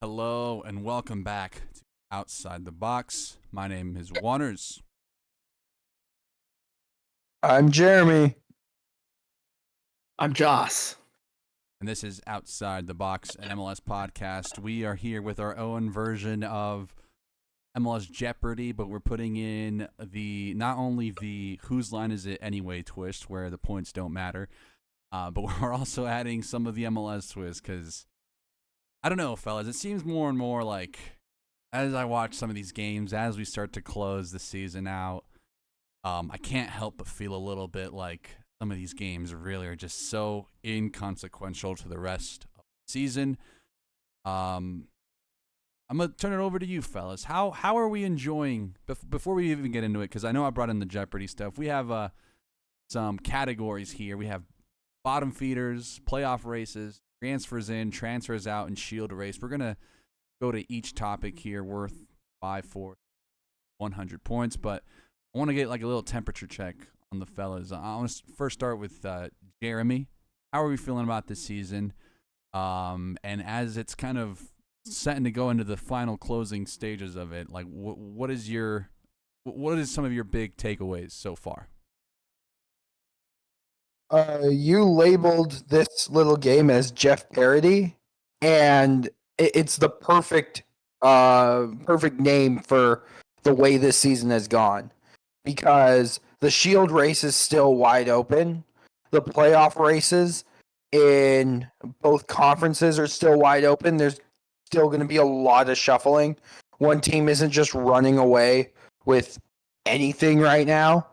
Hello and welcome back to Outside the Box. My name is Juanners. I'm Jeremy. I'm Joss. And this is Outside the Box, an MLS podcast. We are here with our own version of MLS Jeopardy, but we're putting in not only the whose line is it anyway twist, where the points don't matter, but we're also adding some of the MLS twist because, I don't know, fellas, it seems more and more like as I watch some of these games, as we start to close the season out, I can't help but feel a little bit like some of these games really are just so inconsequential to the rest of the season. I'm gonna turn it over to you, fellas. How are we enjoying before we even get into it? Because I know I brought in the Jeopardy stuff. We have some categories here. We have bottom feeders, playoff races, transfers in, transfers out, and shield race. We're gonna go to each topic here worth 5, 4, 100 points, but I want to get like a little temperature check on the fellas. I want to first start with Jeremy. How are we feeling about this season? And as it's kind of setting to go into the final closing stages of it, like what is some of your big takeaways so far? You labeled this little game as Jeff Parody, and it's the perfect name for the way this season has gone, because the Shield race is still wide open. The playoff races in both conferences are still wide open. There's still going to be a lot of shuffling. One team isn't just running away with anything right now.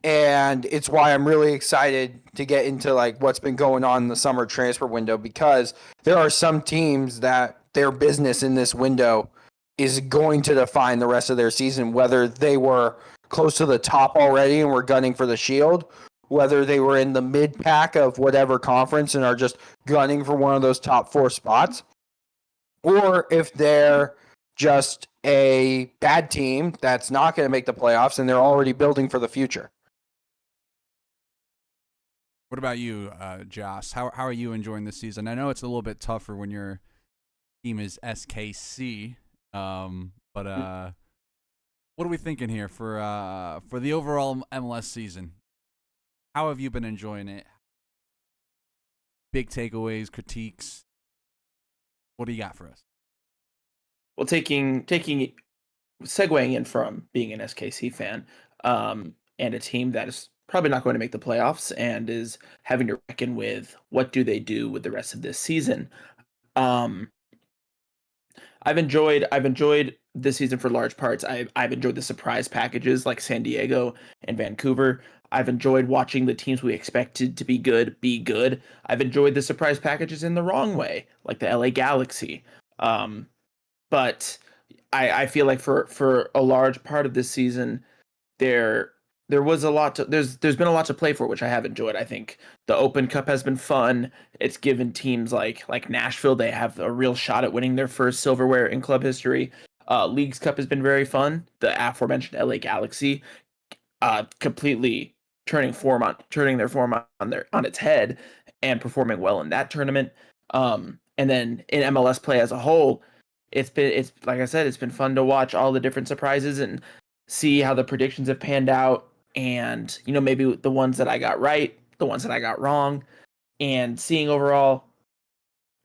And it's why I'm really excited to get into like what's been going on in the summer transfer window, because there are some teams that their business in this window is going to define the rest of their season, whether they were close to the top already and were gunning for the Shield, whether they were in the mid pack of whatever conference and are just gunning for one of those top 4 spots, or if they're just a bad team that's not going to make the playoffs and they're already building for the future. What about you, Joss? How are you enjoying this season? I know it's a little bit tougher when your team is SKC, but what are we thinking here for the overall MLS season? How have you been enjoying it? Big takeaways, critiques. What do you got for us? Well, segueing in from being an SKC fan, and a team that is probably not going to make the playoffs and is having to reckon with what do they do with the rest of this season. Um, I've enjoyed this season for large parts. I've enjoyed the surprise packages like San Diego and Vancouver. I've enjoyed watching the teams we expected to be good be good. I've enjoyed the surprise packages in the wrong way, like the LA Galaxy. But I feel like for a large part of this season, there there was a lot to there's been a lot to play for, which I have enjoyed. I think the Open Cup has been fun. It's given teams like Nashville, they have a real shot at winning their first silverware in club history. Leagues Cup has been very fun. The aforementioned LA Galaxy, completely turning their form on its head and performing well in that tournament. And then in MLS play as a whole, it's like I said, it's been fun to watch all the different surprises and see how the predictions have panned out, and maybe the ones that I got right, the ones that I got wrong, and seeing overall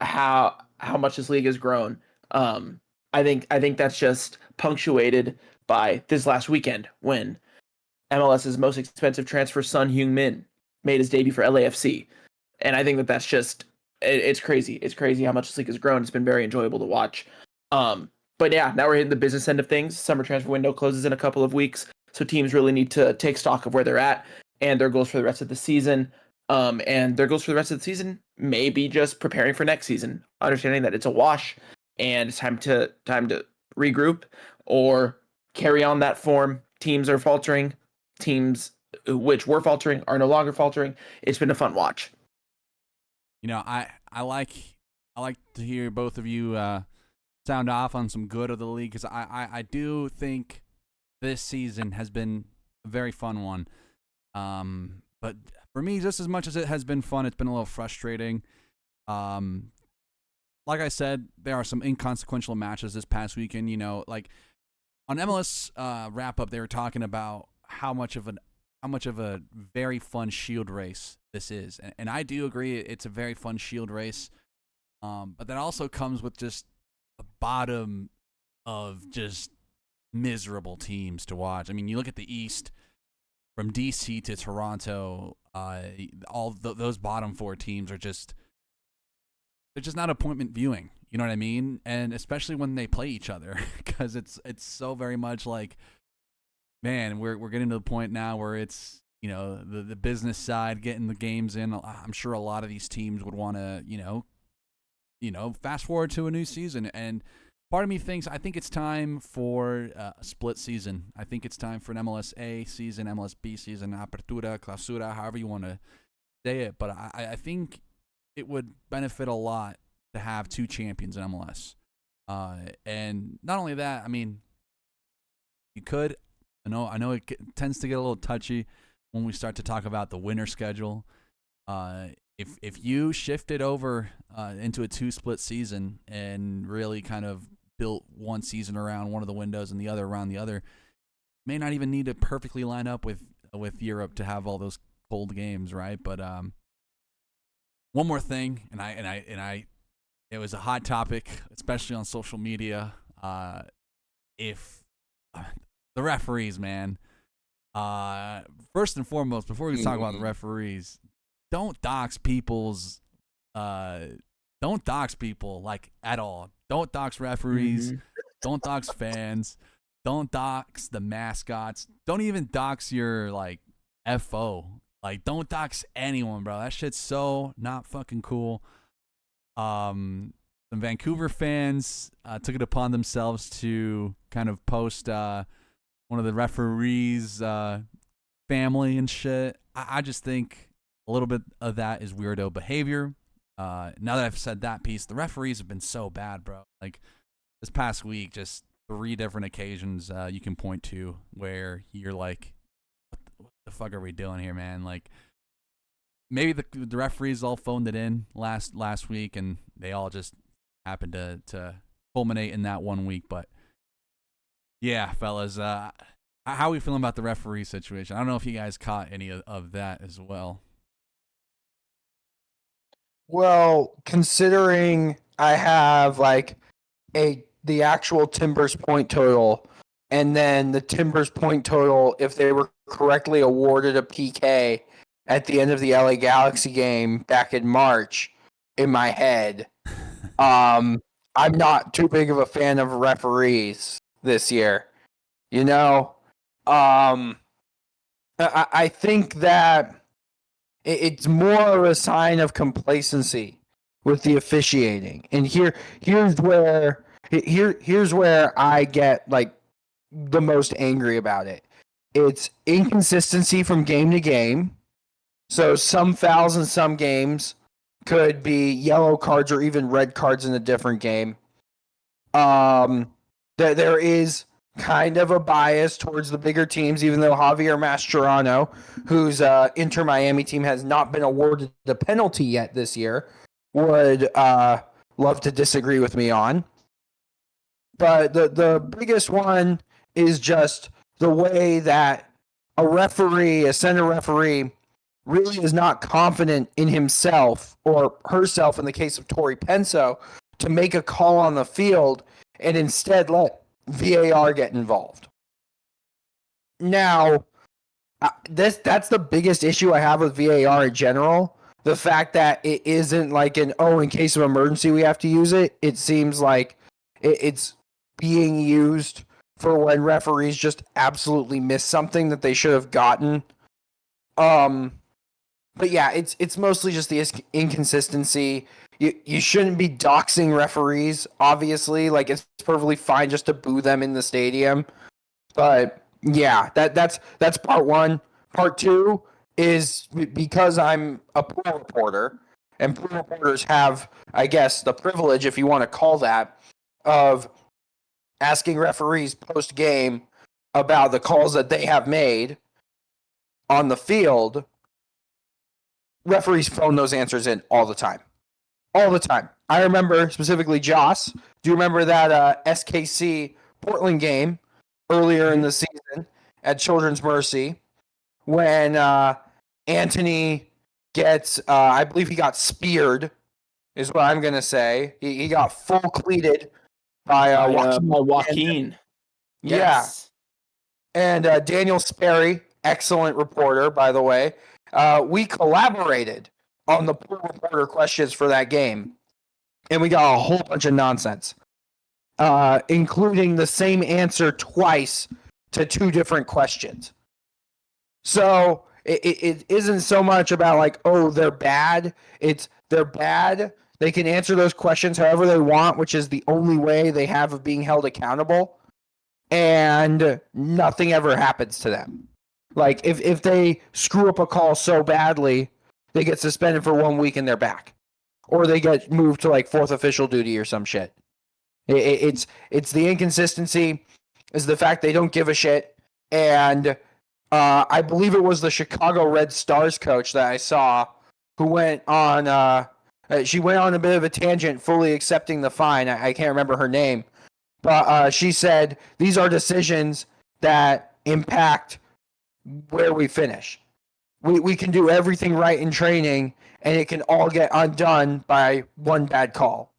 how much this league has grown. I think that's just punctuated by this last weekend when MLS's most expensive transfer, Son Heung-min, made his debut for LAFC. And I think that's just it's crazy. It's crazy how much this league has grown. It's been very enjoyable to watch. But yeah, now we're hitting the business end of things. Summer transfer window closes in a couple of weeks, so teams really need to take stock of where they're at and their goals for the rest of the season. And their goals for the rest of the season may be just preparing for next season, understanding that it's a wash and it's time to regroup or carry on that form. Teams are faltering. Teams which were faltering are no longer faltering. It's been a fun watch. I like to hear both of you sound off on some good of the league, because I do think this season has been a very fun one. But for me, just as much as it has been fun, it's been a little frustrating. like I said, there are some inconsequential matches this past weekend. You know, like on MLS wrap up, they were talking about how much of a very fun shield race this is, and I do agree it's a very fun shield race. But that also comes with just a bottom of just miserable teams to watch. I mean, you look at the East from DC to Toronto. Those bottom 4 teams are just. They're just not appointment viewing, you know what I mean? And especially when they play each other, because it's so very much like, man, we're getting to the point now where it's, you know, the business side getting the games in. I'm sure a lot of these teams would want to, you know, fast forward to a new season. And part of me thinks I think it's time for a split season. I think it's time for an MLS A season, MLS B season, Apertura, Clausura, however you want to say it. But I think it would benefit a lot to have 2 champions in MLS. And not only that, I mean, you could, I know it tends to get a little touchy when we start to talk about the winter schedule. If you shifted over into a 2-split season and really kind of built one season around one of the windows and the other around the other, may not even need to perfectly line up with Europe to have all those cold games, right? But one more thing, and it was a hot topic, especially on social media. If the referees, man, first and foremost, before we talk about the referees, don't dox people like at all. Don't dox referees. Don't dox fans. Don't dox the mascots. Don't even dox your like FO. Like, don't dox anyone, bro. That shit's so not fucking cool. Some Vancouver fans took it upon themselves to kind of post one of the referees' family and shit. I just think a little bit of that is weirdo behavior. Now that I've said that piece, the referees have been so bad, bro. Like, this past week, just 3 different occasions you can point to where you're like, what the fuck are we doing here, man? Like, maybe the referees all phoned it in last week, and they all just happened to culminate in that one week. But yeah, fellas, how are we feeling about the referee situation? I don't know if you guys caught any of that as well. Well, considering I have like the actual Timbers point total, and then the Timbers point total if they were correctly awarded a PK at the end of the LA Galaxy game back in March in my head. I'm not too big of a fan of referees this year. You know, I think that it's more of a sign of complacency with the officiating. And here's where I get like the most angry about it. It's inconsistency from game to game. So some fouls in some games could be yellow cards or even red cards in a different game. There is kind of a bias towards the bigger teams, even though Javier Mascherano, whose Inter Miami team has not been awarded the penalty yet this year, would love to disagree with me on. But the biggest one is just the way that a center referee, really is not confident in himself or herself in the case of Tori Penso to make a call on the field and instead let VAR get involved. Now, that's the biggest issue I have with VAR in general. The fact that it isn't like in case of emergency we have to use it. It seems like it's being used for when referees just absolutely miss something that they should have gotten. But yeah, it's mostly just the inconsistency. You shouldn't be doxing referees, obviously. Like, it's perfectly fine just to boo them in the stadium. But yeah, that's part one. Part two is because I'm a pool reporter, and pool reporters have, I guess, the privilege, if you want to call that, of asking referees post-game about the calls that they have made on the field. Referees phone those answers in all the time. All the time. I remember specifically Joss. Do you remember that SKC Portland game earlier in the season at Children's Mercy when Anthony gets, I believe he got speared, is what I'm going to say. He got full cleated by Joaquin. Joaquin. Yes. Yeah. And Daniel Sperry, excellent reporter, by the way. We collaborated on the pool reporter questions for that game, and we got a whole bunch of nonsense, including the same answer twice to 2 different questions. So it isn't so much about like, oh, they're bad. It's they're bad. They can answer those questions however they want, which is the only way they have of being held accountable. And nothing ever happens to them. Like if they screw up a call so badly, they get suspended for 1 week and they're back, or they get moved to like 4th official duty or some shit. It's the inconsistency, is the fact they don't give a shit. And I believe it was the Chicago Red Stars coach that I saw who went on. She went on a bit of a tangent, fully accepting the fine. I can't remember her name, but she said these are decisions that impact where we finish. We can do everything right in training, and it can all get undone by one bad call.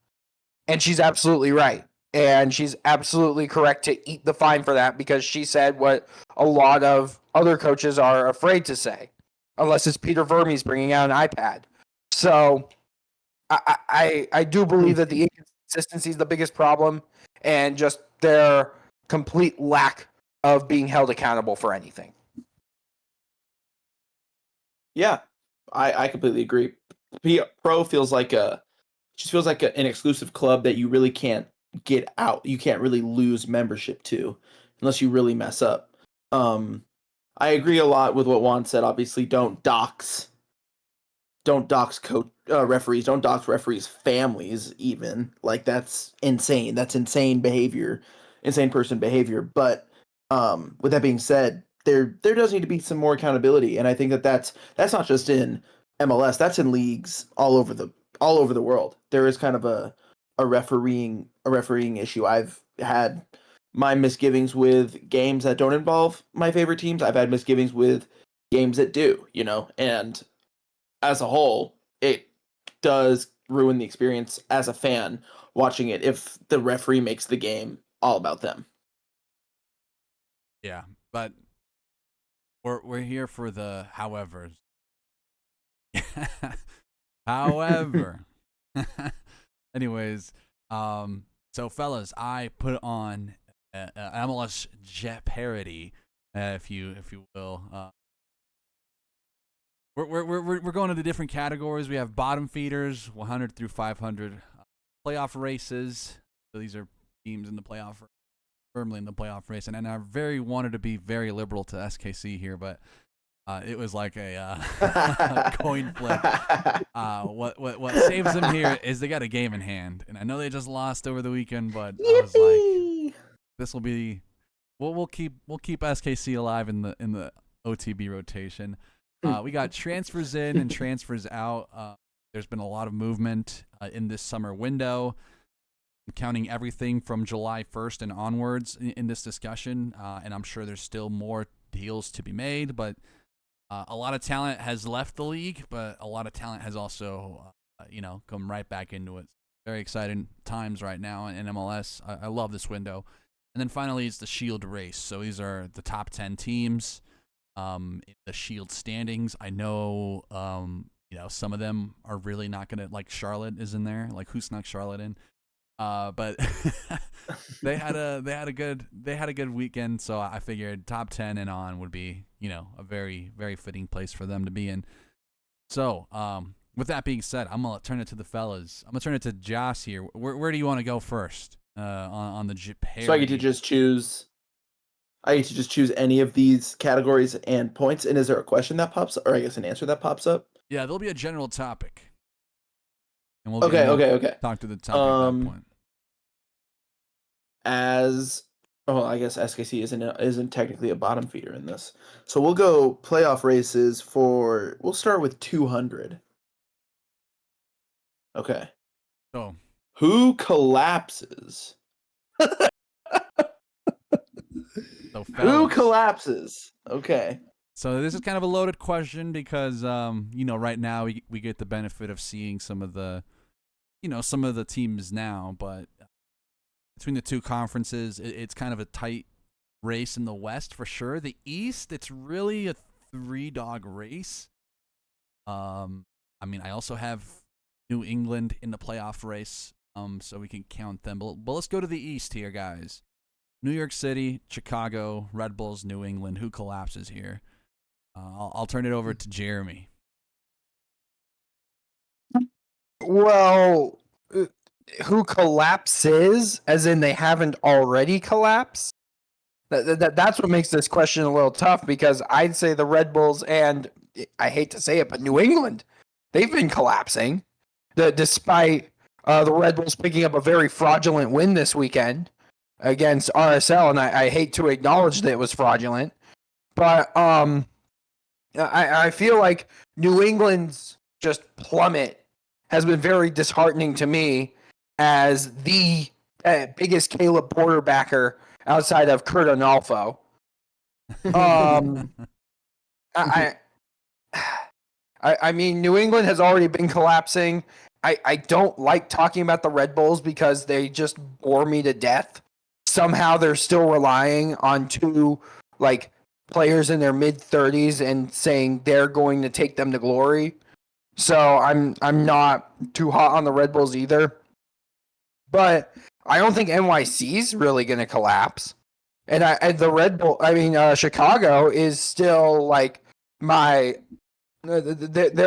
And she's absolutely right. And she's absolutely correct to eat the fine for that, because she said what a lot of other coaches are afraid to say, unless it's Peter Vermes bringing out an iPad. So I do believe that the inconsistency is the biggest problem, and just their complete lack of being held accountable for anything. Yeah, I completely agree. Pro feels like an exclusive club that you really can't get out. You can't really lose membership to unless you really mess up. I agree a lot with what Juan said. Obviously, don't dox referees. Don't dox referees' families even. Like, that's insane. That's insane behavior, insane person behavior. But with that being said, there does need to be some more accountability, and I think that's not just in MLS. That's in leagues all over the world. There is kind of a refereeing issue. I've had my misgivings with games that don't involve my favorite teams. I've had misgivings with games that do, and as a whole, it does ruin the experience as a fan watching it if the referee makes the game all about them. Yeah, but we're here for the howevers. However, anyways, so fellas, I put on MLS Jeoparity, if you will. We're going into different categories. We have bottom feeders, 100 through 500, playoff races. So these are teams in the playoff, firmly in the playoff race. And I wanted to be very liberal to SKC here, but it was like a coin flip. What saves them here is they got a game in hand, and I know they just lost over the weekend, but I was like, this will be, we'll keep SKC alive in the OTB rotation. We got transfers in and transfers out. There's been a lot of movement in this summer window, counting everything from July 1st and onwards in this discussion. And I'm sure there's still more deals to be made, but a lot of talent has left the league, but a lot of talent has also, come right back into it. Very exciting times right now in MLS. I love this window. And then finally, it's the Shield race. So these are the top 10 teams. In the Shield standings. I know, some of them are really not gonna, like Charlotte is in there. Like, who snuck Charlotte in? But they had a good weekend. So I figured top 10 and on would be, a very, very fitting place for them to be in. So, with that being said, I'm gonna turn it to the fellas. I'm gonna turn it to Joss here. Where do you want to go first? On the Jeopardy. So I get to just choose any of these categories and points. And is there a question that pops up, or I guess an answer that pops up? Yeah, there'll be a general topic. And we'll talk to the topic at that point. I guess SKC isn't technically a bottom feeder in this. So we'll go playoff races we'll start with 200. Okay. So Who collapses? So Who fellas, collapses? Okay. So this is kind of a loaded question because, right now we get the benefit of seeing some of the teams now, but between the two conferences, it's kind of a tight race in the West for sure. The East, it's really a 3-dog race. I also have New England in the playoff race, so we can count them. But let's go to the East here, guys. New York City, Chicago, Red Bulls, New England. Who collapses here? I'll turn it over to Jeremy. Well, who collapses, as in they haven't already collapsed? That's what makes this question a little tough, because I'd say the Red Bulls and, I hate to say it, but New England, they've been collapsing. Despite the Red Bulls picking up a very fraudulent win this weekend against RSL, and I hate to acknowledge that it was fraudulent, but I feel like New England's just plummet has been very disheartening to me as the biggest Caleb Porter backer outside of Kurt Onalfo. I mean, New England has already been collapsing. I don't like talking about the Red Bulls because they just bore me to death. Somehow they're still relying on two players in their mid-30s and saying they're going to take them to glory. So I'm not too hot on the Red Bulls either. But I don't think NYC's really going to collapse. And Chicago is still they're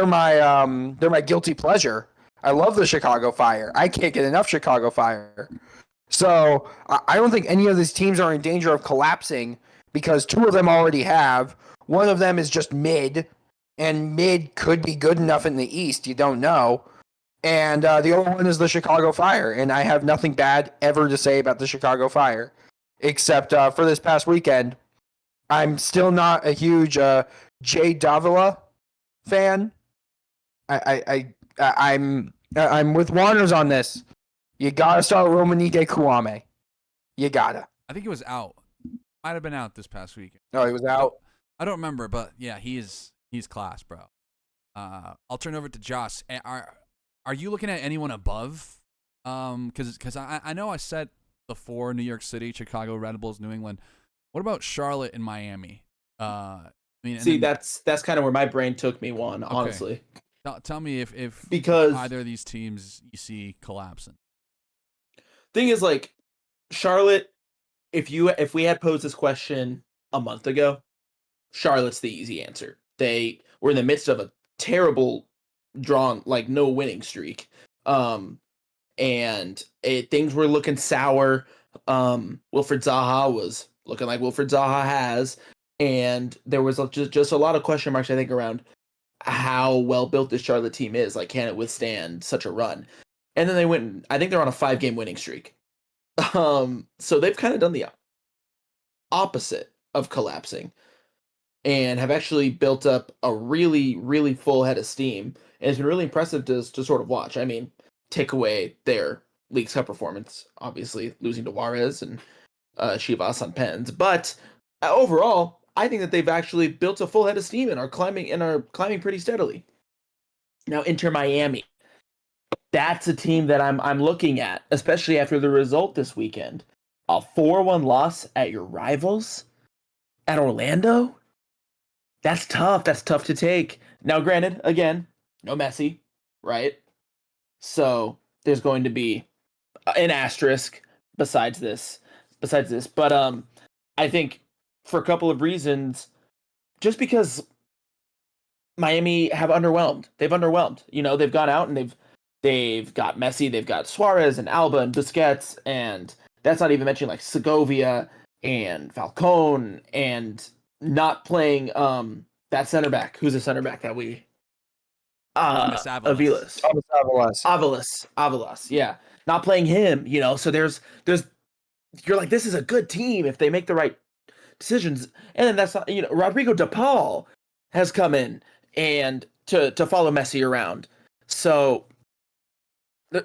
my guilty pleasure. I love the Chicago Fire. I can't get enough Chicago Fire. So I don't think any of these teams are in danger of collapsing because two of them already have. One of them is just mid, and mid could be good enough in the East. You don't know. And the other one is the Chicago Fire, and I have nothing bad ever to say about the Chicago Fire, except for this past weekend. I'm still not a huge Jay Davila fan. I'm with Juanners on this. You gotta start Romanike Kwame. You gotta. I think he was out. Might have been out this past weekend. Oh, he was out. I don't remember, but yeah, he's class, bro. I'll turn over to Josh. Are you looking at anyone above? Because I know I said the 4: New York City, Chicago, Red Bulls, New England. What about Charlotte and Miami? That's kind of where my brain took me, Juan. Okay. Honestly, tell me if because either of these teams you see collapsing. Thing is, Charlotte. If we had posed this question a month ago, Charlotte's the easy answer. They were in the midst of a terrible drawn, no winning streak. And things were looking sour. Wilfred Zaha was looking like Wilfred Zaha has, and there was just a lot of question marks, I think, around how well built this Charlotte team is. Can it withstand such a run? And then they went, I think they're on a 5-game winning streak. So they've kind of done the opposite of collapsing and have actually built up a really, really full head of steam. And it's been really impressive to sort of watch. I mean, take away their Leagues Cup performance, obviously losing to Juarez and Chivas on pens. But overall, I think that they've actually built a full head of steam and are climbing pretty steadily. Now, Inter Miami. That's a team that I'm looking at, especially after the result this weekend. A 4-1 loss at your rivals at Orlando? That's tough. That's tough to take. Now, granted, again, no Messi, right? So there's going to be an asterisk besides this. But I think for a couple of reasons, just because Miami have underwhelmed. They've underwhelmed. They've gone out and they've got Messi, they've got Suarez and Alba and Busquets, and that's not even mentioning Segovia and Falcone, and not playing that center back. Who's the center back that we Aviles. Aviles, yeah. Not playing him, so there's you're like, this is a good team if they make the right decisions. And then that's not, Rodrigo De Paul has come in and to follow Messi around. So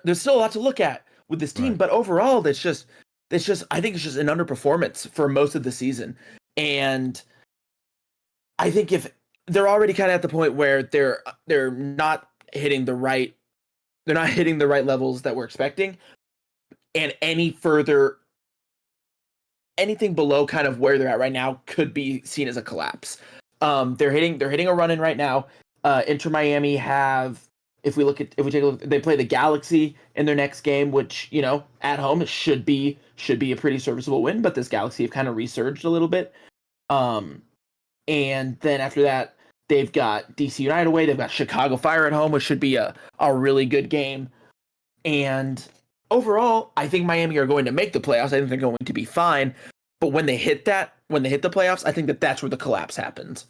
there's still a lot to look at. with this team. Right. But overall, I think it's just an underperformance for most of the season. And I think if they're already kind of at the point where they're not hitting the right levels that we're expecting, and anything below kind of where they're at right now could be seen as a collapse. They're hitting a run in right now. Inter Miami have, if we take a look, they play the Galaxy in their next game, which, you know, at home it should be a pretty serviceable win, but this Galaxy have kind of resurged a little bit. And then after that, they've got DC United away. They've got Chicago Fire at home, which should be a really good game. And overall, I think Miami are going to make the playoffs. I think they're going to be fine. But when they hit the playoffs, I think that's where the collapse happens.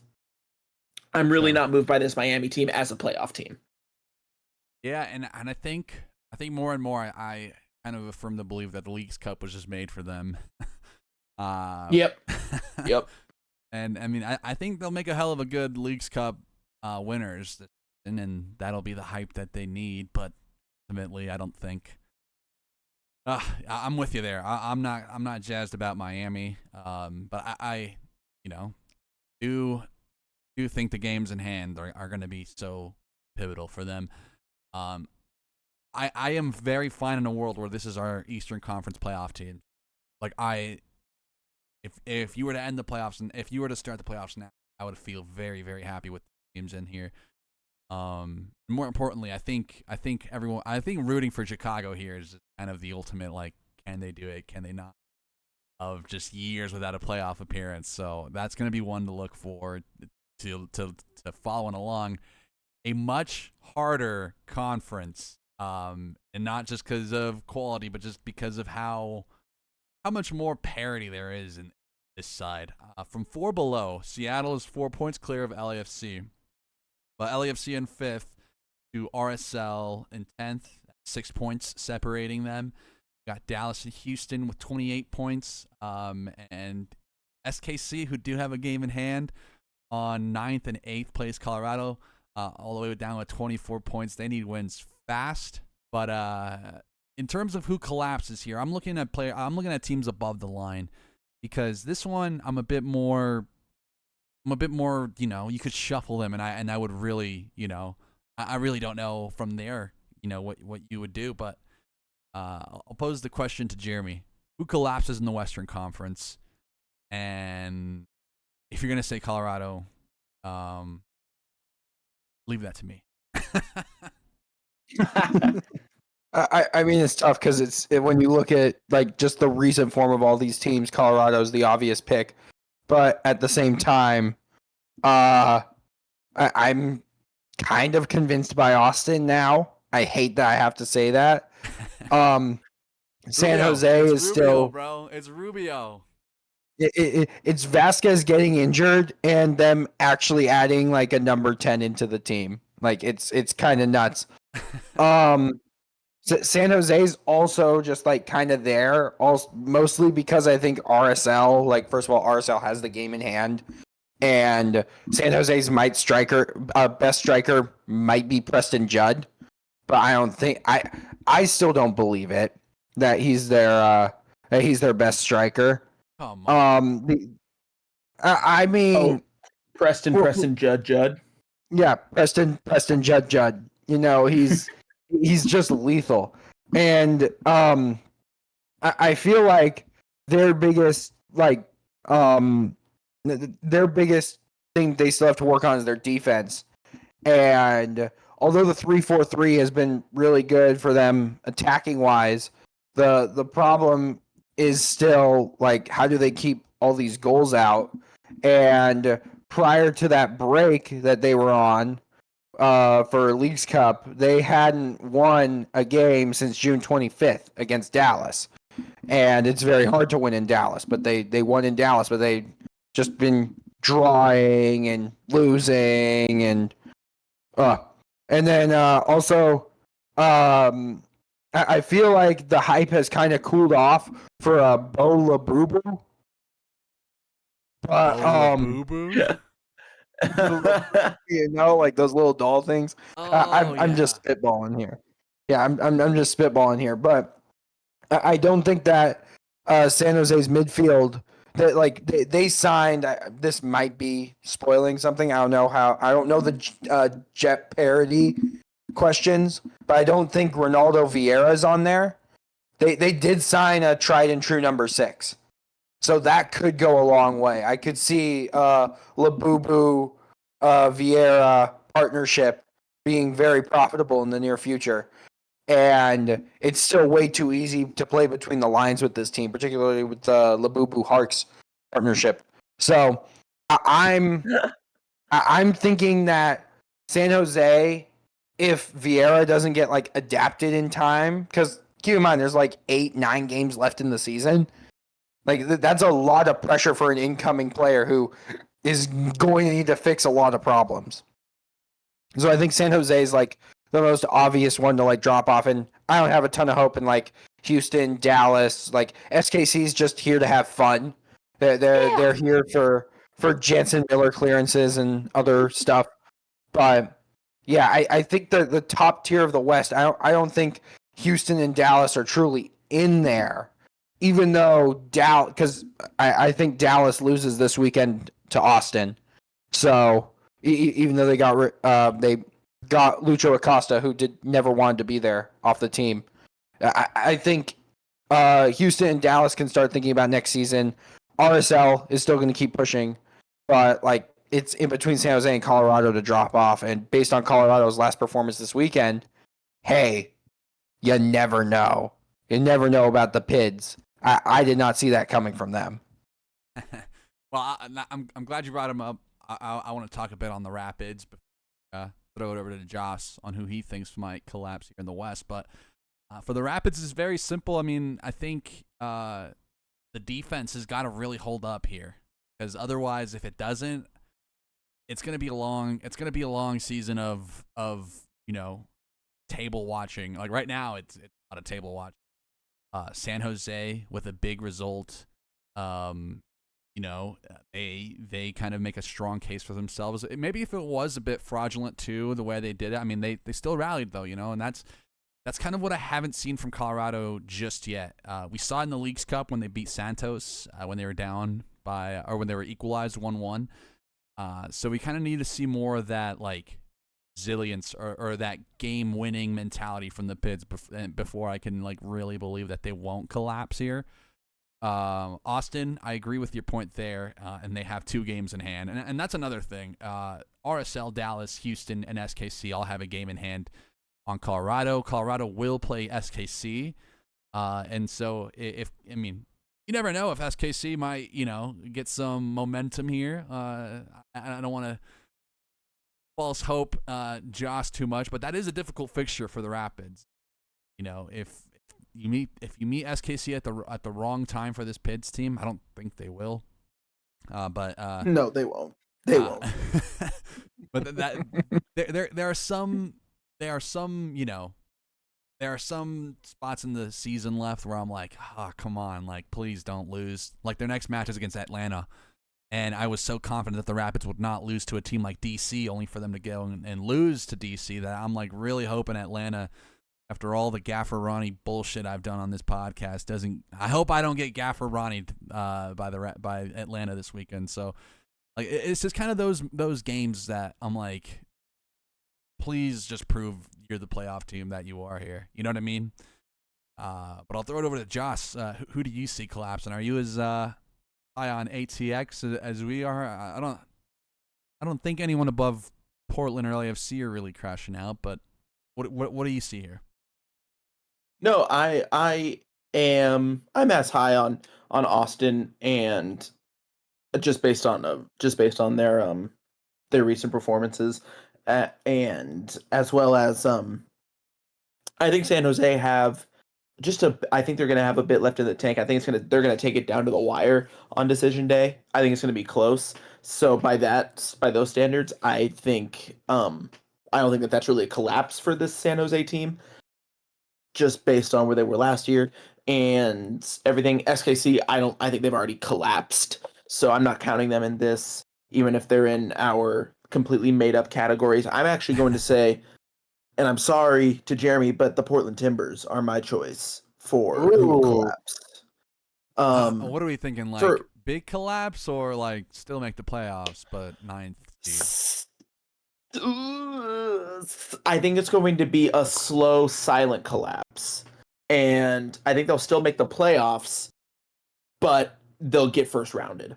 I'm really not moved by this Miami team as a playoff team. Yeah, and I think more and more I kind of affirm the belief that the Leagues Cup was just made for them. Yep. And I mean, I think they'll make a hell of a good Leagues Cup winners, and that'll be the hype that they need. But ultimately, I don't think. I'm with you there. I'm not jazzed about Miami. But I do think the games in hand are going to be so pivotal for them. I am very fine in a world where this is our Eastern Conference playoff team. Like if you were to end the playoffs and if you were to start the playoffs now, I would feel very, very happy with the teams in here. More importantly, I think rooting for Chicago here is kind of the ultimate, like, can they do it? Can they not? Of just years without a playoff appearance. So that's going to be one to look forward to following along. A much harder conference, and not just because of quality, but just because of how much more parity there is in this side. From 4 below, Seattle is 4 points clear of LAFC. But LAFC in 5th to RSL in 10th, 6 points separating them. Got Dallas and Houston with 28 points. And SKC, who do have a game in hand, on 9th and 8th plays Colorado, all the way down with 24 points. They need wins fast. But in terms of who collapses here, I'm looking at teams above the line, because this one I'm a bit more, you could shuffle them, and I would really, I really don't know from there, what you would do. But I'll pose the question to Jeremy: who collapses in the Western Conference? And if you're gonna say Colorado, leave that to me. I mean, it's tough because when you look at like just the recent form of all these teams, Colorado's the obvious pick, but at the same time, I'm kind of convinced by Austin now. I hate that I have to say that. San Rubio. Jose It's is Rubio, still, bro. It's Rubio. it's Vasquez getting injured and them actually adding like a number 10 into the team. Like it's kind of nuts. San Jose's also just like kind of there, also mostly because I think RSL, like, first of all, RSL has the game in hand, and San Jose's best striker might be Preston Judd, but I still don't believe it that he's their best striker. Come on. I mean, Preston Judd. Yeah, Preston Judd. He's just lethal. And I feel like their biggest thing they still have to work on is their defense. And although the 3-4-3 has been really good for them attacking wise, the problem is still like, how do they keep all these goals out? And prior to that break that they were on for Leagues Cup, they hadn't won a game since June 25th against Dallas. And it's very hard to win in Dallas, but they won in Dallas, but they just been drawing and losing and then also I feel like the hype has kind of cooled off for Bola Boo Boo. But Boo-boo? like those little doll things. I'm just spitballing here. Yeah, I'm just spitballing here. But I don't think that San Jose's midfield that like they signed. This might be spoiling something. I don't know how. I don't know the jet parity questions, but I don't think Ronaldo Vieira is on there. They did sign a tried and true number 6, so that could go a long way. I could see Labubu Vieira partnership being very profitable in the near future. And it's still way too easy to play between the lines with this team, particularly with the Labubu Harks partnership. So I'm thinking that San Jose, if Vieira doesn't get like adapted in time, because keep in mind there's like 8-9 games left in the season. Like that's a lot of pressure for an incoming player who is going to need to fix a lot of problems. So I think San Jose is like the most obvious one to like drop off, and I don't have a ton of hope in like Houston, Dallas. Like SKC is just here to have fun. They're here for Jansen Miller clearances and other stuff. But yeah, I think the top tier of the West. I don't think Houston and Dallas are truly in there, even though because I think Dallas loses this weekend to Austin. So even though they got Lucho Acosta, who never wanted to be there, off the team. I think Houston and Dallas can start thinking about next season. RSL is still going to keep pushing, but like it's in between San Jose and Colorado to drop off. And based on Colorado's last performance this weekend, hey, you never know. You never know about the PIDs. I did not see that coming from them. Well, I'm glad you brought him up. I want to talk a bit on the Rapids, but throw it over to Joss on who he thinks might collapse here in the West. But for the Rapids, it's very simple. I mean, I think the defense has got to really hold up here, because otherwise, if it doesn't, it's gonna be a long season of table watching. Like right now, it's not a table watch. San Jose with a big result. They kind of make a strong case for themselves. Maybe if it was a bit fraudulent too, the way they did it. I mean, they still rallied though, and that's kind of what I haven't seen from Colorado just yet. We saw it in the Leagues Cup when they beat Santos when they were down when they were equalized 1-1. So we kind of need to see more of that like resilience or that game-winning mentality from the Pids before I can like really believe that they won't collapse here. Austin, I agree with your point there, and they have 2 games in hand, and that's another thing. RSL, Dallas, Houston, and SKC all have a game in hand on Colorado. Colorado will play SKC, and so you never know if SKC might get some momentum here. I don't want to false hope Joss too much, but that is a difficult fixture for the Rapids. If you meet SKC at the wrong time for this Pids team, I don't think they will. But no, they won't. They won't. But there are some spots in the season left where I'm like, come on, like please don't lose. Like their next match is against Atlanta, and I was so confident that the Rapids would not lose to a team like DC, only for them to go and lose to DC, that I'm like really hoping Atlanta, after all the Gaffer Ronnie bullshit I've done on this podcast, I hope I don't get Gaffer Ronnie by Atlanta this weekend. So like it's just kind of those games that I'm like, please just prove you're the playoff team that you are here. You know what I mean? But I'll throw it over to Joss. Who do you see collapsing? Are you as high on ATX as we are? I don't think anyone above Portland or LAFC are really crashing out. But what do you see here? No, I'm as high on Austin, and just based on their recent performances, and as well as I think San Jose have I think they're gonna have a bit left in the tank. I think they're gonna take it down to the wire on decision day. I think it's gonna be close. So by those standards, I think I don't think that's really a collapse for this San Jose team, just based on where they were last year and everything. SKC, I think they've already collapsed, so I'm not counting them in this, even if they're in our completely made up categories. I'm actually going to say, and I'm sorry to Jeremy, but the Portland Timbers are my choice for who will Ooh. collapse. What are we thinking? Like for- big collapse or like still make the playoffs but ninth seed? I think it's going to be a slow, silent collapse, and I think they'll still make the playoffs, but they'll get first rounded.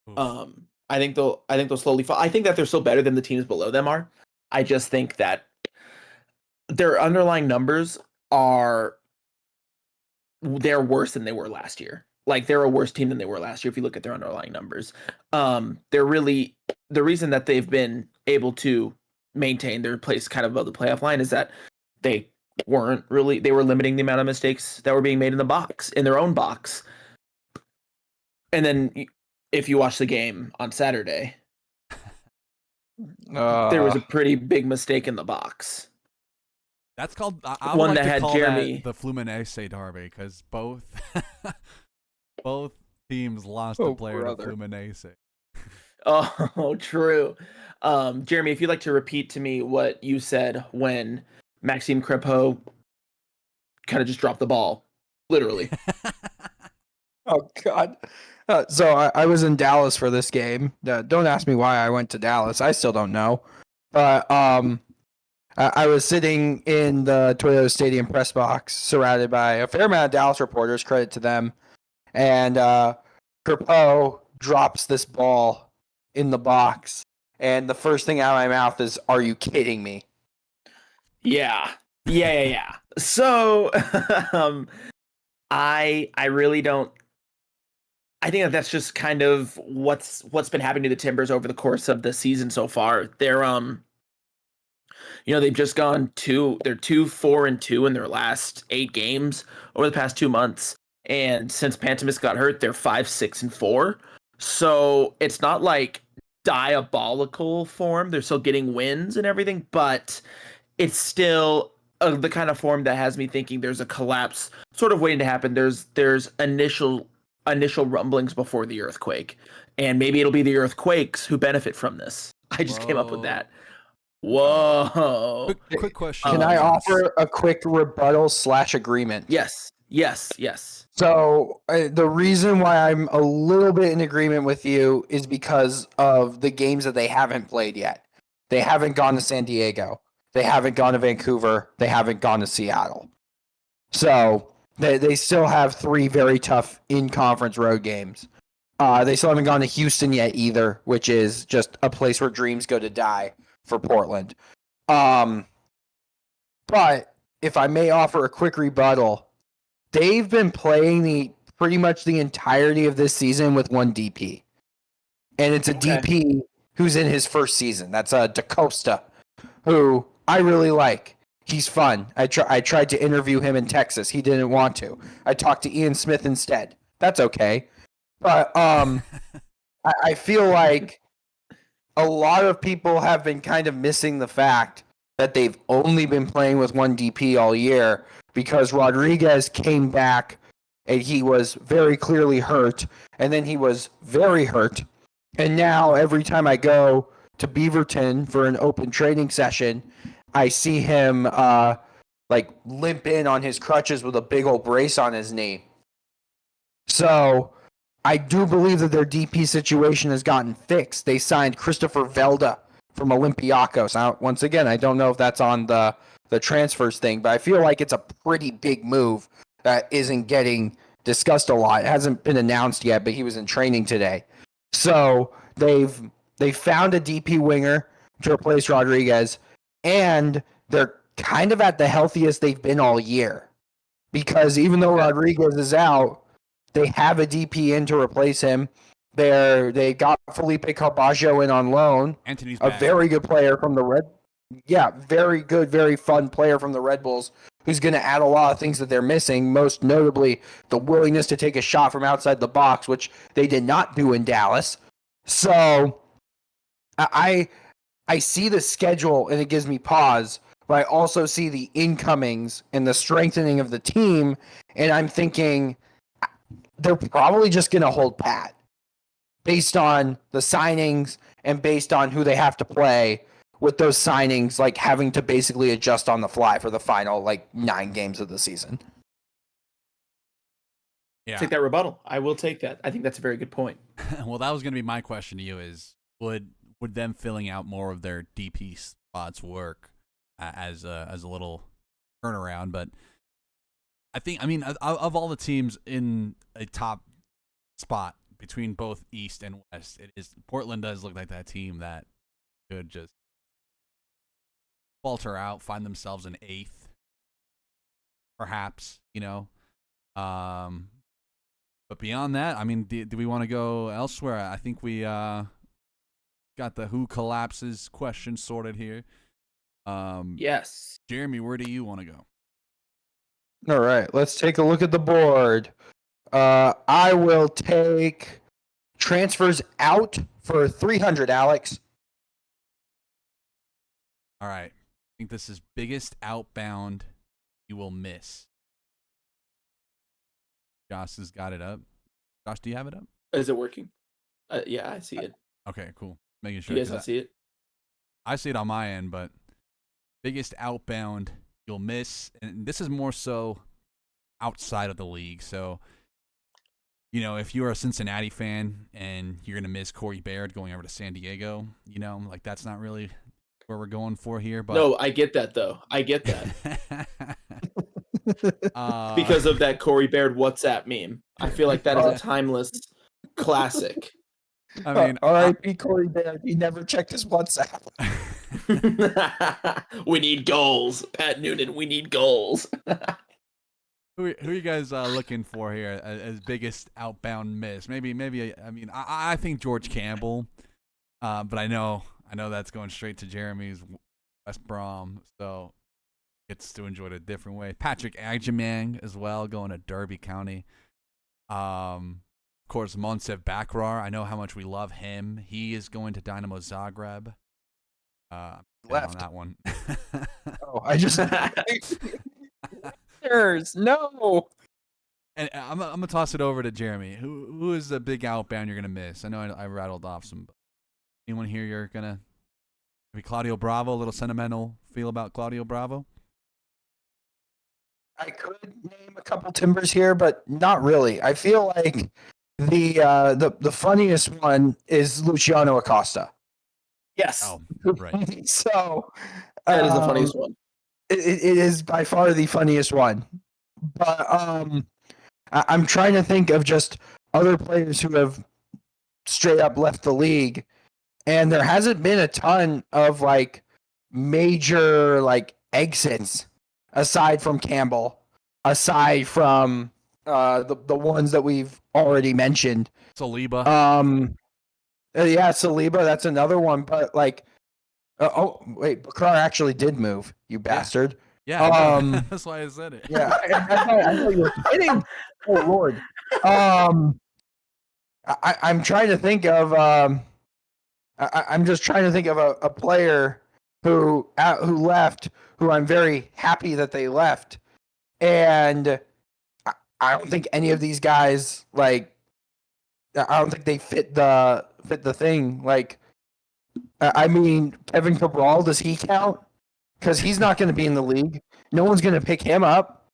Oof. I think they'll slowly fall. I think that they're still better than the teams below them are. I just think that their underlying numbers they're worse than they were last year. Like they're a worse team than they were last year if you look at their underlying numbers. They're really the reason that they've been able to maintain their place kind of above the playoff line is that they were limiting the amount of mistakes that were being made in their own box. And then if you watch the game on Saturday, there was a pretty big mistake in the box. That's called. I would One like that to had call Jeremy. that the Fluminense derby because both teams lost a Oh, player brother. to Fluminense. Oh, true. Jeremy, if you'd like to repeat to me what you said when Maxime Crepeau kind of just dropped the ball, literally. Oh God. So I was in Dallas for this game. Don't ask me why I went to Dallas. I still don't know. But I was sitting in the Toyota Stadium press box, surrounded by a fair amount of Dallas reporters. Credit to them. And Crepeau drops this ball in the box, and the first thing out of my mouth is, "Are you kidding me?" Yeah. So, I really don't. I think that that's just kind of what's been happening to the Timbers over the course of the season so far. They're they've just gone they're 2-4-2 in their last 8 games over the past 2 months. And since Pantemis got hurt, they're 5-6-4. So it's not like diabolical form. They're still getting wins and everything, but it's still the kind of form that has me thinking there's a collapse sort of waiting to happen. There's initial rumblings before the earthquake, and maybe it'll be the earthquakes who benefit from this. I just came up with that. Whoa. Quick question. Can I on this. offer a quick rebuttal / agreement? Yes. So the reason why I'm a little bit in agreement with you is because of the games that they haven't played yet. They haven't gone to San Diego. They haven't gone to Vancouver. They haven't gone to Seattle. So they still have 3 very tough in-conference road games. They still haven't gone to Houston yet either, which is just a place where dreams go to die for Portland. But if I may offer a quick rebuttal, they've been playing pretty much the entirety of this season with one DP. And it's a DP who's in his first season. That's DaCosta, who I really like. He's fun. I tried to interview him in Texas. He didn't want to. I talked to Ian Smith instead. That's okay. But I feel like a lot of people have been kind of missing the fact that they've only been playing with one DP all year because Rodriguez came back and he was very clearly hurt, and then he was very hurt. And now every time I go to Beaverton for an open training session, I see him like limp in on his crutches with a big old brace on his knee. So I do believe that their DP situation has gotten fixed. They signed Christopher Velda from Olympiacos. Now, once again, I don't know if that's on the transfers thing, but I feel like it's a pretty big move that isn't getting discussed a lot. It hasn't been announced yet, but he was in training today. So they found a DP winger to replace Rodriguez, and they're kind of at the healthiest they've been all year. Because even though Rodriguez is out, they have a DP in to replace him. They got Felipe Carbaggio in on loan. Anthony's a back. very good player from the very good, very fun player from the Red Bulls who's going to add a lot of things that they're missing, most notably the willingness to take a shot from outside the box, which they did not do in Dallas. So I see the schedule and it gives me pause, but I also see the incomings and the strengthening of the team, and I'm thinking they're probably just going to hold pat based on the signings and based on who they have to play with those signings, like having to basically adjust on the fly for the final 9 games of the season. Yeah. Take that rebuttal. I will take that. I think that's a very good point. Well, that was going to be my question to you: is would them filling out more of their DP spots work as a little turnaround? But I mean, of all the teams in a top spot between both East and West, Portland does look like that team that could just falter out, find themselves in 8th, perhaps, But beyond that, I mean, do we want to go elsewhere? I think we got the who collapses question sorted here. Yes. Jeremy, where do you want to go? All right, let's take a look at the board. I will take transfers out for 300, Alex. All right. I think this is biggest outbound you will miss. Josh has got it up. Josh, do you have it up? Is it working? Yeah, I see it. Okay, cool. Making sure. You guys don't see it? I see it on my end, but biggest outbound you'll miss. And this is more so outside of the league. So, if you're a Cincinnati fan and you're going to miss Corey Baird going over to San Diego, that's not really where we're going for here. But No, I get that, though. I get that. Because of that Corey Baird WhatsApp meme. I feel like that is a timeless classic. I mean, R.I.P. Corey Baird. He never checked his WhatsApp. We need goals. Pat Noonan, we need goals. Who are you guys looking for here as biggest outbound miss? Maybe. I think George Campbell, but I know that's going straight to Jeremy's West Brom, so gets to enjoy it a different way. Patrick Agyemang as well, going to Derby County. Of course, Monsef Bakrar. I know how much we love him. He is going to Dynamo Zagreb. Left on that one. Oh, I just. No. And I'm gonna toss it over to Jeremy. Who is the big outbound you're gonna miss? I know I rattled off some. But anyone here you're gonna maybe Claudio Bravo? A little sentimental feel about Claudio Bravo? I could name a couple Timbers here, but not really. I feel like the funniest one is Luciano Acosta. Yes. Oh, right. So that is the funniest one. It is by far the funniest one. But I'm trying to think of just other players who have straight up left the league, and there hasn't been a ton of major exits aside from Campbell, aside from the ones that we've already mentioned. Saliba. Yeah, Saliba, that's another one. But oh wait, Bakrar actually did move. You bastard. Yeah. That's why I said it. Yeah, I thought you were kidding. Oh Lord. I'm trying to think of. I'm just trying to think of a player who left, who I'm very happy that they left, and I don't think any of these guys I don't think they fit the thing. I mean, Kevin Cabral, does he count? Because he's not going to be in the league. No one's going to pick him up.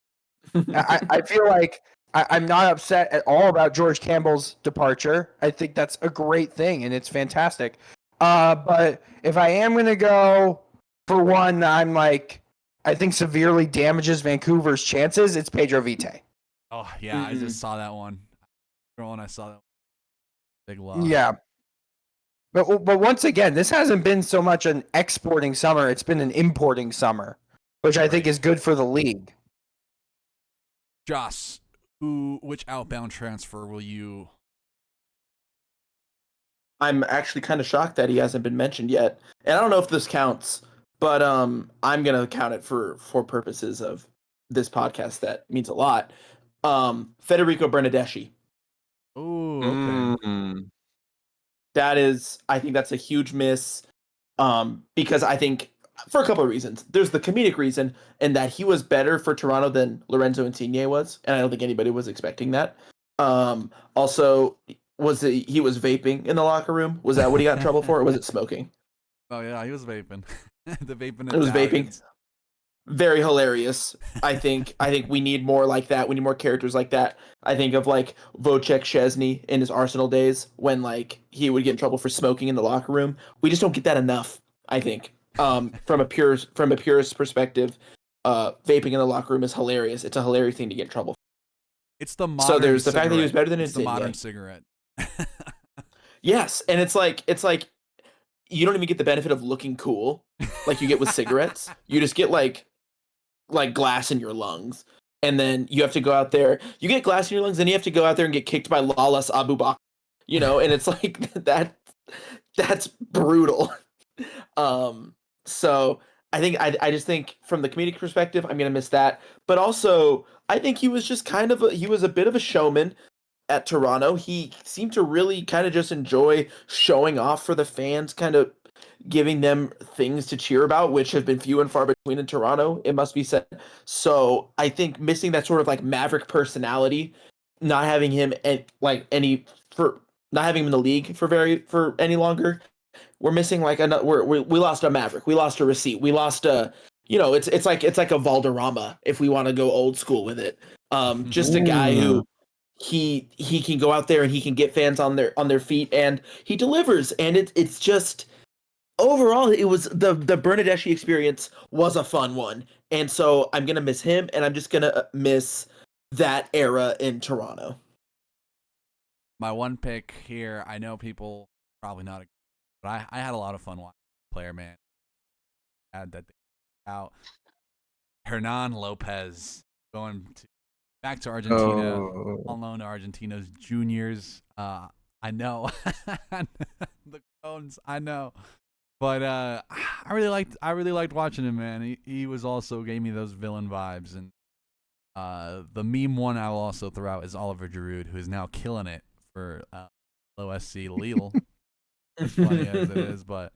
I feel like I'm not upset at all about George Campbell's departure. I think that's a great thing, and it's fantastic. But if I am going to go for one that I think severely damages Vancouver's chances, it's Pedro Vite. Oh, yeah, I just saw that one. I saw that one. Big loss. Yeah. But once again, this hasn't been so much an exporting summer. It's been an importing summer, which I think is good for the league. Joss, which outbound transfer will you? I'm actually kind of shocked that he hasn't been mentioned yet. And I don't know if this counts, but I'm going to count it for purposes of this podcast. That means a lot. Federico Bernardeschi. Oh, okay. I think that's a huge miss, because I think for a couple of reasons. There's the comedic reason in that he was better for Toronto than Lorenzo Insigne was, and I don't think anybody was expecting that. Also, he was vaping in the locker room? Was that what he got in trouble for, or was it smoking? Oh yeah, he was vaping. The vaping. It was vaping. Italians. Very hilarious. I think we need more like that. We need more characters like that. I think of like Wojciech Szczesny in his Arsenal days when like he would get in trouble for smoking in the locker room. We just don't get that enough, I think. From a purist perspective, vaping in the locker room is hilarious. It's a hilarious thing to get in trouble for. It's the modern. So there's the fact that he was cigarette. better than It's the Insigne. modern cigarette. Yes, and it's like you don't even get the benefit of looking cool like you get with cigarettes. You just get like glass in your lungs, and then you have to go out there. You get glass in your lungs, then you have to go out there and get kicked by Lawless Abu Bakr, and it's like that. That's brutal. So I just think from the comedic perspective, I'm gonna miss that. But also, I think he was just he was a bit of a showman at Toronto. He seemed to really kind of just enjoy showing off for the fans, kind of giving them things to cheer about, which have been few and far between in Toronto, it must be said. So I think missing that sort of like maverick personality, not having him not having him in the league for any longer, we're missing like we lost a maverick, we lost a receipt, we lost a it's like a Valderrama if we want to go old school with it. Just a guy who he can go out there and he can get fans on their feet and he delivers, and it's just. Overall, it was the Bernadeschi experience was a fun one, and so I'm gonna miss him, and I'm just gonna miss that era in Toronto. My one pick here, I know people probably not, but I had a lot of fun watching the player, man. Had that out. Hernan Lopez back to Argentina, on loan to Argentina's juniors. I know the Cones, I know. But I really liked watching him, man. He was also gave me those villain vibes, and the meme one I will also throw out is Oliver Giroud, who is now killing it for LOSC Lille. As funny as it is, but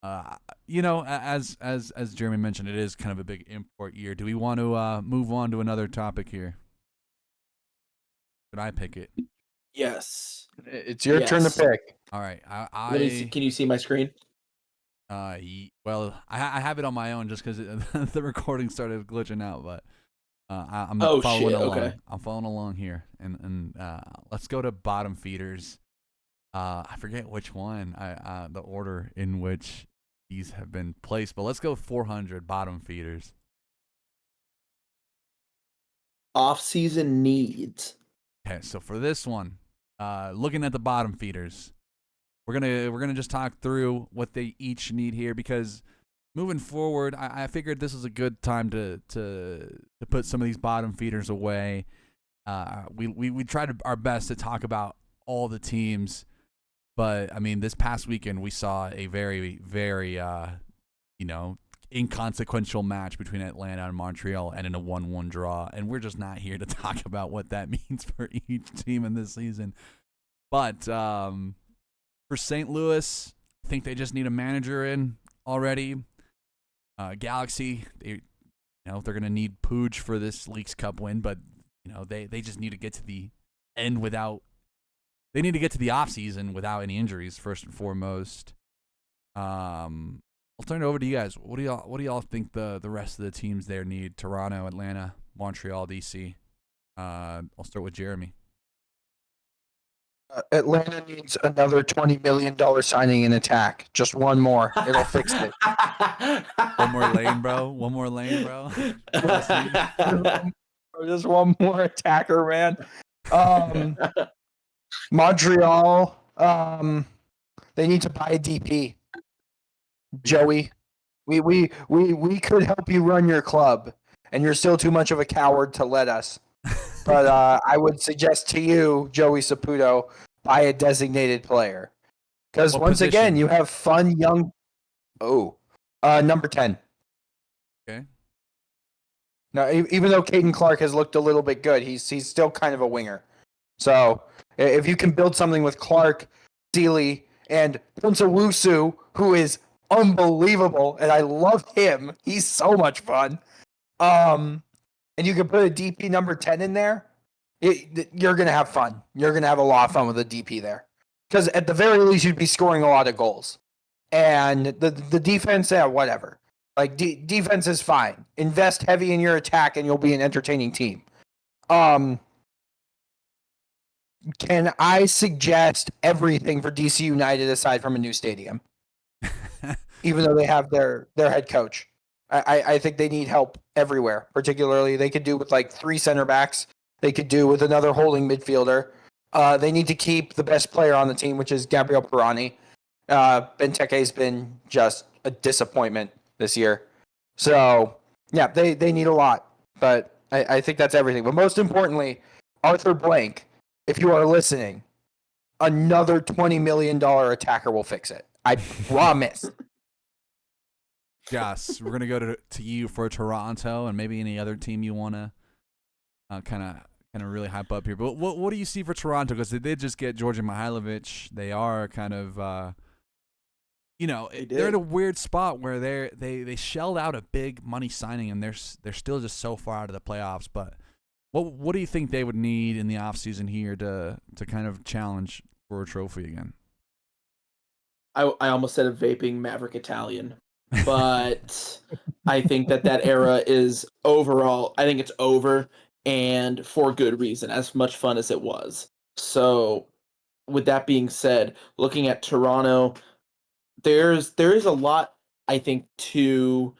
as Jeremy mentioned, it is kind of a big import year. Do we want to move on to another topic here? Should I pick it? Yes, it's your turn to pick. All right, Can you see my screen? Well, I have it on my own just because the recording started glitching out, but I'm following following along. Okay. I'm following along here, and let's go to bottom feeders. I forget which one, the order in which these have been placed, but let's go 400 bottom feeders. Off-season needs. Okay, so for this one, looking at the bottom feeders. We're gonna just talk through what they each need here, because moving forward, I figured this is a good time to put some of these bottom feeders away. We tried our best to talk about all the teams, but I mean, this past weekend we saw a very, very inconsequential match between Atlanta and Montreal, and in a 1-1 draw, and we're just not here to talk about what that means for each team in this season. But for St. Louis, I think they just need a manager in already. Galaxy, they're going to need Pooch for this Leagues Cup win, but they just need to get to the end they need to get to the off season without any injuries first and foremost. I'll turn it over to you guys. What do y'all think the rest of the teams there need? Toronto, Atlanta, Montreal, DC. I'll start with Jeremy. Atlanta needs another $20 million signing in attack. Just one more. It'll fix it. One more lane, bro. One more lane, bro. Just one more attacker, man. Montreal, they need to buy a DP. Joey, we could help you run your club, and you're still too much of a coward to let us. But I would suggest to you, Joey Saputo, buy a designated player. Because once again, you have fun, young... number 10. Okay. Now, even though Caden Clark has looked a little bit good, he's still kind of a winger. So, if you can build something with Clark, Sealy, and Prince Owusu, who is unbelievable, and I love him. He's so much fun. And you can put a DP number 10 in there, you're going to have fun. You're going to have a lot of fun with a DP there. Because at the very least, you'd be scoring a lot of goals. And the defense, whatever. Like defense is fine. Invest heavy in your attack, and you'll be an entertaining team. Can I suggest everything for DC United aside from a new stadium? Even though they have their head coach, I think they need help everywhere. Particularly, they could do with like 3 center backs. They could do with another holding midfielder. They need to keep the best player on the team, which is Gabriel Pirani. Benteke's been just a disappointment this year. So, yeah, they need a lot. But I think that's everything. But most importantly, Arthur Blank, if you are listening, another $20 million attacker will fix it. I promise. Yes, we're gonna go to you for Toronto and maybe any other team you wanna kind of really hype up here. But what do you see for Toronto? Because they did just get Georgian Mihailovic. They are kind of they're in a weird spot where they shelled out a big money signing and they're still just so far out of the playoffs. But what do you think they would need in the offseason here to kind of challenge for a trophy again? I almost said a vaping Maverick Italian, but I think that era is overall, I think it's over, and for good reason, as much fun as it was. So with that being said, looking at Toronto, there is a lot, I think, to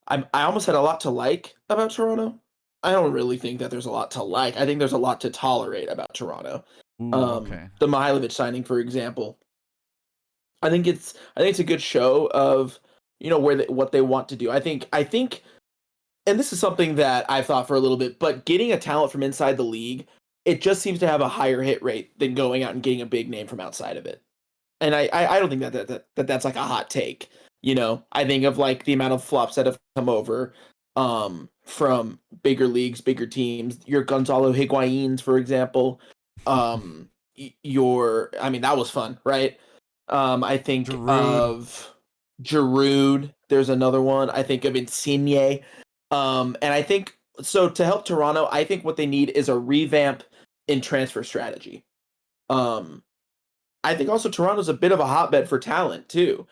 I almost had a lot to like about Toronto. I don't really think that there's a lot to like. I think there's a lot to tolerate about Toronto. Ooh, okay. The Mihailovic signing, for example, I think it's a good show of what they want to do. I think, and this is something that I've thought for a little bit, but getting a talent from inside the league, it just seems to have a higher hit rate than going out and getting a big name from outside of it. And I don't think that's like a hot take. I think of like the amount of flops that have come over from bigger leagues, bigger teams. Your Gonzalo Higuains, for example. That was fun, right? I think Giroud. of Giroud. There's another one. I think of Insigne. And I think so to help Toronto, I think what they need is a revamp in transfer strategy. I think also Toronto's a bit of a hotbed for talent too.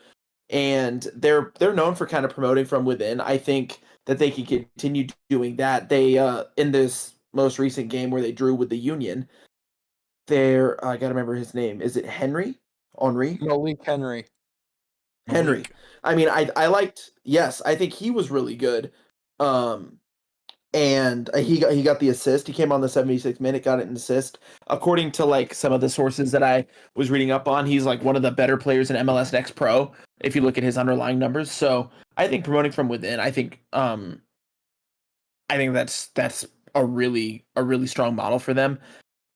And they're known for kind of promoting from within. I think that they can continue doing that. They in this most recent game where they drew with the Union, I gotta remember his name. Is it Henry? Malik Henry. Henry. I mean, I liked. Yes, I think he was really good. And he got the assist. He came on the 76th minute, got an assist. According to like some of the sources that I was reading up on, he's like one of the better players in MLS Next Pro if you look at his underlying numbers. So I think promoting from within, I think that's a really strong model for them.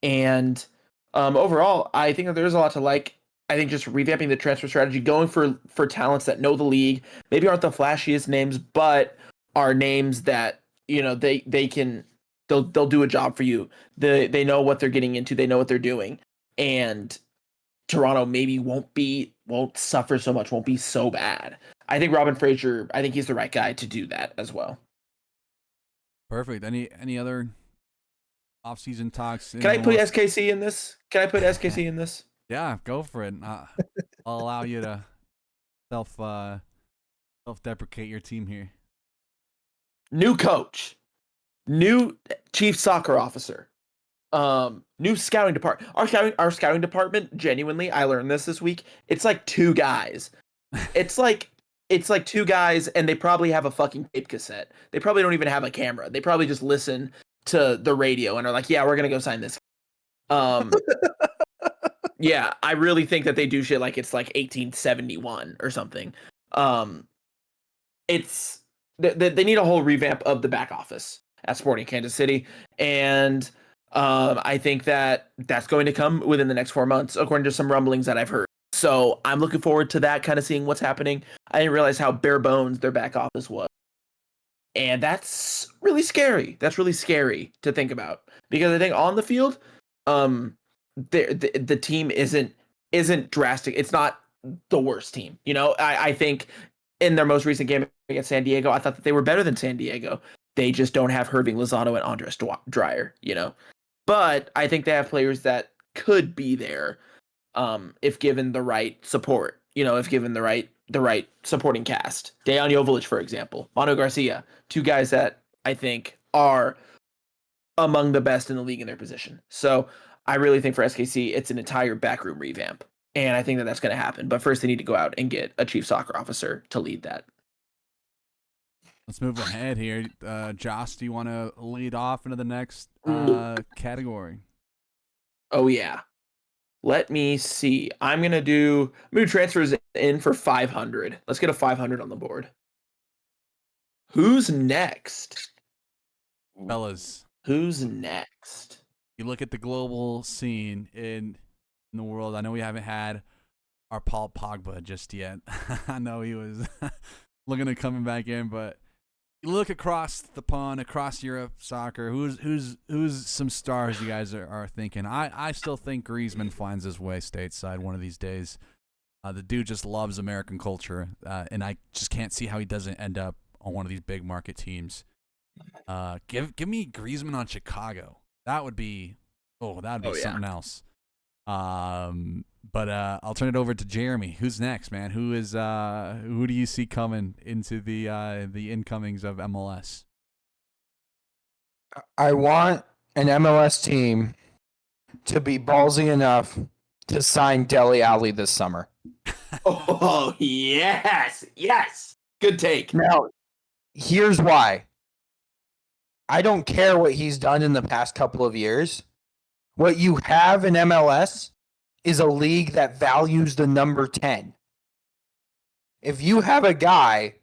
And overall, I think that there's a lot to like. I think just revamping the transfer strategy, going for talents that know the league, maybe aren't the flashiest names, but are names that they'll do a job for you. They know what they're getting into, they know what they're doing, and Toronto maybe won't suffer so much, won't be so bad. I think Robin Fraser, I think he's the right guy to do that as well. Perfect. Any other off-season talks? Can I put SKC in this? Yeah, go for it. I'll allow you to self-deprecate your team here. New coach, new chief soccer officer, new scouting department. Our scouting department, genuinely, I learned this week. It's like 2 guys. It's like 2 guys, and they probably have a fucking tape cassette. They probably don't even have a camera. They probably just listen to the radio and are like, "Yeah, we're gonna go sign this." Yeah, I really think that they do shit like it's like 1871 or something. It's they need a whole revamp of the back office at Sporting Kansas City, and I think that that's going to come within the next 4 months, according to some rumblings that I've heard. So I'm looking forward to that, kind of seeing what's happening. I didn't realize how bare bones their back office was, and that's really scary. That's really scary to think about, because I think on the field, the team isn't drastic. It's not the worst team. I think in their most recent game against San Diego, I thought that they were better than San Diego. They just don't have Irving Lozano and Andres Dreyer, But I think they have players that could be there. if given the right support, if given the right supporting cast. Dejan Joveljic, for example, Manu Garcia, two guys that I think are among the best in the league in their position. So I really think for SKC, it's an entire backroom revamp. And I think that that's going to happen. But first, they need to go out and get a chief soccer officer to lead that. Let's move ahead here. Josh, do you want to lead off into the next category? Oh, yeah. Let me see. I'm going to do transfers in for 500. Let's get a 500 on the board. Who's next? Fellas. Who's next? You look at the global scene in the world. I know we haven't had our Paul Pogba just yet. I know he was looking at coming back in, but you look across the pond, across Europe soccer. Who's some stars you guys are thinking? I still think Griezmann finds his way stateside one of these days. The dude just loves American culture, and I just can't see how he doesn't end up on one of these big market teams. Give me Griezmann on Chicago. That would be something else. But I'll turn it over to Jeremy. Who's next, man? Who do you see coming into the incomings of MLS? I want an MLS team to be ballsy enough to sign Dele Alli this summer. Oh, yes. Good take. Now, here's why. I don't care what he's done in the past couple of years. What you have in MLS is a league that values the number 10. If you have a guy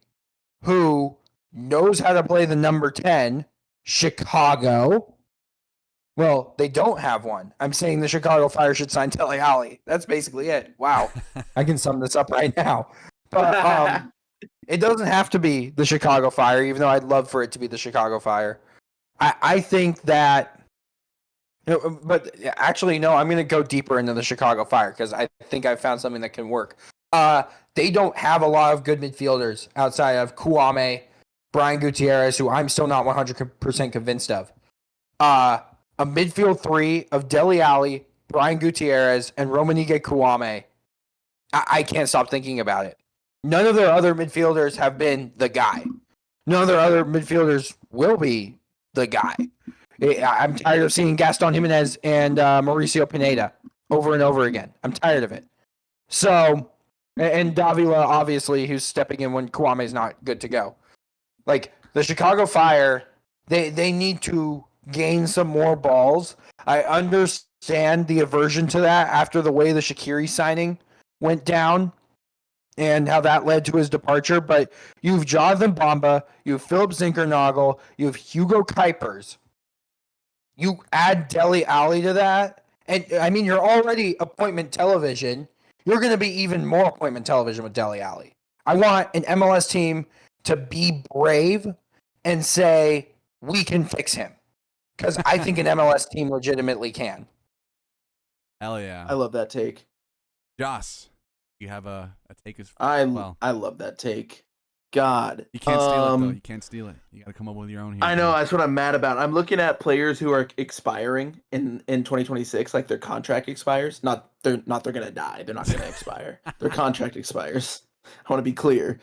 who knows how to play the number 10, Chicago, well, they don't have one. I'm saying the Chicago Fire should sign Dele Alli. That's basically it. Wow. I can sum this up right now. But it doesn't have to be the Chicago Fire, even though I'd love for it to be the Chicago Fire. I think that, but actually, no, I'm going to go deeper into the Chicago Fire because I think I've found something that can work. They don't have a lot of good midfielders outside of Kouame, Brian Gutierrez, who I'm still not 100% convinced of. A midfield three of Dele Alli, Brian Gutierrez, and Romanike Kouame. I can't stop thinking about it. None of their other midfielders have been the guy. None of their other midfielders will be the guy. I'm tired of seeing Gaston Jimenez and Mauricio Pineda over and over again. I'm tired of it. So, and Davila, obviously, who's stepping in when Kouame is not good to go. Like, the Chicago Fire, they need to gain some more balls. I understand the aversion to that after the way the Shaqiri signing went down and how that led to his departure. But you've Jonathan Bamba, you have Philip Zinkernagel, you have Hugo Kuipers. You add Dele Alli to that, and I mean, you're already appointment television. You're going to be even more appointment television with Dele Alli. I want an MLS team to be brave and say, we can fix him. Because I think an MLS team legitimately can. Hell yeah. I love that take. Joss, you have a take as well. I love that take. God. You can't steal it, though. You can't steal it. You got to come up with your own here. I know. That's what I'm mad about. I'm looking at players who are expiring in 2026, like their contract expires. They're going to die. They're not going to expire. Their contract expires. I want to be clear.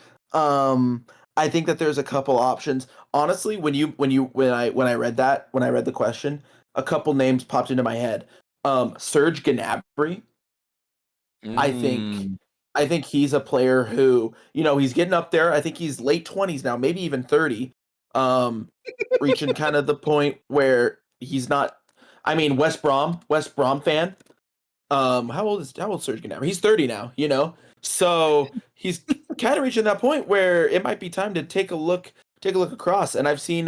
I think that there's a couple options. Honestly, when I read the question, a couple names popped into my head. Serge Gnabry. I think he's a player who, he's getting up there. I think he's late 20s now, maybe even 30. Reaching kind of the point where he's not. I mean, West Brom fan. How old is Serge Gnabry? He's 30 now, So he's kind of reaching that point where it might be time to take a look across. And I've seen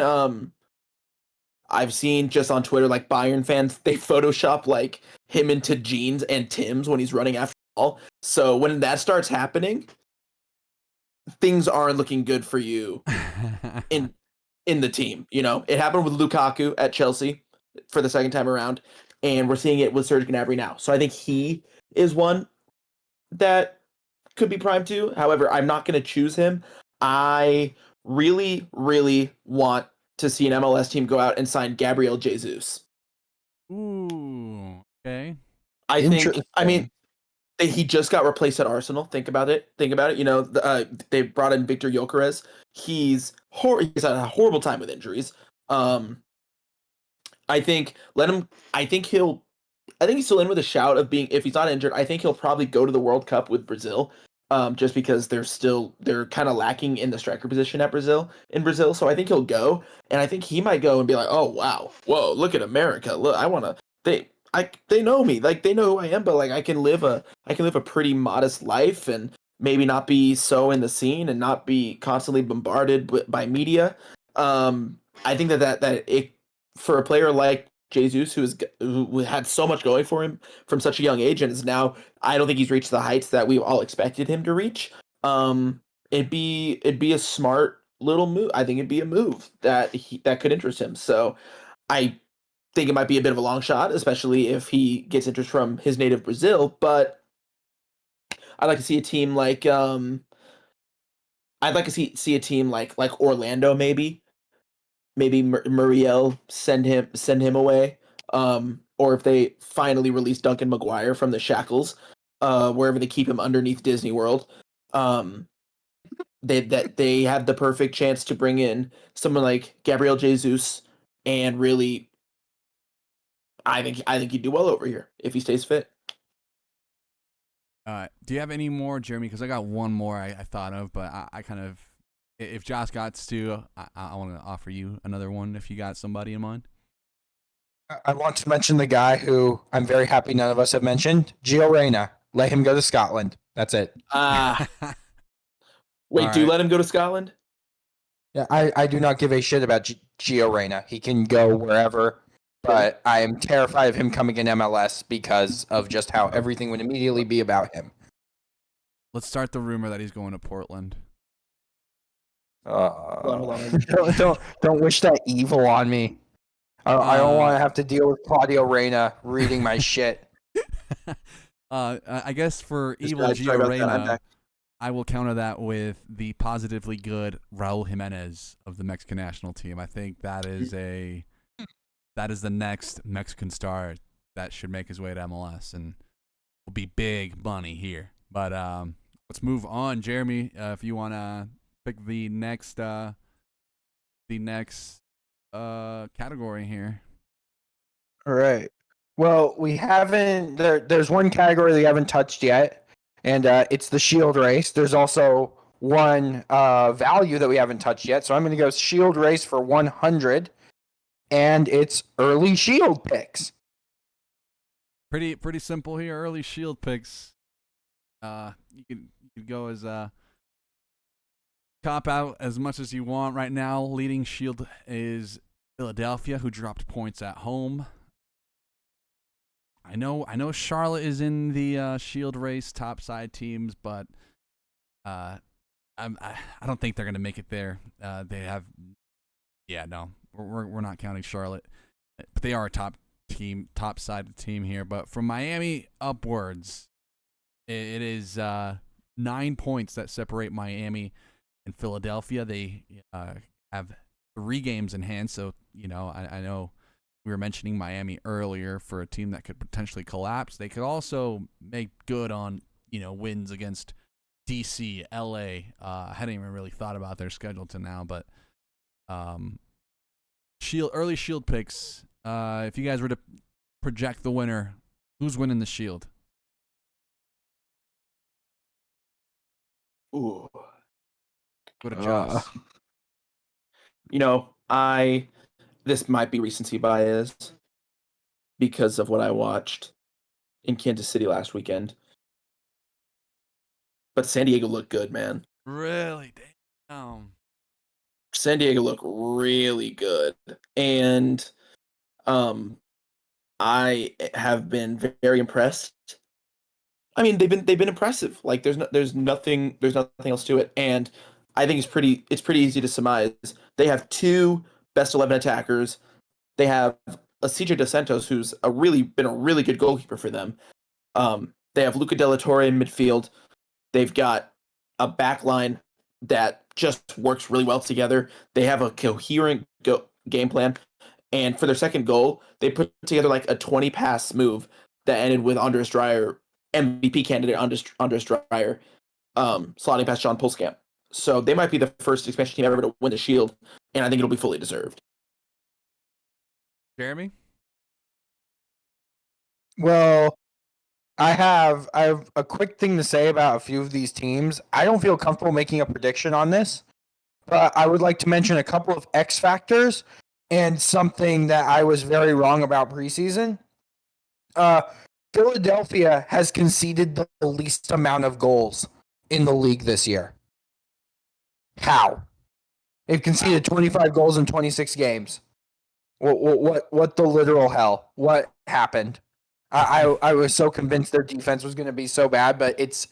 just on Twitter, like Bayern fans, they Photoshop like him into jeans and Timbs when he's running after the ball. So when that starts happening, things aren't looking good for you in the team. It happened with Lukaku at Chelsea for the second time around, and we're seeing it with Serge Gnabry now. So I think he is one that could be primed too. However, I'm not going to choose him. I really, really want to see an MLS team go out and sign Gabriel Jesus. Ooh, okay. I mean, He just got replaced at Arsenal. Think about it. You know, they brought in Victor Gyökeres. He's had a horrible time with injuries. I think let him. I think he's still in with a shout of being, if he's not injured. I think he'll probably go to the World Cup with Brazil. Just because they're kind of lacking in the striker position in Brazil. So I think he'll go, and I think he might go and be like, oh wow, whoa, look at America. Look, they know me, like they know who I am, but like I can live a pretty modest life and maybe not be so in the scene and not be constantly bombarded by media. I think that it, for a player like Jesus, who had so much going for him from such a young age, and is now, I don't think he's reached the heights that we all expected him to reach. It'd be a smart little move. I think it'd be a move that could interest him. So I think it might be a bit of a long shot, especially if he gets interest from his native Brazil. But I'd like to see a team like see a team like Orlando, maybe Muriel send him away. Or if they finally release Duncan Maguire from the shackles, wherever they keep him underneath Disney World, they have the perfect chance to bring in someone like Gabriel Jesus, and really, I think he'd do well over here if he stays fit. Do you have any more, Jeremy? Because I got one more I thought of, but I kind of, if Josh got to, I want to offer you another one if you got somebody in mind. I want to mention the guy who I'm very happy none of us have mentioned, Gio Reyna. Let him go to Scotland. That's it. Wait, All do right. let him go to Scotland? Yeah, I do not give a shit about Gio Reyna. He can go wherever, but I am terrified of him coming in MLS because of just how everything would immediately be about him. Let's start the rumor that he's going to Portland. Hold on. Don't wish that evil on me. I don't want to have to deal with Claudio Reyna reading my shit. I guess for This evil guy's sorry Gio about that. I'm Reyna, back. I will counter that with the positively good Raul Jimenez of the Mexican national team. I think that is the next Mexican star that should make his way to MLS and will be big money here. But let's move on, Jeremy. If you want to pick the next category here. All right. Well, we haven't. There's one category that we haven't touched yet, and it's the Shield race. There's also one value that we haven't touched yet. So I'm going to go Shield race for 100, and it's early Shield picks. Pretty simple here. Early Shield picks. You could go as cop out as much as you want. Right now, leading Shield is Philadelphia, who dropped points at home. I know Charlotte is in the Shield race, top side teams, but I don't think they're gonna make it there. We're not counting Charlotte, but they are a top side team here. But from Miami upwards, it is 9 points that separate Miami and Philadelphia. They have 3 games in hand, so I know. We were mentioning Miami earlier for a team that could potentially collapse. They could also make good on, wins against DC, LA. I hadn't even really thought about their schedule to now, but early Shield picks. If you guys were to project the winner, who's winning the Shield? Ooh. Go to Josh. This might be recency bias because of what I watched in Kansas City last weekend. But San Diego looked good, man. Really? Damn. San Diego looked really good. And I have been very impressed. I mean, they've been impressive. Like there's nothing else to it. And I think it's pretty easy to surmise. They have 2 best 11 attackers. They have a CJ Dos Santos, who's been a really good goalkeeper for them. They have Luca De La Torre in midfield. They've got a back line that just works really well together. They have a coherent game plan. And for their second goal, they put together like a 20-pass move that ended with Andres Dreyer MVP candidate Anders Dreyer, slotting past John Pulskamp. So they might be the first expansion team ever to win the Shield, and I think it'll be fully deserved. Jeremy? Well, I have a quick thing to say about a few of these teams. I don't feel comfortable making a prediction on this, but I would like to mention a couple of X factors and something that I was very wrong about preseason. Philadelphia has conceded the least amount of goals in the league this year. How? They've conceded 25 goals in 26 games. What the literal hell? What happened? I was so convinced their defense was going to be so bad, but it's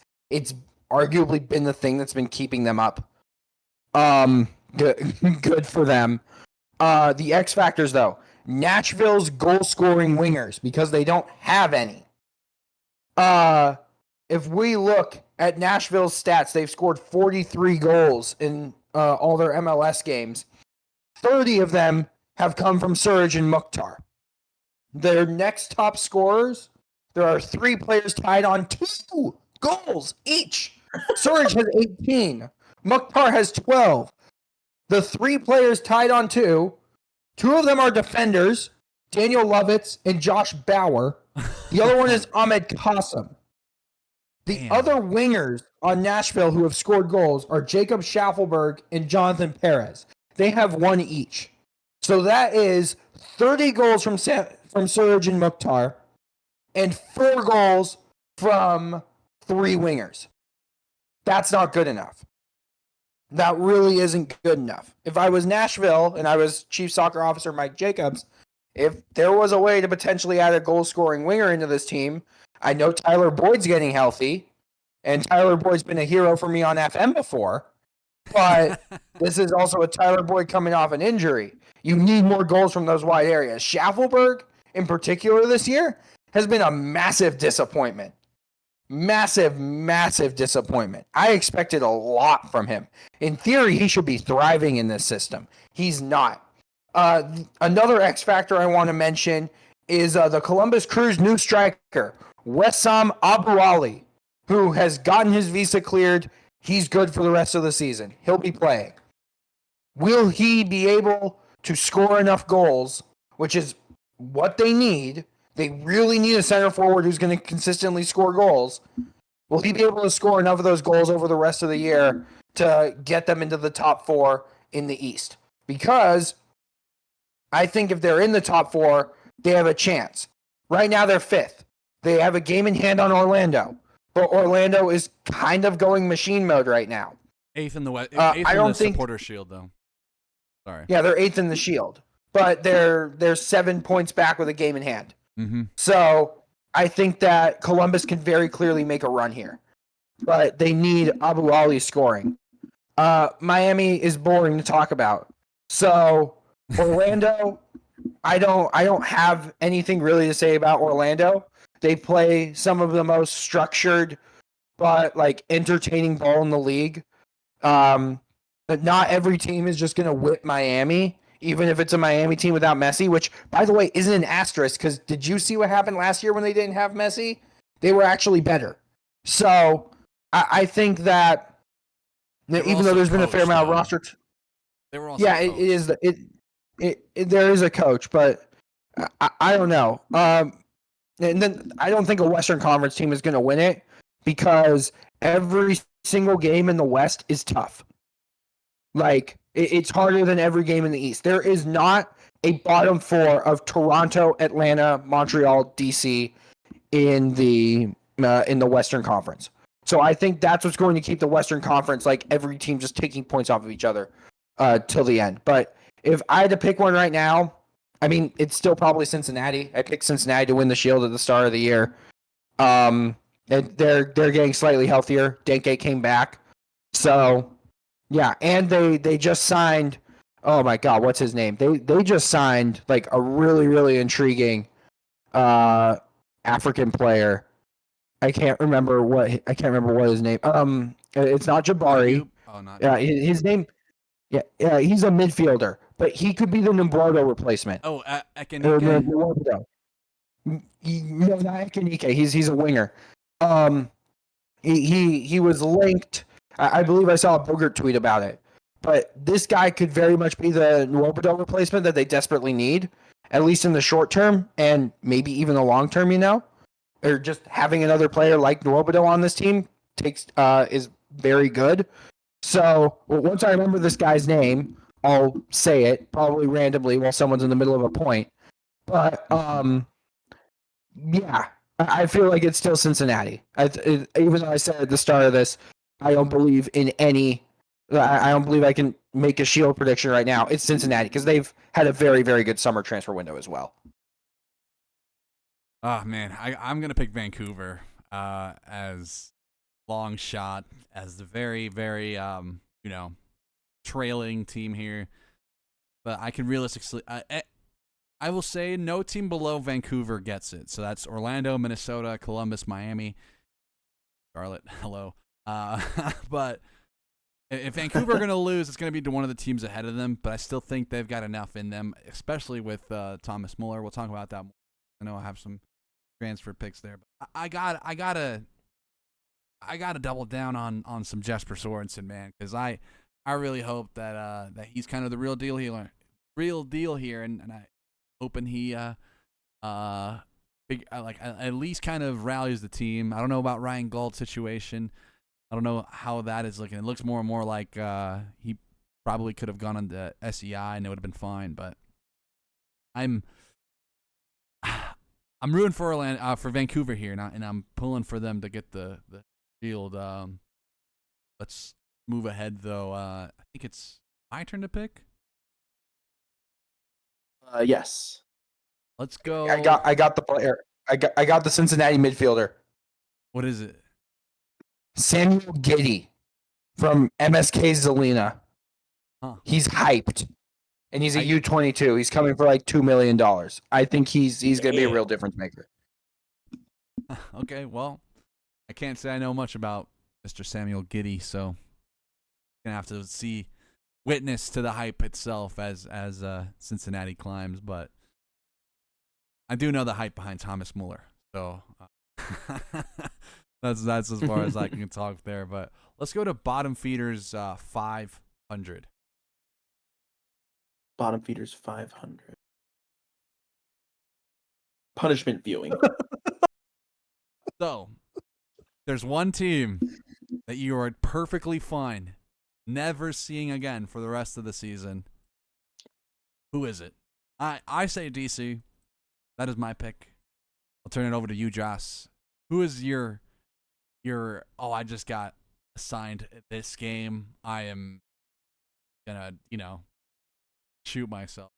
arguably been the thing that's been keeping them up. Good for them. The X factors though, Nashville's goal scoring wingers, because they don't have any. If we look at Nashville's stats, they've scored 43 goals in all their MLS games. 30 of them have come from Surge and Mukhtar. Their next top scorers, there are 3 players tied on 2 goals each. Surge has 18. Mukhtar has 12. The 3 players tied on 2 of them are defenders, Daniel Lovitz and Josh Bauer. The other one is Ahmed Qasim. The other wingers on Nashville who have scored goals are Jacob Schaffelberg and Jonathan Perez. They have 1 each. So that is 30 goals from Surge and Mukhtar and 4 goals from 3 wingers. That's not good enough. That really isn't good enough. If I was Nashville and I was Chief Soccer Officer Mike Jacobs, if there was a way to potentially add a goal-scoring winger into this team, I know Tyler Boyd's getting healthy, and Tyler Boyd's been a hero for me on FM before, but this is also a Tyler Boyd coming off an injury. You need more goals from those wide areas. Schaffelberg, in particular this year, has been a massive disappointment. Massive disappointment. I expected a lot from him. In theory, he should be thriving in this system. He's not. Another X factor I want to mention is the Columbus Crew's new striker, Wessam Abu Ali, who has gotten his visa cleared. He's good for the rest of the season. He'll be playing. Will he be able to score enough goals, which is what they need? They really need a center forward who's going to consistently score goals. Will he be able to score enough of those goals over the rest of the year to get them into the top 4 in the East? Because I think if they're in the top 4, they have a chance. Right now, they're 5th. They have a game in hand on Orlando, but Orlando is kind of going machine mode right now. 8th in the West. I don't think Supporter Shield though. Sorry. Yeah, they're 8th in the Shield, but they're 7 points back with a game in hand. Mm-hmm. So I think that Columbus can very clearly make a run here, but they need Abu Ali scoring. Miami is boring to talk about. So Orlando, I don't have anything really to say about Orlando. They play some of the most structured but like entertaining ball in the league. But not every team is just going to whip Miami, even if it's a Miami team without Messi, which, by the way, isn't an asterisk, because did you see what happened last year when they didn't have Messi? They were actually better. So I think that even though there's been a fair amount of roster... They were also it is. There is a coach, but I don't know. And then I don't think a Western Conference team is going to win it because every single game in the West is tough. Like, it's harder than every game in the East. There is not a bottom 4 of Toronto, Atlanta, Montreal, DC in the Western Conference. So I think that's what's going to keep the Western Conference, like every team just taking points off of each other till the end. But if I had to pick one right now, I mean, it's still probably Cincinnati. I picked Cincinnati to win the Shield at the start of the year. They're getting slightly healthier. Denke came back. So, yeah, and they just signed, oh my God, what's his name? They just signed like a really, really intriguing African player. I can't remember what his name. It's not Jabari. Oh, not. Yeah, his name. Yeah, he's a midfielder, but he could be the Nombrado replacement. Oh, No, not Ekenike. He's a winger. He was linked. I believe I saw a Bogert tweet about it. But this guy could very much be the Nwobodo replacement that they desperately need, at least in the short term and maybe even the long term, or just having another player like Nwobodo on this team is very good. So once I remember this guy's name, I'll say it probably randomly while someone's in the middle of a point. But yeah, I feel like it's still Cincinnati. Even though I said at the start of this, I don't believe in any. I don't believe I can make a Shield prediction right now. It's Cincinnati because they've had a very, very good summer transfer window as well. Oh man, I'm gonna pick Vancouver as long shot, as the very, very trailing team here. But I can realistically, I will say no team below Vancouver gets it. So that's Orlando, Minnesota, Columbus, Miami, Charlotte. Hello. But if Vancouver are going to lose, it's going to be to one of the teams ahead of them. But I still think they've got enough in them, especially with Thomas Muller. We'll talk about that more. I know I have some transfer picks there, but I gotta double down on some Jesper Sorensen, man, because I really hope that he's kind of the real deal here, and I hoping he at least kind of rallies the team. I don't know about Ryan Gauld's situation. I don't know how that is looking. It looks more and more like he probably could have gone on the SEI and it would have been fine. But I'm rooting for for Vancouver here, and I'm pulling for them to get the field. Let's move ahead though. I think it's my turn to pick. Yes. Let's go. I got the player. I got the Cincinnati midfielder. What is it? Samuel Giddey from MSK Zelina. Huh. He's hyped, and he's a U22. He's coming for like $2 million. I think he's going to be a real difference maker. Okay, well, I can't say I know much about Mr. Samuel Giddey, so I'm gonna have to witness to the hype itself as Cincinnati climbs. But I do know the hype behind Thomas Muller, so that's as far as I can talk there. But let's go to bottom feeders 500. Bottom feeders 500. Punishment viewing. So there's one team that you are perfectly fine never seeing again for the rest of the season. Who is it? I say DC. That is my pick. I'll turn it over to you, Joss. Who is your I just got assigned this game. I am gonna, shoot myself.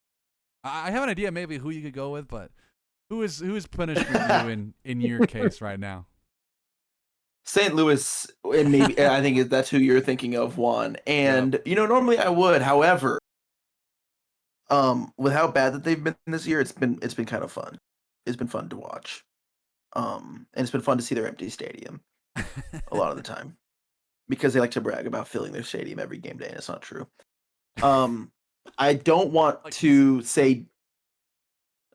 I have an idea maybe who you could go with, but who is punished with you in your case right now? St. Louis, and maybe I think that's who you're thinking of, Juan. And normally I would, however, with how bad that they've been this year, it's been kind of fun. It's been fun to watch, and it's been fun to see their empty stadium a lot of the time, because they like to brag about filling their stadium every game day, and it's not true. I don't want to say.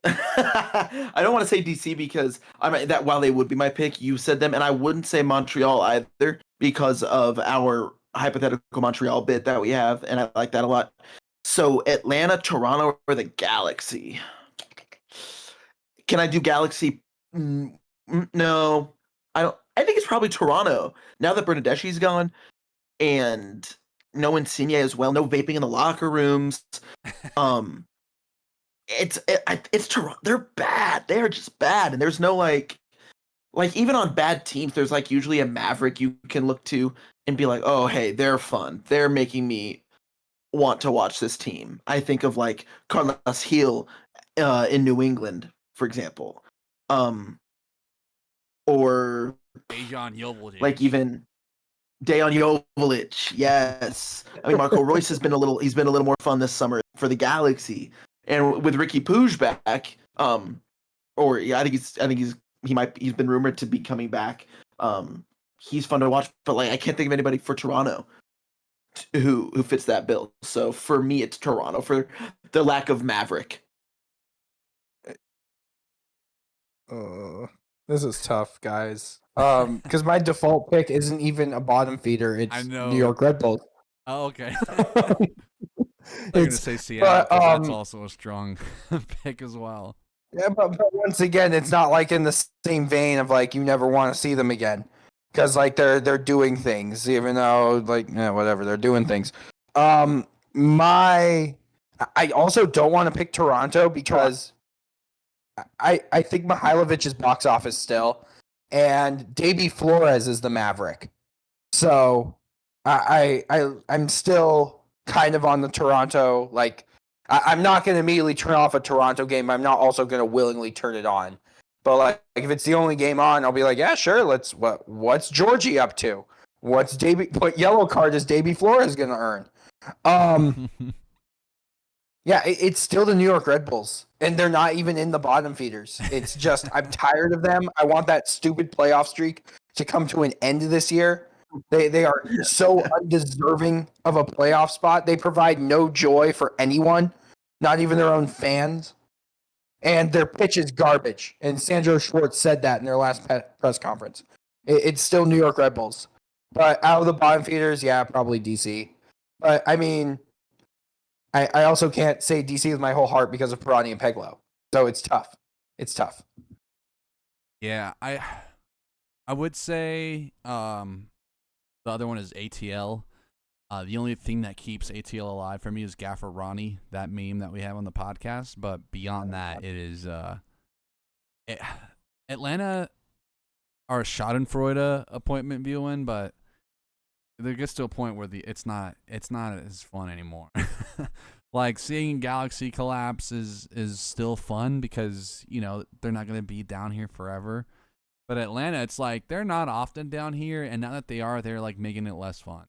I don't want to say DC because that while they would be my pick, you said them, and I wouldn't say Montreal either because of our hypothetical Montreal bit that we have, and I like that a lot. So Atlanta, Toronto, or the Galaxy? Can I do Galaxy? No, I don't. I think it's probably Toronto now that Bernadeschi's gone, and no Insigne as well. No vaping in the locker rooms. It's Toronto. They're bad. They are just bad, and there's no like even on bad teams, there's like usually a maverick you can look to and be like, oh hey, they're fun. They're making me want to watch this team. I think of like Carlos Gil in New England, for example, or Dejan Joveljic. like even Dejan Joveljic. Yes, I mean Marco Royce has been a little more fun this summer for the Galaxy. And with Ricky Puig back, I think he's been rumored to be coming back. He's fun to watch, but like I can't think of anybody for Toronto who fits that bill. So for me, it's Toronto for the lack of maverick. This is tough, guys. Because my default pick isn't even a bottom feeder. I It's know. New York Red Bulls. Oh, okay. I'm going to It's say Seattle but because that's also a strong pick as well. yeah, but once again, it's not like in the same vein of like you never want to see them again, because like they're doing things, even though like whatever they're doing things. My I also don't want to pick Toronto because I think Mihailovic is box office still, and Davy Flores is the Maverick. So I'm still kind of on the Toronto. Like I'm not going to immediately turn off a Toronto game. I'm not also going to willingly turn it on. But like if it's the only game on, I'll be like, yeah, sure. What's Georgie up to? What yellow card is Davy Flores going to earn? Yeah, it's still the New York Red Bulls, and they're not even in the bottom feeders. It's just I'm tired of them. I want that stupid playoff streak to come to an end this year. They are so undeserving of a playoff spot. They provide no joy for anyone, not even their own fans. And their pitch is garbage. And Sandro Schwartz said that in their last press conference. It's still New York Red Bulls. But out of the bottom feeders, yeah, probably DC. But I mean, I also can't say DC with my whole heart because of Pirani and Peglow. So it's tough. It's tough. Yeah, I would say the other one is ATL. The only thing that keeps ATL alive for me is Gaffer Ronnie, that meme that we have on the podcast. But beyond that, it is Atlanta are a Schadenfreude appointment viewing, but there gets to a point where it's not as fun anymore. Like seeing Galaxy collapse is still fun because they're not gonna be down here forever. But Atlanta, it's like they're not often down here, and now that they are, they're like making it less fun.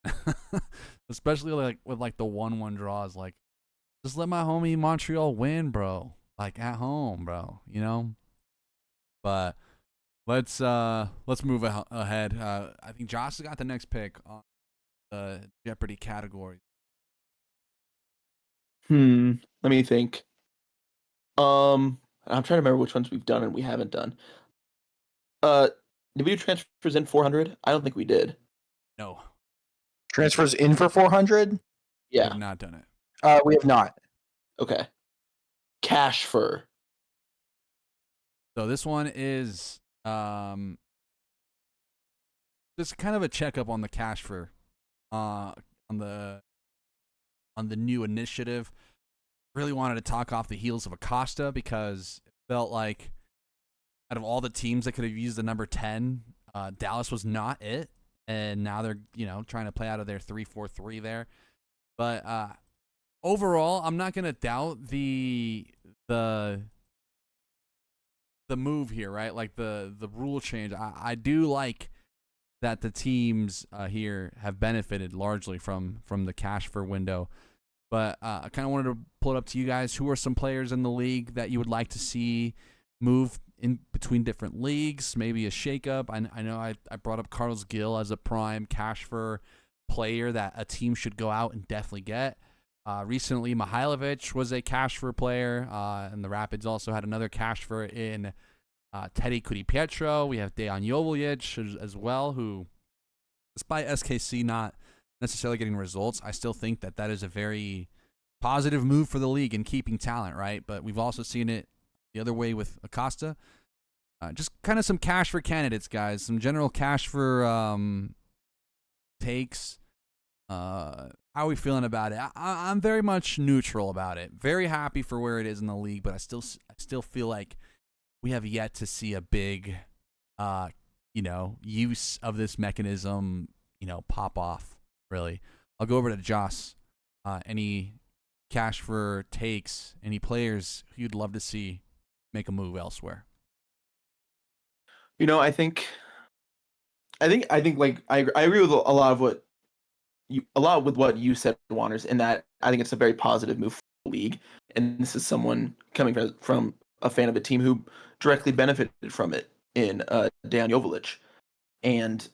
Especially like with like the 1-1 draws. Like, just let my homie Montreal win, bro. Like at home, bro. But let's move ahead. I think Josh has got the next pick on the Jeopardy category. Let me think. I'm trying to remember which ones we've done and we haven't done. Did we do transfers in 400? I don't think we did. No, Transfers in for 400? we Yeah. have not done it. We have not. Okay. Cash for. So this one is just kind of a checkup on the cash for on the new initiative. Really wanted to talk off the heels of Acosta because it felt like out of all the teams that could have used the number 10, Dallas was not it, and now they're trying to play out of their 3-4-3 there. But overall, I'm not gonna doubt the move here, right? Like the rule change. I do like that the teams here have benefited largely from the cash for window. But I kind of wanted to pull it up to you guys. Who are some players in the league that you would like to see move in between different leagues? Maybe a shakeup. I know I brought up Carlos Gil as a prime cash for player that a team should go out and definitely get. Recently, Mihailovic was a cash for player, and the Rapids also had another cash for in Teddy Kudipietro. We have Dejan Joveljic as well, who, despite SKC not necessarily getting results, I still think that is a very positive move for the league in keeping talent, right? But we've also seen it the other way with Acosta. Just kind of some cash for candidates, guys. Some general cash for takes. How are we feeling about it? I'm very much neutral about it. Very happy for where it is in the league, but I still feel like we have yet to see a big, use of this mechanism, pop off. Really, I'll go over to Joss. Any cash for takes? Any players you'd love to see make a move elsewhere? I think like I agree with a lot with what you said, Juanners, in that I think it's a very positive move for the league, and this is someone coming from a fan of a team who directly benefited from it in Dejan Joveljic, and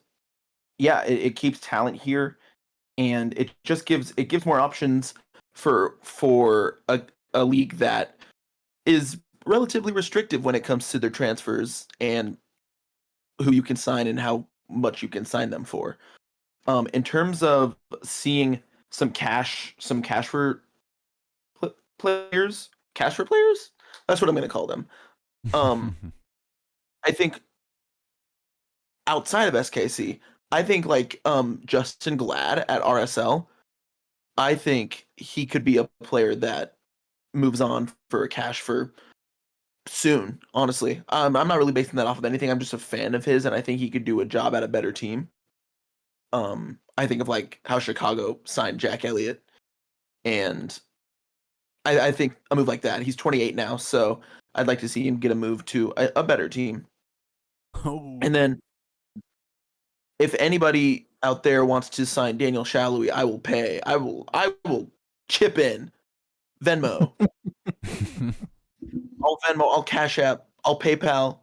yeah, it keeps talent here, and it gives more options for a league that is relatively restrictive when it comes to their transfers, and who you can sign and how much you can sign them for. In terms of seeing some cash for players, cash for players. That's what I'm going to call them. I think outside of SKC, I think like Justin Glad at RSL, I think he could be a player that moves on for cash for soon. Honestly, I'm not really basing that off of anything. I'm just a fan of his, and I think he could do a job at a better team. I think of like how Chicago signed Jack Elliott, and I think a move like that. He's 28 now, so I'd like to see him get a move to a better team. Oh. And then, if anybody out there wants to sign Daniel Shalhoub, I will pay. I will chip in Venmo. I'll Venmo. I'll Cash App. I'll PayPal.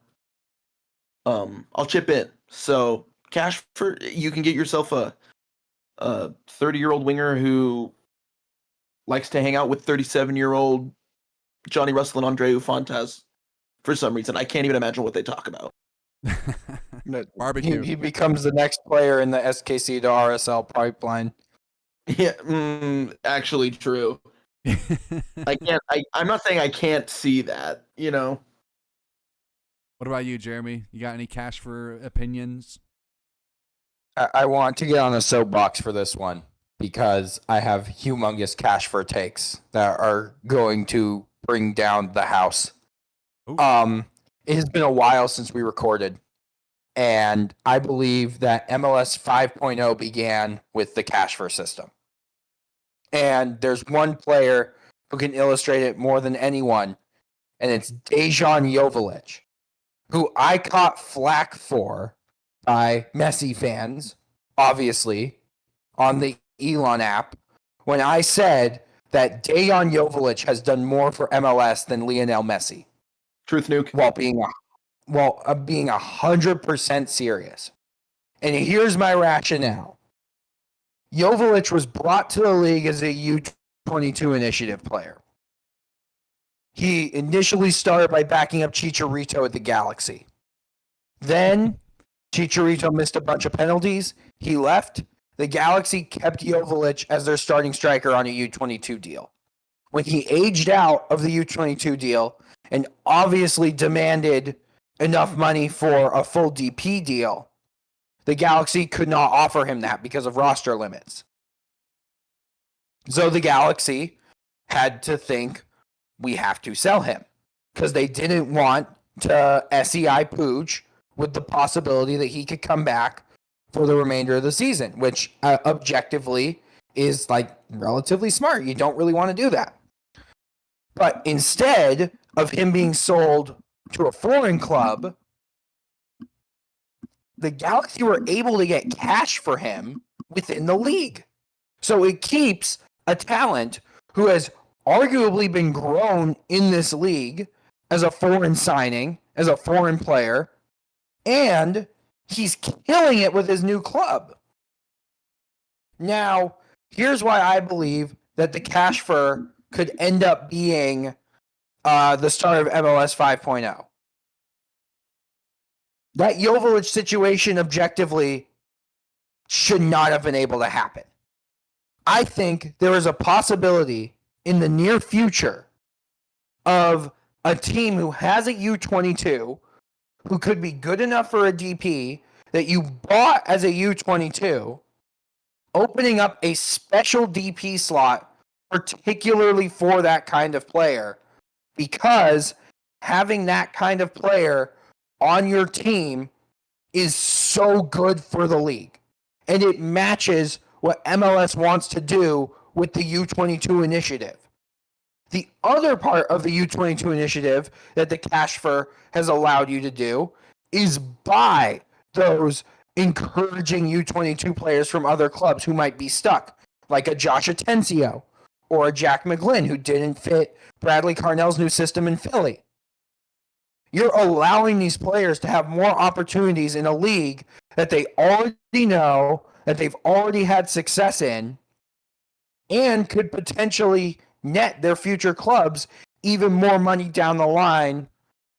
I'll chip in. So cash for you can get yourself a 30-year-old winger who likes to hang out with 37-year-old Johnny Russell and Andreu Fontas for some reason. I can't even imagine what they talk about. Barbecue. He becomes the next player in the SKC to RSL pipeline. Yeah, actually true. I'm not saying I can't see that, you know. What about you, Jeremy? You got any cash for opinions? I want to get on a soapbox for this one because I have humongous cash for takes that are going to bring down the house. Ooh. It has been a while since we recorded, and I believe that MLS 5.0 began with the cash for system. And there's one player who can illustrate it more than anyone, and it's Dejan Joveljic, who I caught flack for by Messi fans, obviously, on the Elon app, when I said that Dejan Joveljic has done more for MLS than Lionel Messi. Truth nuke. While being 100% serious. And here's my rationale. Joveljic was brought to the league as a U22 initiative player. He initially started by backing up Chicharito at the Galaxy. Then Chicharito missed a bunch of penalties. He left. The Galaxy kept Joveljic as their starting striker on a U22 deal. When he aged out of the U22 deal and obviously demanded enough money for a full DP deal, the Galaxy could not offer him that because of roster limits. So the Galaxy had to think, we have to sell him, because they didn't want to SEI Pooch with the possibility that he could come back for the remainder of the season, which objectively is like relatively smart. You don't really want to do that. But instead of him being sold to a foreign club, the Galaxy were able to get cash for him within the league. So it keeps a talent who has arguably been grown in this league as a foreign signing, as a foreign player, and he's killing it with his new club. Now, here's why I believe that the cash for could end up being the start of MLS 5.0. That Joveljic situation objectively should not have been able to happen. I think there is a possibility in the near future of a team who has a U22 who could be good enough for a DP that you bought as a U22, opening up a special DP slot particularly for that kind of player, because having that kind of player on your team is so good for the league. And it matches what MLS wants to do with the U22 initiative. The other part of the U22 initiative that the cash for has allowed you to do is buy those encouraging U22 players from other clubs who might be stuck, like a Josh Atencio or a Jack McGlynn who didn't fit Bradley Carnell's new system in Philly. You're allowing these players to have more opportunities in a league that they already know, that they've already had success in, and could potentially net their future clubs even more money down the line,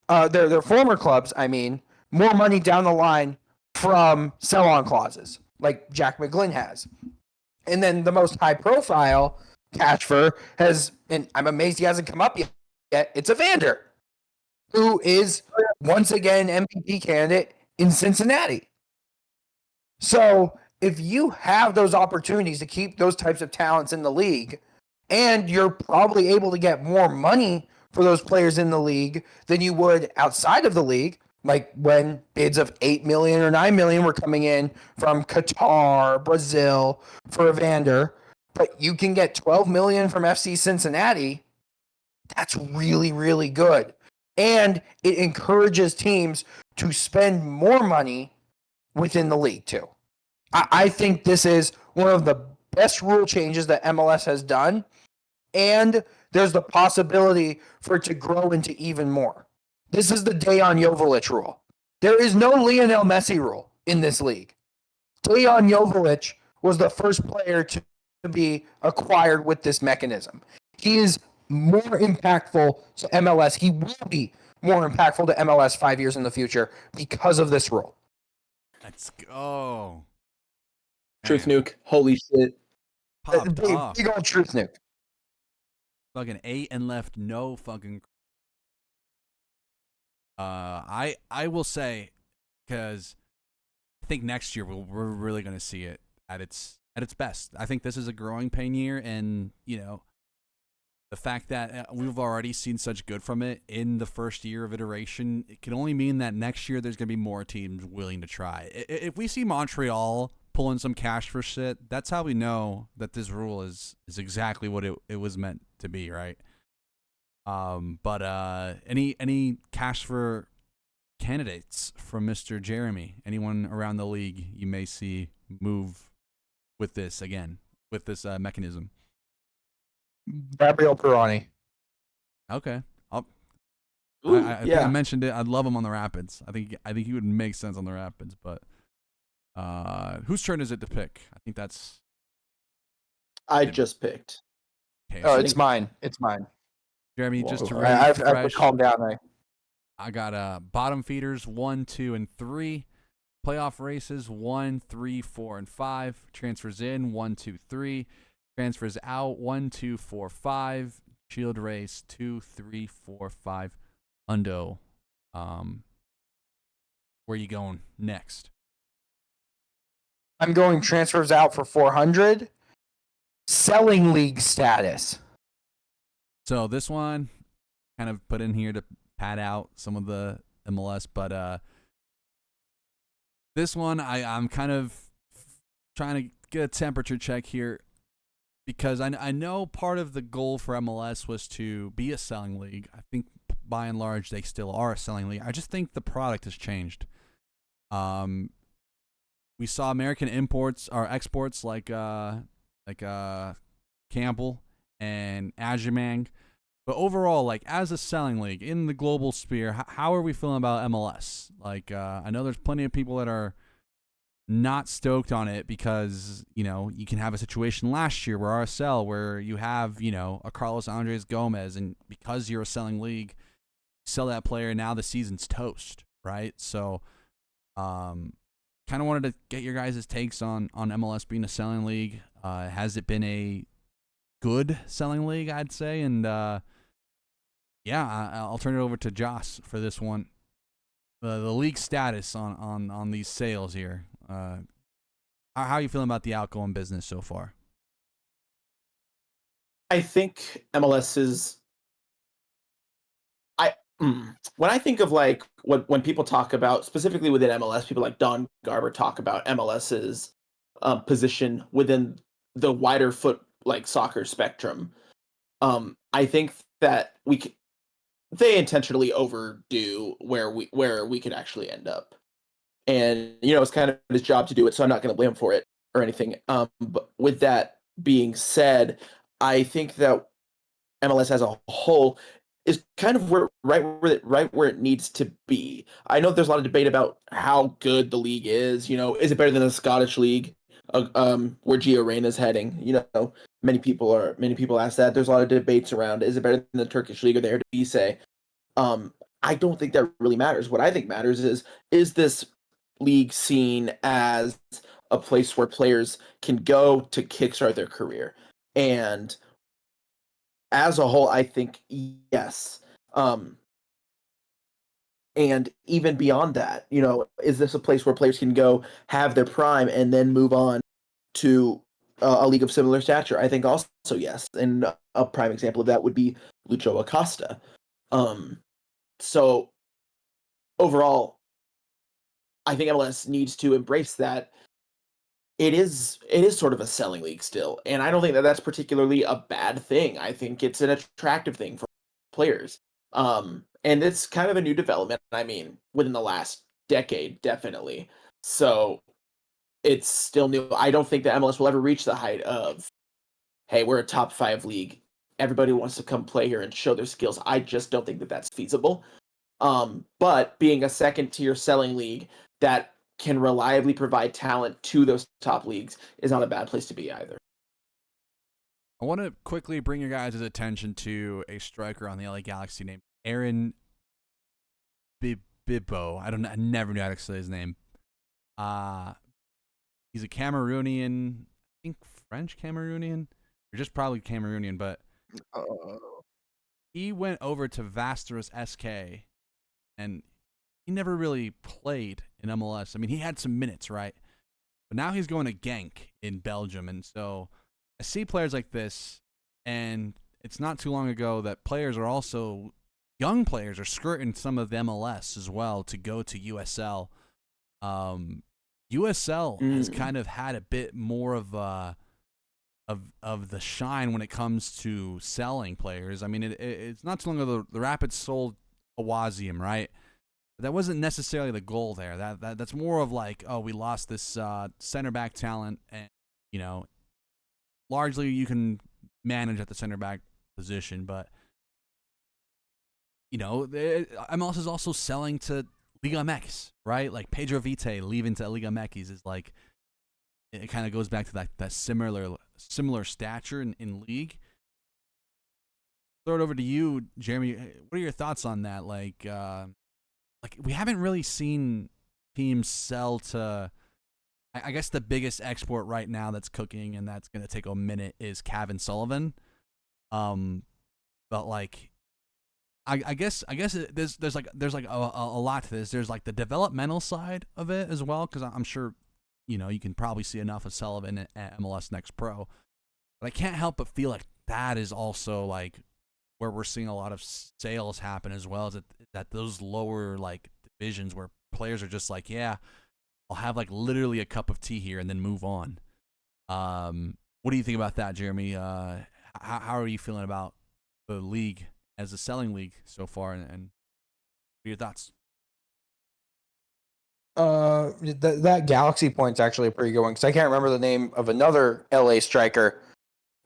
their former clubs, I mean, more money down the line from sell-on clauses, like Jack McGlynn has. And then the most high-profile cash for has, and I'm amazed he hasn't come up yet, it's Evander, who is once again MVP candidate in Cincinnati. So if you have those opportunities to keep those types of talents in the league, and you're probably able to get more money for those players in the league than you would outside of the league, like when bids of 8 million or 9 million were coming in from Qatar, Brazil for Evander, but you can get 12 million from FC Cincinnati. That's really, really good. And it encourages teams to spend more money within the league too. I think this is one of the best rule changes that MLS has done, and there's the possibility for it to grow into even more. This is the Dejan Joveljic rule. There is no Lionel Messi rule in this league. Dejan Joveljic was the first player to be acquired with this mechanism. He is more impactful to MLS. He will be more impactful to MLS 5 years in the future because of this rule. Let's go. Truth nuke. Holy shit. Popped off. Big old truth nuke. Fucking 8 and left, no fucking. I will say, because I think next year we're really gonna see it at its best. I think this is a growing pain year, and the fact that we've already seen such good from it in the first year of iteration, it can only mean that next year there's gonna be more teams willing to try. If we see Montreal pulling some cash for shit, that's how we know that this rule is exactly what it was meant to be, right? But any cash for candidates from Mr. Jeremy? Anyone around the league you may see move with this mechanism? Gabriel Pirani. Okay, I Yeah. think I mentioned it. I'd love him on the Rapids. I think he would make sense on the Rapids, but. Whose turn is it to pick? I think that's. I just picked. Okay, Oh, so it's mine. It's mine. Jeremy, Whoa. just to I have to refresh. calm down. I got bottom feeders 1, 2, and 3. Playoff races 1, 3, 4, and 5. Transfers in 1, 2, 3. Transfers out 1, 2, 4, 5. Shield race 2, 3, 4, 5. Undo. Where you going next? I'm going transfers out for 400. Selling league status. So this one kind of put in here to pad out some of the MLS, but this one I'm kind of trying to get a temperature check here, because I know part of the goal for MLS was to be a selling league. I think by and large they still are a selling league. I just think the product has changed. We saw American imports or exports like Campbell and Ajimang. But overall, like as a selling league in the global sphere, how are we feeling about MLS? Like I know there's plenty of people that are not stoked on it because, you can have a situation last year where RSL where you have, a Carlos Andres Gomez, and because you're a selling league, sell that player, now the season's toast, right? So kind of wanted to get your guys' takes on MLS being a selling league. Has it been a good selling league, I'd say? And I'll turn it over to Joss for this one. The league status on these sales here. How are you feeling about the outgoing business so far? I think MLS is. When I think of like when people talk about specifically within MLS, people like Don Garber talk about MLS's position within the wider soccer spectrum. I think that they intentionally overdo where we could actually end up, and it's kind of his job to do it, so I'm not going to blame him for it or anything. But with that being said, I think that MLS as a whole is kind of right where it needs to be. I know there's a lot of debate about how good the league is. Is it better than the Scottish league, where Gio Reyna's heading? Many people ask that. There's a lot of debates around, is it better than the Turkish league or the Eredivisie? I don't think that really matters. What I think matters is this league seen as a place where players can go to kickstart their career? And as a whole, I think yes. And even beyond that, is this a place where players can go have their prime and then move on to a league of similar stature? I think also yes. And a prime example of that would be Lucho Acosta. So overall, I think MLS needs to embrace that it is sort of a selling league still, and I don't think that that's particularly a bad thing. I think it's an attractive thing for players. And it's kind of a new development. I mean, within the last decade, definitely. So it's still new. I don't think that MLS will ever reach the height of, hey, we're a top 5 league. Everybody wants to come play here and show their skills. I just don't think that that's feasible. But being a second tier selling league that can reliably provide talent to those top leagues is not a bad place to be either. I want to quickly bring your guys' attention to a striker on the LA Galaxy named Aaron Bibbo. I never knew how to say his name. He's a Cameroonian, I think French Cameroonian, or just probably Cameroonian, but he went over to Vasteras SK, and he never really played in MLS. I mean, he had some minutes, right? But now he's going to Genk in Belgium, and so I see players like this, and it's not too long ago that players are also, young players are skirting some of the MLS as well to go to USL. USL has kind of had a bit more of the shine when it comes to selling players. I mean, it's not too long ago the Rapids sold Awazium, right? But that wasn't necessarily the goal there. That's more of like, oh, we lost this center back talent, and largely you can manage at the center back position, but MLS is also selling to Liga MX, right? Like Pedro Vite leaving to Liga MX is like, it kind of goes back to that similar stature in league. Throw it over to you, Jeremy. What are your thoughts on that? Like we haven't really seen teams sell to. I guess the biggest export right now that's cooking, and that's going to take a minute, is Kevin Sullivan. But like, I guess there's like a lot to this. There's like the developmental side of it as well, because I'm sure you can probably see enough of Sullivan at MLS Next Pro. But I can't help but feel like that is also like where we're seeing a lot of sales happen as well, is that those lower like divisions where players are just like, yeah, I'll have like literally a cup of tea here and then move on. What do you think about that, Jeremy? How are you feeling about the league as a selling league so far, and what are your thoughts? That Galaxy point's actually a pretty good one, because I can't remember the name of another LA striker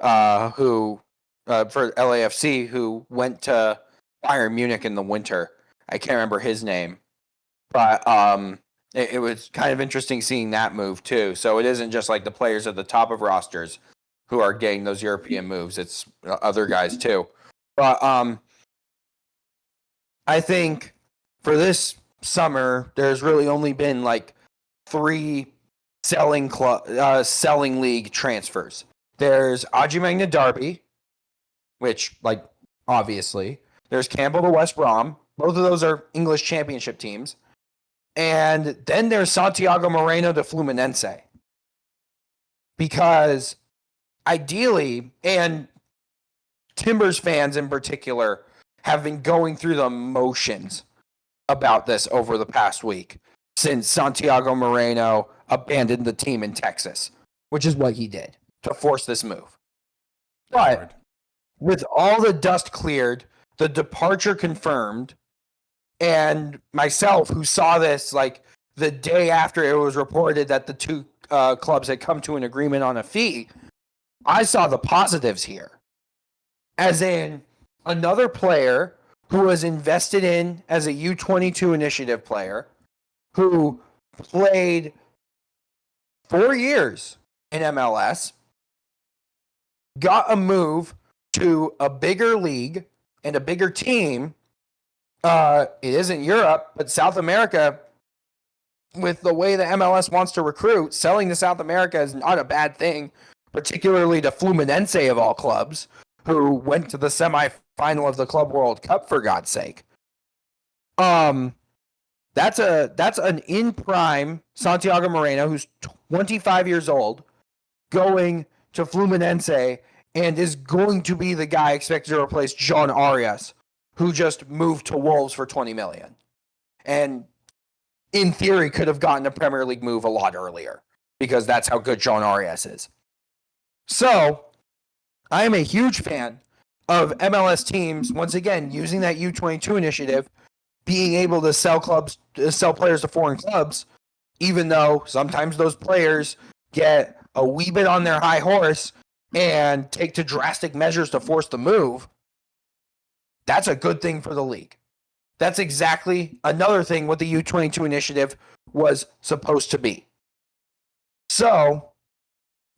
who for LAFC who went to Bayern Munich in the winter. I can't remember his name, but it was kind of interesting seeing that move too. So it isn't just like the players at the top of rosters who are getting those European moves. It's other guys too. But I think for this summer, there's really only been like 3 selling league transfers. There's Aji Derby, which, like, obviously. There's Campbell to West Brom. Both of those are English championship teams. And then there's Santiago Moreno to Fluminense. Because ideally, and Timbers fans in particular have been going through the motions about this over the past week, since Santiago Moreno abandoned the team in Texas, which is what he did to force this move. But with all the dust cleared, the departure confirmed, and myself, who saw this like the day after it was reported that the 2 clubs had come to an agreement on a fee, I saw the positives here. As in, another player who was invested in as a U22 initiative player, who played 4 years in MLS, got a move to a bigger league and a bigger team It isn't Europe, but South America, with the way the MLS wants to recruit, selling to South America is not a bad thing, particularly to Fluminense of all clubs, who went to the semifinal of the Club World Cup, for God's sake. That's an in prime Santiago Moreno, who's 25 years old, going to Fluminense and is going to be the guy expected to replace John Arias, who just moved to Wolves for $20 million. And in theory could have gotten a Premier League move a lot earlier because that's how good John Arias is. So I am a huge fan of MLS teams, once again, using that U22 initiative, being able to sell players to foreign clubs, even though sometimes those players get a wee bit on their high horse and take to drastic measures to force the move. That's a good thing for the league. That's exactly another thing what the U22 initiative was supposed to be. So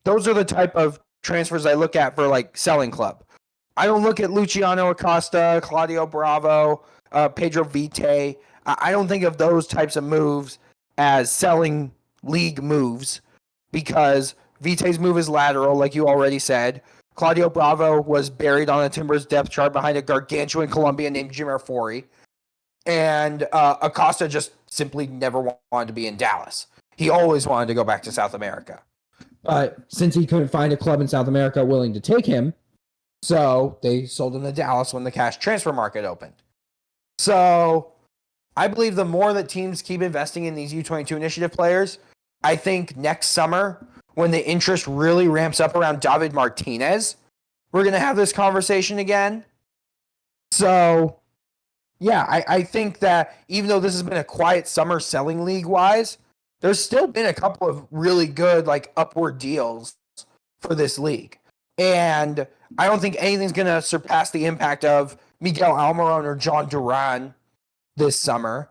those are the type of transfers I look at for like selling club. I don't look at Luciano Acosta, Claudio Bravo, Pedro Vite. I don't think of those types of moves as selling league moves because Vite's move is lateral, like you already said. Claudio Bravo was buried on the Timbers depth chart behind a gargantuan Colombian named Jim Arfori. And Acosta just simply never wanted to be in Dallas. He always wanted to go back to South America. But since he couldn't find a club in South America willing to take him, so they sold him to Dallas when the cash transfer market opened. So I believe the more that teams keep investing in these U22 initiative players, I think next summer, when the interest really ramps up around David Martinez, we're going to have this conversation again. So yeah, I think that even though this has been a quiet summer selling league-wise, there's still been a couple of really good, like, upward deals for this league. And I don't think anything's going to surpass the impact of Miguel Almiron or John Duran this summer.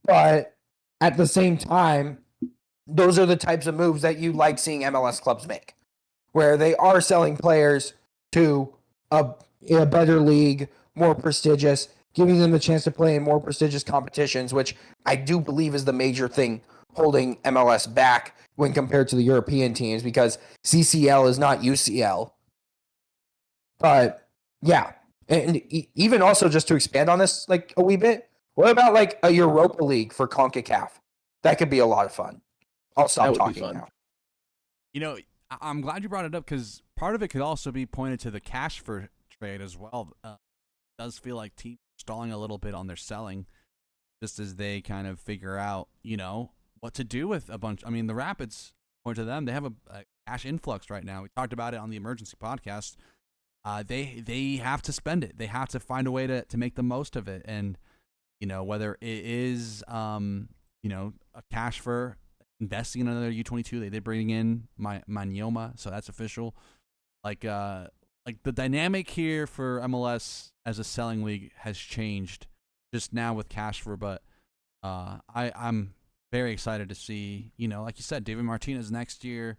But at the same time, those are the types of moves that you like seeing MLS clubs make, where they are selling players to a better league, more prestigious, giving them the chance to play in more prestigious competitions, which I do believe is the major thing holding MLS back when compared to the European teams, because CCL is not UCL. But yeah, and even also just to expand on this like a wee bit, what about like a Europa League for CONCACAF? That could be a lot of fun. I'll stop talking now. You know, I'm glad you brought it up because part of it could also be pointed to the cash for trade as well. It does feel like teams are stalling a little bit on their selling just as they kind of figure out, you know, what to do with a bunch. I mean, the Rapids, point to them, they have a cash influx right now. We talked about it on the emergency podcast. They have to spend it. They have to find a way to make the most of it. And, you know, whether it is, you know, a cash for investing in another U22, they did bring in Manyoma, so that's official. Like the dynamic here for MLS as a selling league has changed just now with cash for, but I'm very excited to see, you know, like you said, David Martinez next year.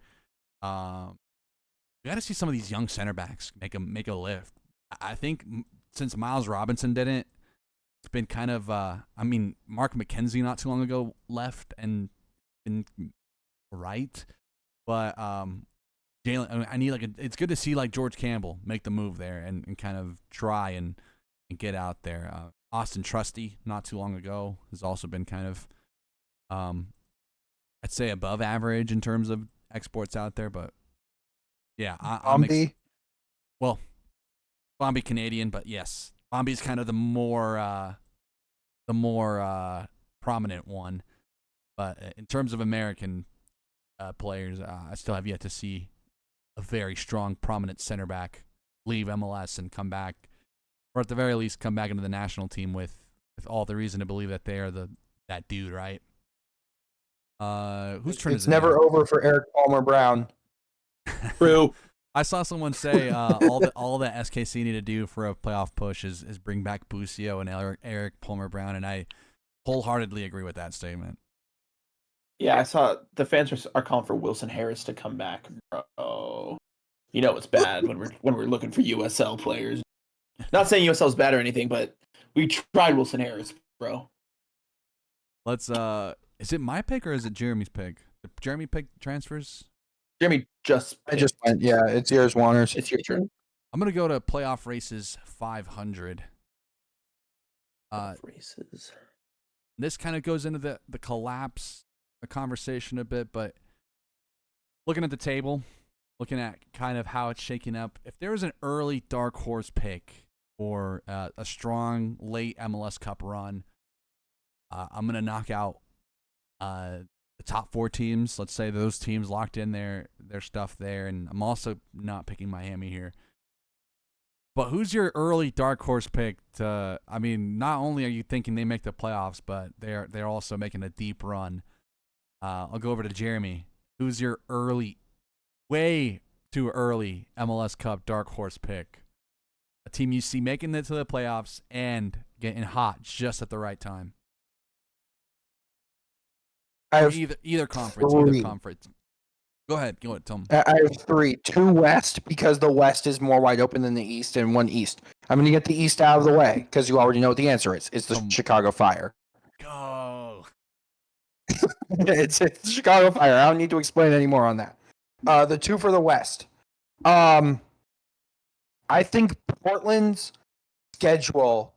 We got to see some of these young center backs make a lift. I think since Miles Robinson didn't, it's been kind of. I mean, Mark McKenzie not too long ago left and been right, but Jalen. I mean, I need it's good to see like George Campbell make the move there and kind of try and get out there. Austin Trusty not too long ago has also been kind of, I'd say above average in terms of exports out there, but. Yeah, Bombi. Well, Bombi Canadian, but yes, Bombi's kind of the more prominent one. But in terms of American players, I still have yet to see a very strong, prominent center back leave MLS and come back, or at the very least, come back into the national team with all the reason to believe that they are that dude, right? Whose turn is it? It's never over for Eric Palmer Brown. True. I saw someone say all that SKC need to do for a playoff push is bring back Busio and Eric Palmer Brown, and I wholeheartedly agree with that statement. Yeah, I saw the fans are calling for Wilson Harris to come back, bro. You know it's bad when we're looking for USL players. Not saying USL is bad or anything, but We tried Wilson Harris, bro. Let's is it my pick or is it Jeremy's pick? Did Jeremy pick transfers? Jeremy I just went. Yeah, it's yours, Juanners. It's your turn. I'm gonna go to playoff races 500. Races. This kind of goes into the collapse, the conversation a bit, but looking at the table, looking at kind of how it's shaking up, if there was an early dark horse pick or a strong late MLS Cup run, I'm gonna knock out the top 4 teams. Let's say those teams locked in their stuff there, and I'm also not picking Miami here. But who's your early dark horse pick? I mean, not only are you thinking they make the playoffs, but they're also making a deep run. I'll go over to Jeremy. Who's your early, way too early MLS Cup dark horse pick? A team you see making it to the playoffs and getting hot just at the right time. Either conference. Either conference. Go ahead, tell them. I have 3. 2 West, because the West is more wide open than the East, and 1 East. I'm going to get the East out of the way, because you already know what the answer is. It's the Chicago Fire. Go. It's the Chicago Fire. I don't need to explain any more on that. The 2 for the West. I think Portland's schedule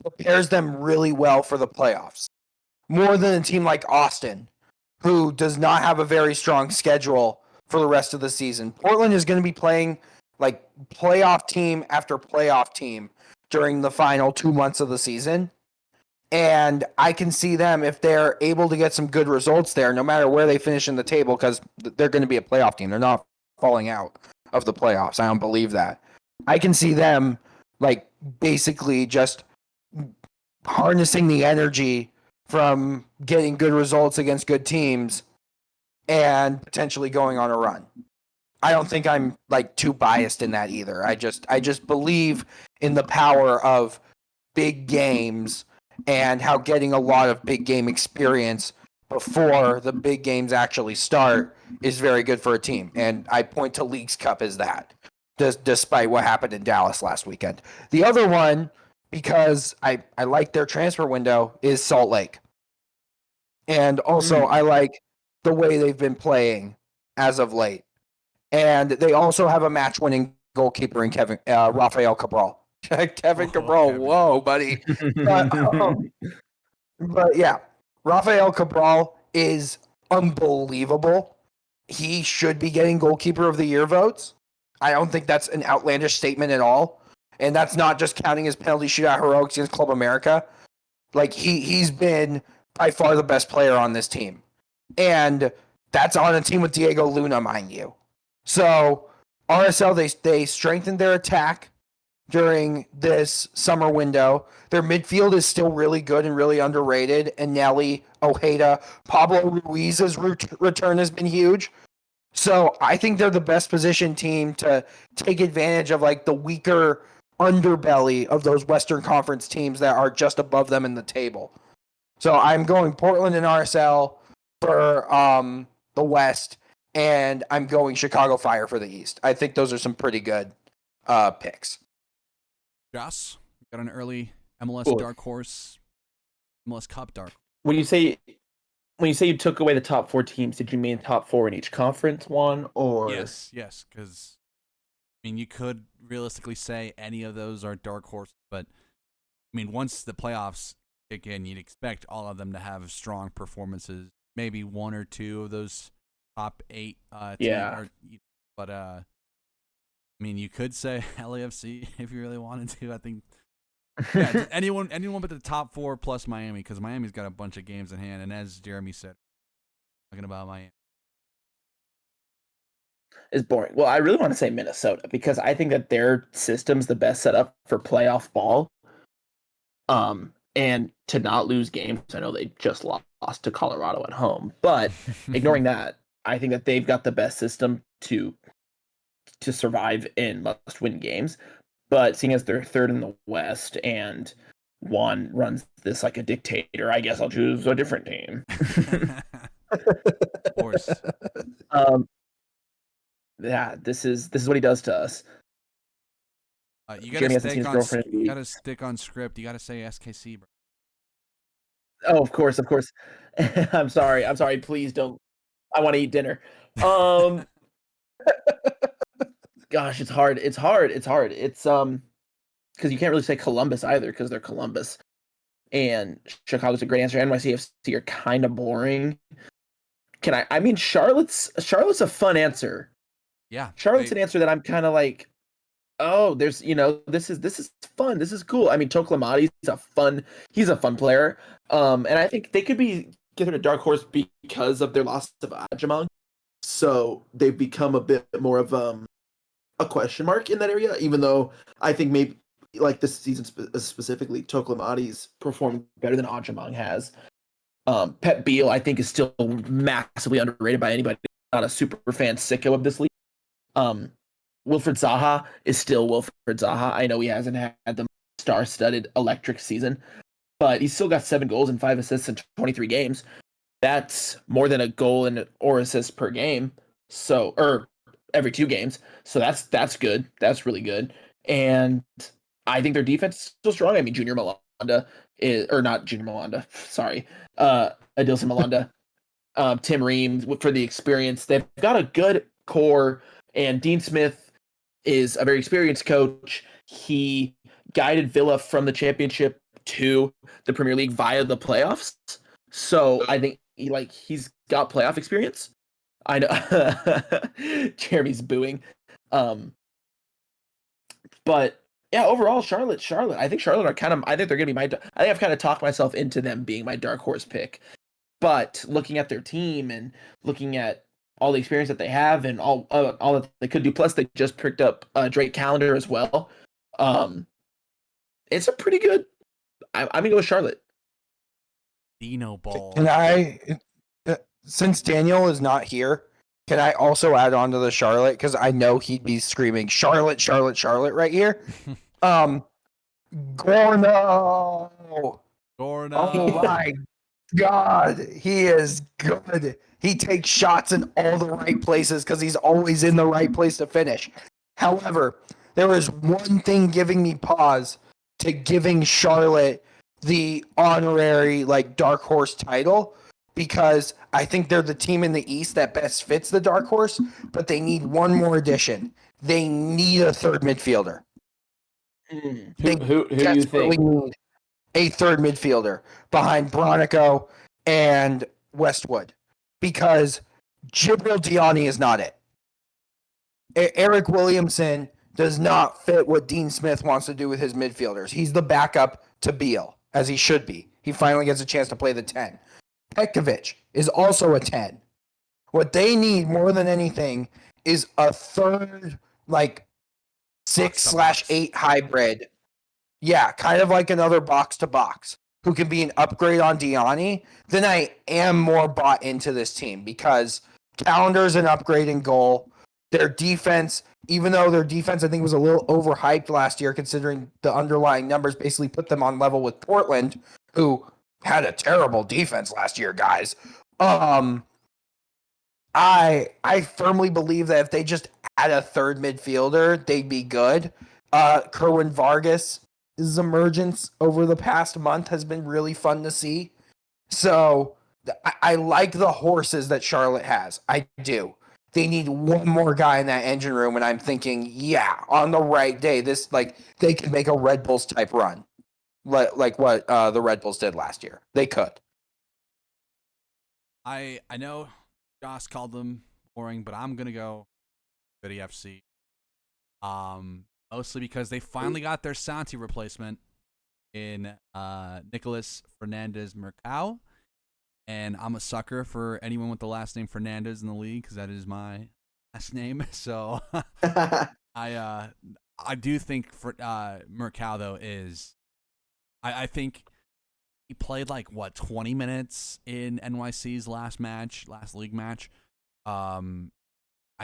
prepares them really well for the playoffs. More than a team like Austin, who does not have a very strong schedule for the rest of the season. Portland is going to be playing like playoff team after playoff team during the final 2 months of the season. And I can see them, if they're able to get some good results there, no matter where they finish in the table, because they're going to be a playoff team. They're not falling out of the playoffs. I don't believe that. I can see them like basically just harnessing the energy from getting good results against good teams and potentially going on a run. I don't think I'm like too biased in that either. I just believe in the power of big games and how getting a lot of big game experience before the big games actually start is very good for a team. And I point to Leagues Cup as that, despite what happened in Dallas last weekend. The other one, because I like their transfer window, is Salt Lake. And also I like the way they've been playing as of late. And they also have a match-winning goalkeeper in Rafael Cabral. Cabral, whoa, buddy. But yeah, Rafael Cabral is unbelievable. He should be getting goalkeeper of the year votes. I don't think that's an outlandish statement at all. And that's not just counting his penalty shootout heroics against Club America. Like, he's been by far the best player on this team. And that's on a team with Diego Luna, mind you. So RSL, they strengthened their attack during this summer window. Their midfield is still really good and really underrated. And Nelly, Ojeda, Pablo Ruiz's return has been huge. So I think they're the best positioned team to take advantage of like the weaker underbelly of those Western Conference teams that are just above them in the table. So I'm going Portland and RSL for the West, and I'm going Chicago Fire for the East. I think those are some pretty good picks. Joss, got an early MLS dark horse, MLS Cup dark. When you say you took away the top 4 teams, did you mean top 4 in each conference, Juan, or? Yes, because I mean you could realistically say any of those are dark horses, but I mean once the playoffs kick in, you'd expect all of them to have strong performances. Maybe 1 or 2 of those top 8. But I mean, you could say LAFC if you really wanted to. I think anyone but the top 4 plus Miami, because Miami's got a bunch of games in hand. And as Jeremy said, talking about Miami, is boring. Well, I really want to say Minnesota because I think that their system's the best set up for playoff ball. And to not lose games, I know they just lost to Colorado at home, but ignoring that, I think that they've got the best system to survive in must-win games. But seeing as they're third in the West and Juan runs this like a dictator, I guess I'll choose a different team. Of course. Yeah, this is what he does to us. You Jeremy has the team's girlfriend. You gotta stick on script. You gotta say SKC, bro. Oh, of course. I'm sorry. Please don't. I want to eat dinner. Gosh, it's hard. It's because you can't really say Columbus either because they're Columbus, and Chicago's a great answer. NYCFC are kind of boring. I mean, Charlotte's a fun answer. Yeah, Charlotte's an answer that I'm kind of like, oh, there's this is fun. This is cool. I mean, Toklamati's he's a fun player. And I think they could be given a dark horse because of their loss of Ajamong. So they've become a bit more of a question mark in that area, even though I think maybe like this season specifically, Toklamati's performed better than Ajamong has. Pep Beal, I think, is still massively underrated by anybody. Not a super fan sicko of this league. Wilfred Zaha is still Wilfred Zaha. I know he hasn't had the star-studded electric season, but he's still got 7 goals and 5 assists in 23 games. That's more than a goal or assist per game. Or every 2 games. So that's good. That's really good. And I think their defense is still strong. I mean, Junior Malanda not Junior Malanda. Sorry, Adilson Malanda, Tim Ream for the experience. They've got a good core, and Dean Smith is a very experienced coach. He guided Villa from the championship to the Premier League via the playoffs. So I think he's got playoff experience. I know Jeremy's booing. But yeah, overall, Charlotte. I think Charlotte are I think they're going to be I think I've kind of talked myself into them being my dark horse pick. But looking at their team and looking at all the experience that they have and all that they could do, plus they just picked up Drake Callender as well. It's a pretty good. I'm going to go with Charlotte. Dino Ball. Can I, since Daniel is not here, can I also add on to the Charlotte? Because I know he'd be screaming Charlotte, Charlotte, Charlotte right here. Gorno. Oh my God, he is good. He takes shots in all the right places because he's always in the right place to finish. However, there is one thing giving me pause to giving Charlotte the honorary dark horse title, because I think they're the team in the East that best fits the dark horse, but they need one more addition. They need a third midfielder. Who do you think? Need a third midfielder behind Bronico and Westwood, because Jibril Diani is not it. Eric Williamson does not fit what Dean Smith wants to do with his midfielders. He's the backup to Beal, as he should be. He finally gets a chance to play the 10. Petkovic is also a 10. What they need more than anything is a third, 6/8 hybrid. Yeah, kind of like another box-to-box who can be an upgrade on Diani. Then I am more bought into this team, because Calendar's an upgrade in goal. Their defense, even though their defense I think was a little overhyped last year, considering the underlying numbers basically put them on level with Portland, who had a terrible defense last year, guys. I firmly believe that if they just add a third midfielder, they'd be good. Kerwin Vargas' emergence over the past month has been really fun to see. So I like the horses that Charlotte has. I do. They need one more guy in that engine room, and I'm thinking, yeah, on the right day, this they could make a Red Bulls type run, like what the Red Bulls did last year. They could. I know Josh called them boring, but I'm gonna go City FC. Mostly because they finally got their Santi replacement in Nicholas Fernandez Mercado. And I'm a sucker for anyone with the last name Fernandez in the league, because that is my last name. So I do think Mercado is. I think he played 20 minutes in NYC's last league match. I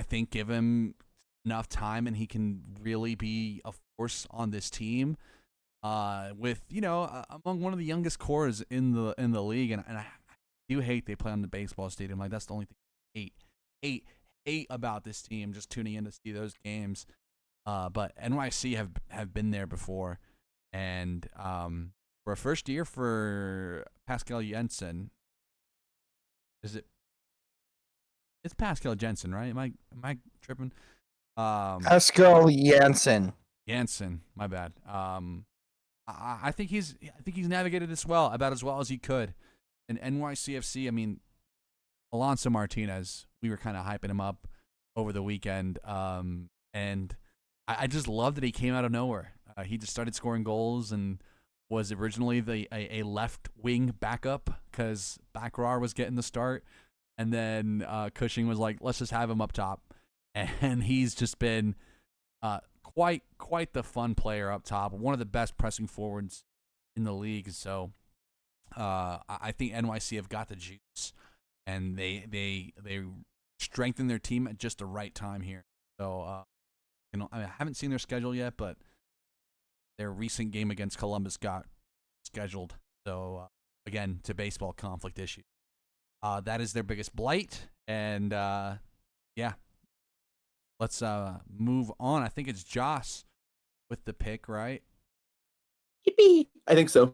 think give him enough time and he can really be a force on this team. With among one of the youngest cores in the league, and I do hate they play on the baseball stadium. That's the only thing I hate about this team. Just tuning in to see those games. but NYC have been there before, and for a first year for Pascal Jensen, it's Pascal Jensen, right? Am I tripping? Pascal Janssen. Jansen, my bad. I think he's navigated this about as well as he could. And NYCFC, I mean, Alonso Martinez, we were kind of hyping him up over the weekend, and I just love that he came out of nowhere. He just started scoring goals and was originally a left wing backup because Bakrar was getting the start, and then Cushing was like, let's just have him up top, and he's just been quite the fun player up top, one of the best pressing forwards in the league. So I think NYC have got the juice, and they strengthen their team at just the right time here. So I haven't seen their schedule yet, but their recent game against Columbus got scheduled. So again, to baseball conflict issues. That is their biggest blight, and yeah. Let's move on. I think it's Joss with the pick, right? Yippee! I think so.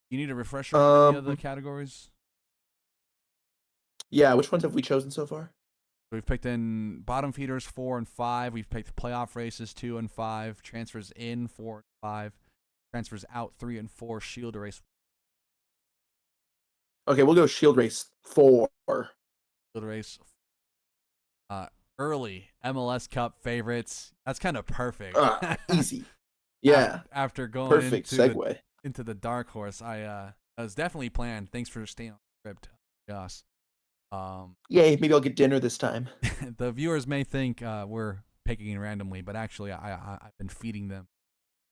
You need a refresher on any of the categories? Yeah, which ones have we chosen so far? We've picked in bottom feeders 4 and 5. We've picked playoff races 2 and 5. Transfers in 4 and 5. Transfers out 3 and 4. Shield race. Okay, we'll go Shield Race 4. Shield race. Early MLS Cup favorites. That's kind of perfect. Easy. Yeah. After going perfect segue into the dark horse, I was definitely planned. Thanks for staying on the script, Joss. Yay, maybe I'll get dinner this time. The viewers may think we're picking randomly, but actually I've been feeding them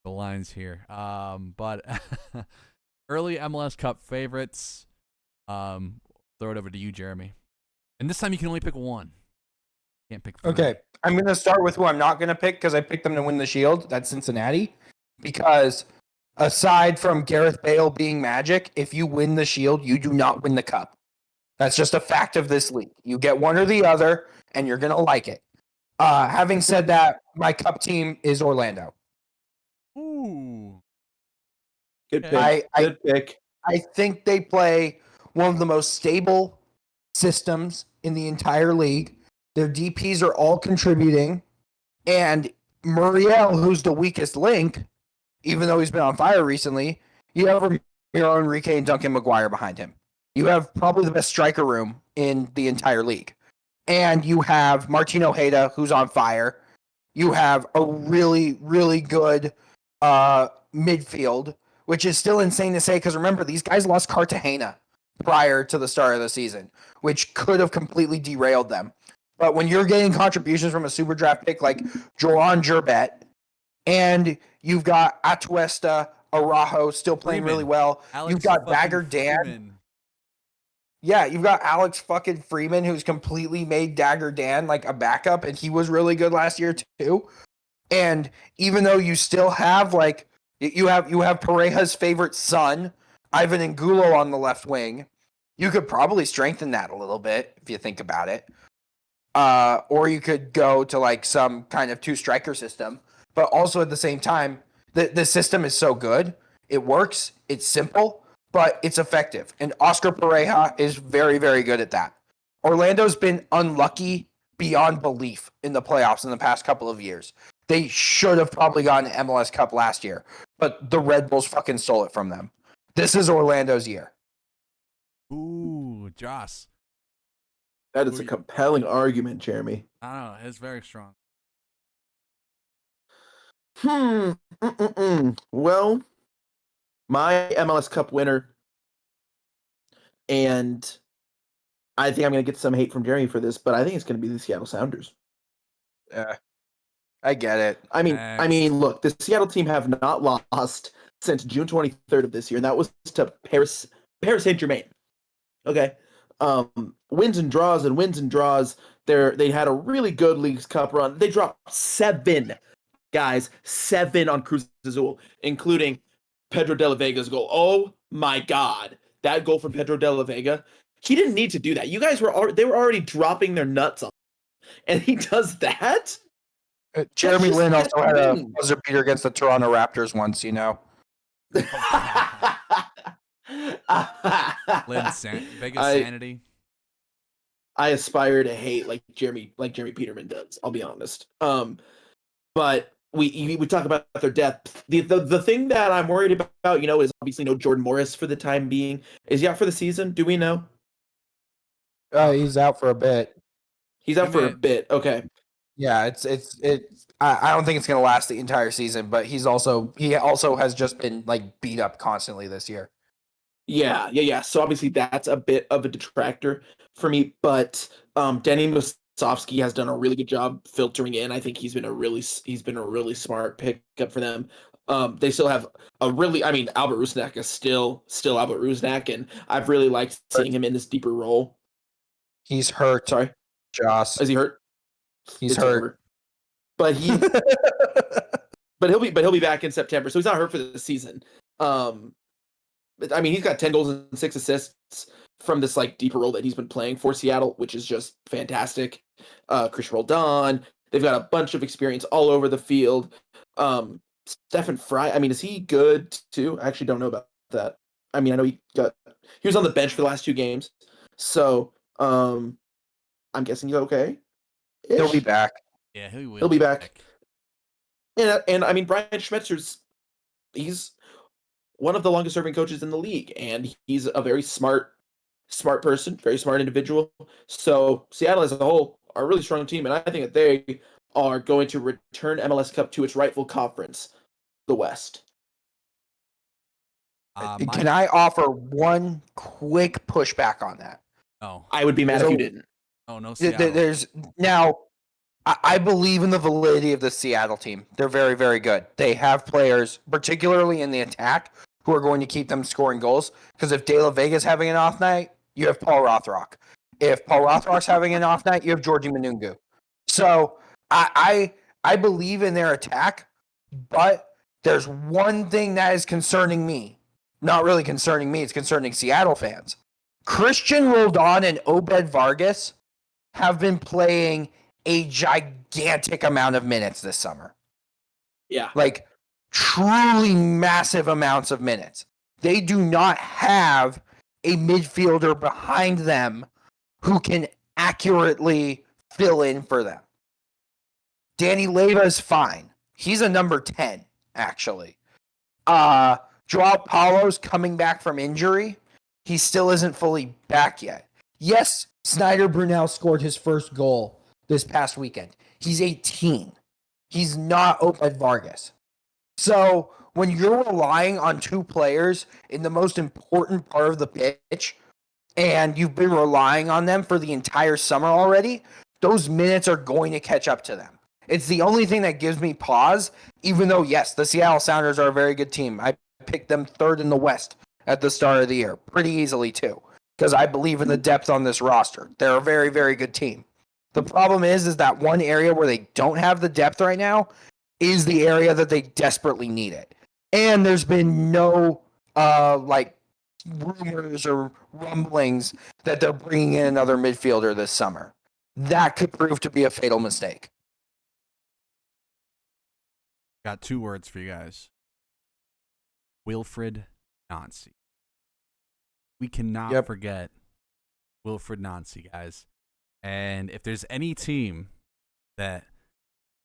the lines here. But early MLS Cup favorites. Throw it over to you, Jeremy. And this time you can only pick one. Can't pick 3. Okay, I'm going to start with who I'm not going to pick because I picked them to win the Shield. That's Cincinnati. Because aside from Gareth Bale being magic, if you win the Shield, you do not win the Cup. That's just a fact of this league. You get one or the other, and you're going to like it. Having said that, my Cup team is Orlando. Ooh. Good pick. Good pick. I think they play one of the most stable systems in the entire league. Their DPs are all contributing. And Muriel, who's the weakest link, even though he's been on fire recently, you have Ramiro Enrique and Duncan McGuire behind him. You have probably the best striker room in the entire league. And you have Martin Ojeda, who's on fire. You have a really, really good midfield, which is still insane to say because remember, these guys lost Cartagena prior to the start of the season, which could have completely derailed them. But when you're getting contributions from a super draft pick like Joan Gerbet, and you've got Atuesta, Araujo still playing really well. You've got Dagger Dan. Freeman. Yeah, you've got Alex fucking Freeman, who's completely made Dagger Dan like a backup, and he was really good last year too. And even though you still have like you have Pareja's favorite son, Ivan Angulo on the left wing, you could probably strengthen that a little bit if you think about it. Or you could go to like some kind of 2-striker system. But also at the same time, the system is so good. It works. It's simple, but it's effective. And Oscar Pareja is very, very good at that. Orlando's been unlucky beyond belief in the playoffs in the past couple of years. They should have probably gotten an MLS Cup last year, but the Red Bulls fucking stole it from them. This is Orlando's year. Ooh, Joss. That is a compelling argument, Jeremy. I don't know. It's very strong. Well, my MLS Cup winner, and I think I'm going to get some hate from Jeremy for this, but I think it's going to be the Seattle Sounders. I get it. I mean, look, the Seattle team have not lost since June 23rd of this year, and that was to Paris Saint-Germain. Okay. Wins and draws. They had a really good Leagues Cup run. They dropped 7 on Cruz Azul, including Pedro de la Vega's goal. Oh my God. That goal from Pedro de la Vega. He didn't need to do that. You guys they were already dropping their nuts on him, and he does that? Jeremy just- Lin that's also had a mean. buzzer beater against the Toronto Raptors once, you know. Vegas sanity. I aspire to hate like Jeremy Peterman does. I'll be honest. But we talk about their depth. The thing that I'm worried about, is obviously no Jordan Morris for the time being. Is he out for the season? Do we know? He's out for a bit. He's out for a bit. Okay. Yeah, it's. I don't think it's gonna last the entire season, but he also has just been like beat up constantly this year. Yeah. So obviously that's a bit of a detractor for me, but Denny Musovsky has done a really good job filtering in. I think he's been a really smart pickup for them. They still have Albert Rusnak is still Albert Rusnak, and I've really liked seeing him in this deeper role. He's hurt. Sorry, Joss. is he hurt? He's hurt. But he'll be back in September, so he's not hurt for the season. But I mean, he's got 10 goals and 6 assists from this like deeper role that he's been playing for Seattle, which is just fantastic. Chris Roldan, they've got a bunch of experience all over the field. Stephen Fry, I mean, is he good too? I actually don't know about that. I mean, I know he was on the bench for the last 2 games, so I'm guessing he's okay. He'll be back. Yeah, he'll be back. And I mean, Brian he's one of the longest serving coaches in the league, and he's a very smart person, very smart individual. So Seattle as a whole are a really strong team, and I think that they are going to return MLS Cup to its rightful conference, the West. Can I offer one quick pushback on that? Oh, I would be mad if you didn't. Oh no, Seattle. There's now. I believe in the validity of the Seattle team. They're very, very good. They have players, particularly in the attack, who are going to keep them scoring goals. Because if De La Vega's having an off night, you have Paul Rothrock. If Paul Rothrock's having an off night, you have Georgie Manungu. So I believe in their attack, but there's one thing that is concerning me. Not really concerning me, it's concerning Seattle fans. Christian Roldan and Obed Vargas have been playing a gigantic amount of minutes this summer. Yeah. Like truly massive amounts of minutes. They do not have a midfielder behind them who can accurately fill in for them. Danny Leyva is fine. He's a number 10, actually. Joao Paulo's coming back from injury. He still isn't fully back yet. Yes, Snyder Brunel scored his first goal this past weekend. He's 18. He's not Obed Vargas. So when you're relying on 2 players in the most important part of the pitch, and you've been relying on them for the entire summer already, those minutes are going to catch up to them. It's the only thing that gives me pause, even though, yes, the Seattle Sounders are a very good team. I picked them 3rd in the West at the start of the year, pretty easily too, because I believe in the depth on this roster. They're a very, very good team. The problem is that one area where they don't have the depth right now is the area that they desperately need it. And there's been no rumors or rumblings that they're bringing in another midfielder this summer. That could prove to be a fatal mistake. Got 2 words for you guys. Wilfried Nancy. We cannot forget Wilfried Nancy, guys. And if there's any team that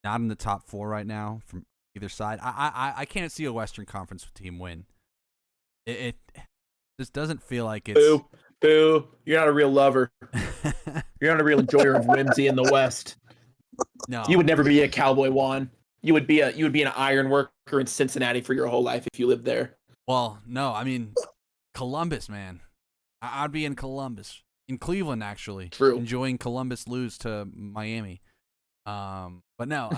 not in the top 4 right now from either side, I can't see a Western Conference team win. It just doesn't feel like it's boo. You're not a real lover. You're not a real enjoyer of whimsy in the West. No, you would never be a Cowboy, Juan. You would be an iron worker in Cincinnati for your whole life if you lived there. Well, no, I mean Columbus, man. I'd be in Columbus. In Cleveland, actually. True. Enjoying Columbus lose to Miami. But no,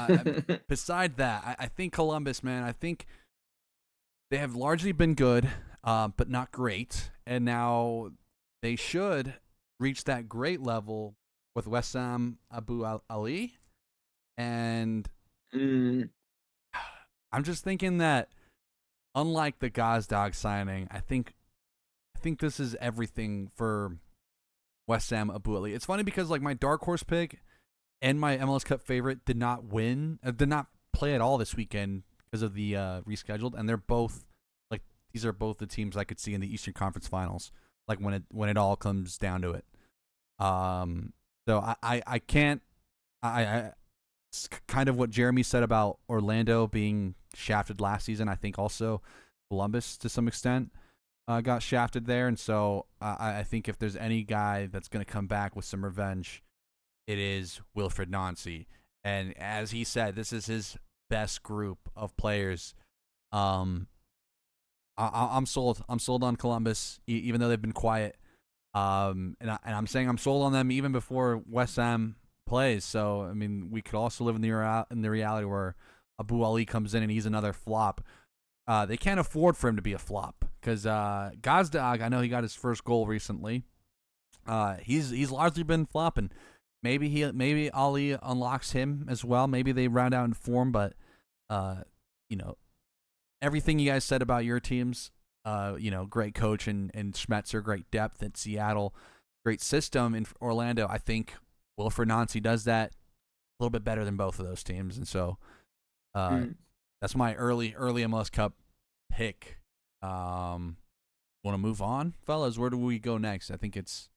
beside that, I think Columbus, man, I think they have largely been good, but not great. And now they should reach that great level with Wessam Abu Ali. And I'm just thinking that unlike the Gazdag signing, I think this is everything for Wessam Abu Ali. It's funny because like my dark horse pick and my MLS Cup favorite did not play at all this weekend because of the rescheduled, and they're both like these are both the teams I could see in the Eastern Conference Finals, like when it all comes down to it. So I can't it's kind of what Jeremy said about Orlando being shafted last season. I think also Columbus to some extent got shafted there, and so I think if there's any guy that's going to come back with some revenge, it is Wilfried Nancy. And as he said, this is his best group of players. I'm sold. I'm sold on Columbus, even though they've been quiet. And I'm saying I'm sold on them even before West Ham plays. So I mean, we could also live in the reality where Abu Ali comes in and he's another flop. They can't afford for him to be a flop because Gazdag, I know he got his first goal recently. He's largely been flopping. Maybe Ali unlocks him as well. Maybe they round out in form, but everything you guys said about your teams, great coach and Schmetzer, great depth at Seattle, great system in Orlando. I think Wilfried Nancy does that a little bit better than both of those teams, and so that's my early MLS Cup pick. Want to move on, fellas? Where do we go next? I think it's.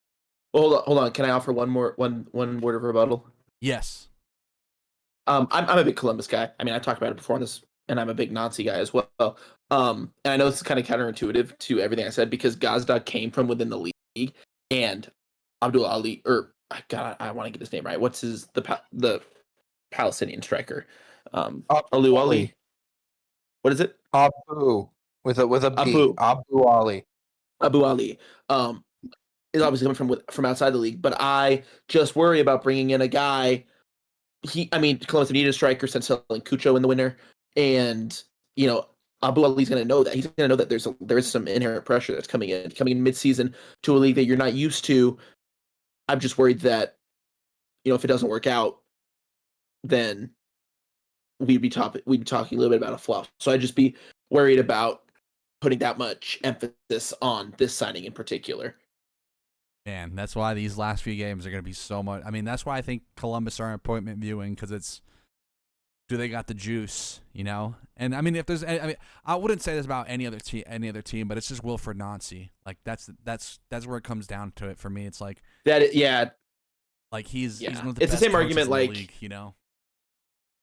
Well, hold on. Can I offer one word of rebuttal? Yes. I'm a big Columbus guy. I mean, I talked about it before on this, and I'm a big Nazi guy as well. And I know this is kind of counterintuitive to everything I said because Gazdag came from within the league, and Abdul Ali, God, I want to get his name right. What's the Palestinian striker? Alu Ali. What is it? Abu with a B. Abu. Abu Ali. Abu Ali. Is obviously coming from outside the league, but I just worry about bringing in a guy. Columbus needed a striker since selling Cucho in the winter, and Abu Ali's going to know that. He's going to know that there is some inherent pressure that's coming in mid-season to a league that you're not used to. I'm just worried that if it doesn't work out, then we'd be talking a little bit about a flop. So I'd just be worried about putting that much emphasis on this signing in particular. Man, that's why these last few games are going to be so much. I mean, that's why I think Columbus are appointment viewing because do they got the juice, And I mean, if there's, I wouldn't say this about any other team, but it's just Wilfried Nancy. Like that's where it comes down to it for me. It's like that, yeah. Like he's one of it's best the same argument, in the like league,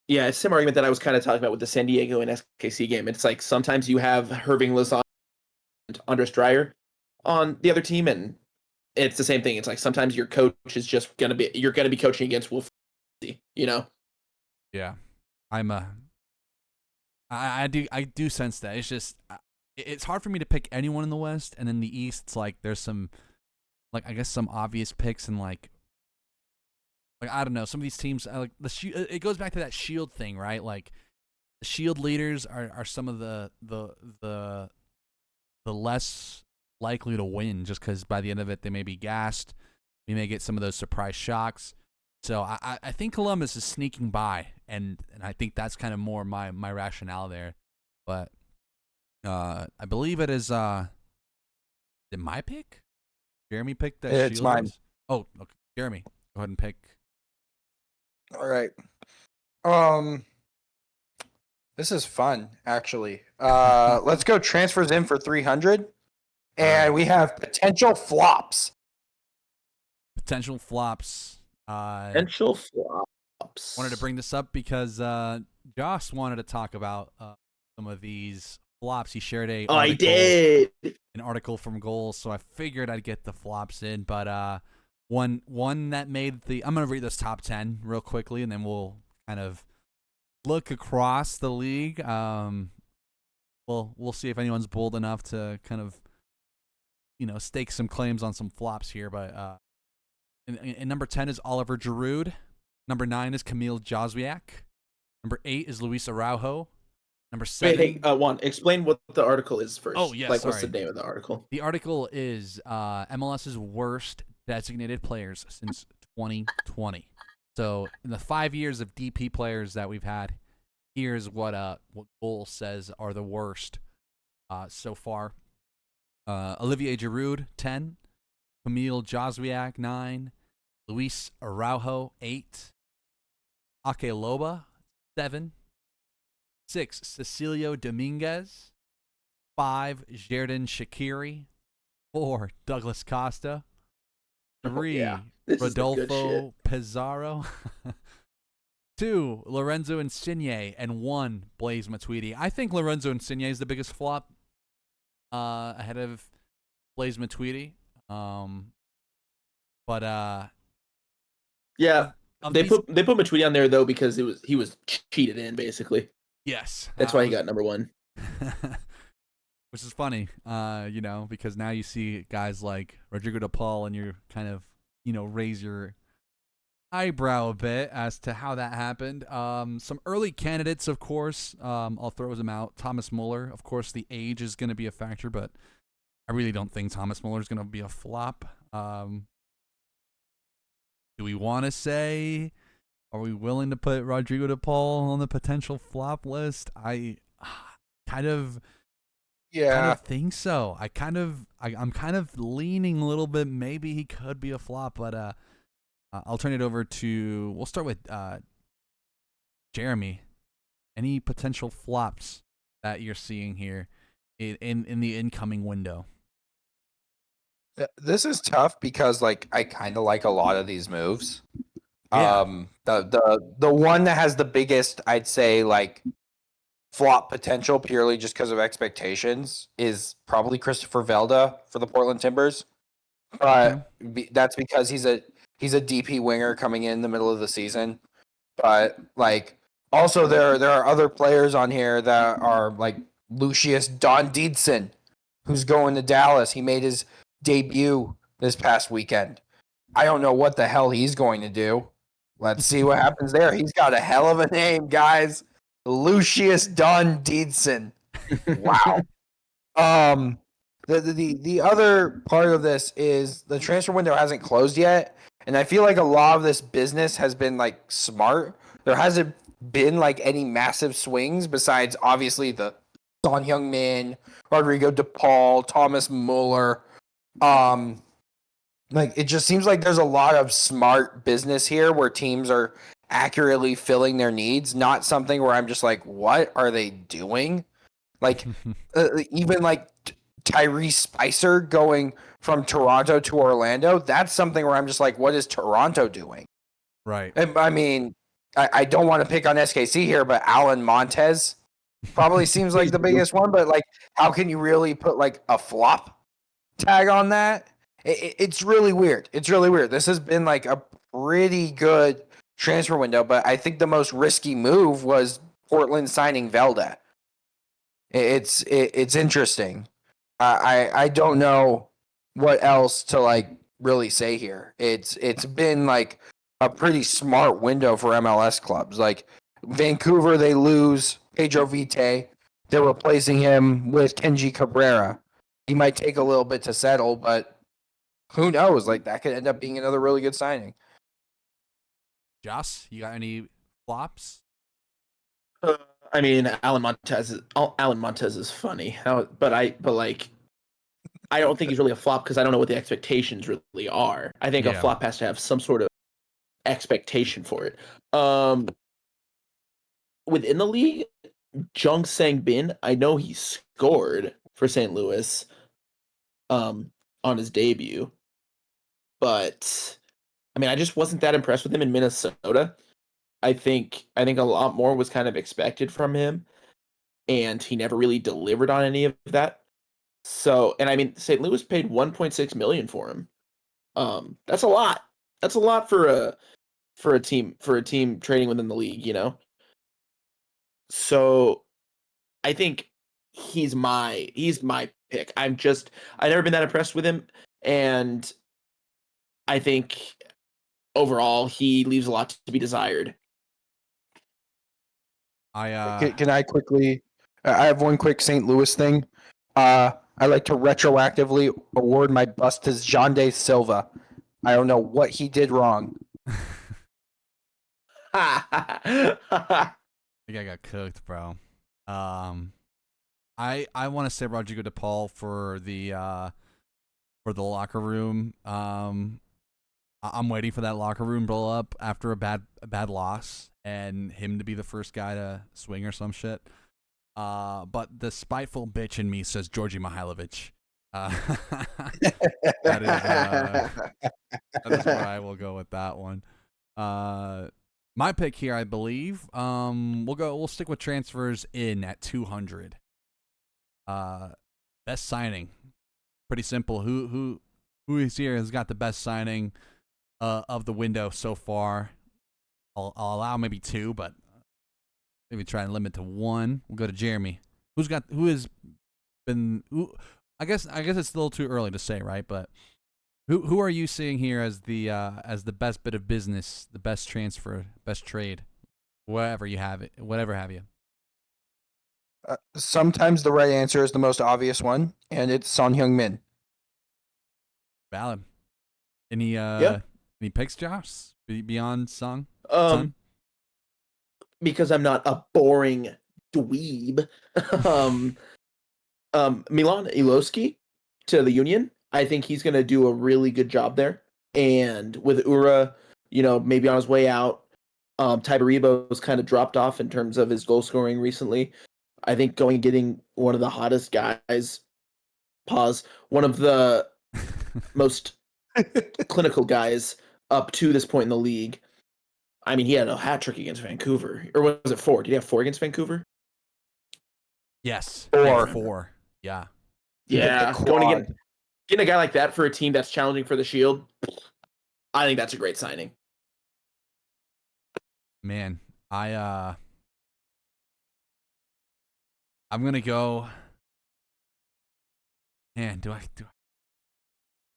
Yeah, it's the same argument that I was kind of talking about with the San Diego and SKC game. It's like sometimes you have Herving Lozano and Andres Dreyer on the other team, and it's the same thing. It's like sometimes your coach is just you're gonna be coaching against Wolf, Yeah, I do sense that. It's just it's hard for me to pick anyone in the West, and in the East, it's like there's some, I guess some obvious picks, and like I don't know, some of these teams like it goes back to that Shield thing, right? Like the Shield leaders are some of the less likely to win just because by the end of it they may be gassed. We may get some of those surprise shocks. So I think Columbus is sneaking by, and I think that's kind of more my rationale there. But I believe it is my pick? Jeremy picked that. It's mine. Oh, okay. Jeremy, go ahead and pick. All right. This is fun, actually. Let's go transfers in for 300. And we have potential flops. Potential flops. Wanted to bring this up because Josh wanted to talk about some of these flops. He shared an article from Goals, so I figured I'd get the flops in. But one that made I'm going to read this top 10 real quickly, and then we'll kind of look across the league. We'll see if anyone's bold enough to kind of stake some claims on some flops here. But in number 10 is Oliver Giroud. Number 9 is Kamil Jozwiak. Number 8 is Luis Araujo. Number 7. Juan, explain what the article is first. Oh, yes. What's the name of the article? The article is MLS's worst designated players since 2020. So in the 5 years of DP players that we've had, here's what Goal says are the worst so far. Olivier Giroud, 10. Kamil Jozwiak, 9. Luis Araujo, 8. Akeloba, 7. 6, Cecilio Dominguez. 5, Xherdan Shaqiri. 4, Douglas Costa. 3, yeah. This is the good shit. Rodolfo Pizarro. 2, Lorenzo Insigne. And 1, Blaise Matuidi. I think Lorenzo Insigne is the biggest flop ahead of Blaise Matuidi. Yeah, they put Matuidi on there though because he was cheated in basically. Yes, that's why he got number 1. Which is funny, because now you see guys like Rodrigo De Paul, and you're kind of, raise your eyebrow a bit as to how that happened. Some early candidates, of course, I'll throw them out. Thomas Muller, of course, the age is going to be a factor, but I really don't think Thomas Muller is going to be a flop. Do we want to say, are we willing to put Rodrigo De Paul on the potential flop list? I kind of think so. I'm kind of leaning a little bit. Maybe he could be a flop, but I'll turn it over to. We'll start with Jeremy. Any potential flops that you're seeing here in the incoming window? This is tough because I kind of like a lot of these moves. Yeah. The one that has the biggest, I'd say, flop potential purely just because of expectations is probably Christopher Velda for the Portland Timbers. But that's because he's a DP winger coming in the middle of the season. But also there are other players on here that are Lucius Don Deedson, who's going to Dallas. He made his debut this past weekend. I don't know what the hell he's going to do. Let's see what happens there. He's got a hell of a name, guys. Lucius Don Deedson. Wow. The other part of this is the transfer window hasn't closed yet, and I feel like a lot of this business has been smart. There hasn't been any massive swings besides obviously the Son Heung-min, Rodrigo De Paul, Thomas Muller. It just seems like there's a lot of smart business here where teams are accurately filling their needs, not something where I'm just what are they doing? Even Tyrese Spicer going from Toronto to Orlando, that's something where I'm just what is Toronto doing? Right. I mean, I don't want to pick on SKC here, but Alan Montez probably seems like the biggest one, but how can you really put a flop tag on that? It's really weird. It's really weird. This has been a pretty good transfer window, but I think the most risky move was Portland signing Velda. It's interesting. I don't know what else to really say here. It's been a pretty smart window for MLS clubs. Vancouver, they lose Pedro Vite. They're replacing him with Kenji Cabrera. He might take a little bit to settle, but who knows? That could end up being another really good signing. Joss, you got any flops? I mean, Alan Montez is funny, but I don't think he's really a flop because I don't know what the expectations really are. I think a flop has to have some sort of expectation for it. Within the league, Jung Sang Bin, I know he scored for St. Louis on his debut, but I mean, I just wasn't that impressed with him in Minnesota. I think a lot more was kind of expected from him, and he never really delivered on any of that. So, and I mean, St. Louis paid $1.6 million for him. That's a lot. That's a lot for a team trading within the league, So, I think he's my pick. I've never been that impressed with him, and I think overall he leaves a lot to be desired. Can I quickly? I have one quick St. Louis thing. I like to retroactively award my bust to Jande Silva. I don't know what he did wrong. I think I got cooked, bro. I want to say Rodrigo De Paul for the locker room. I'm waiting for that locker room blow up after a bad loss, and him to be the first guy to swing or some shit. But the spiteful bitch in me says Georgi Mihailovic. That is where I will go with that one. My pick here, I believe. We'll stick with transfers in at 200. Best signing. Pretty simple. Who is here has got the best signing of the window so far? I'll allow maybe 2, but maybe try and limit to 1. We'll go to Jeremy. Who has been? I guess it's a little too early to say, right? But who are you seeing here as the best bit of business, the best transfer, best trade, whatever have you? Sometimes the right answer is the most obvious one, and it's Son Heung-min. Valid. Any picks, Josh, beyond Son? Because I'm not a boring dweeb. Milan Iloski to the Union. I think he's going to do a really good job there. And with Ura, maybe on his way out, Tyberibo's kind of dropped off in terms of his goal scoring recently. I think going and getting one of the hottest guys, one of the most clinical guys up to this point in the league. I mean, he had a hat trick against Vancouver. Or was it 4? Did he have 4 against Vancouver? Yes. 4. Yeah. Yeah. Going to getting a guy like that for a team that's challenging for the Shield, I think that's a great signing. Man, I'm gonna go. Man, do I?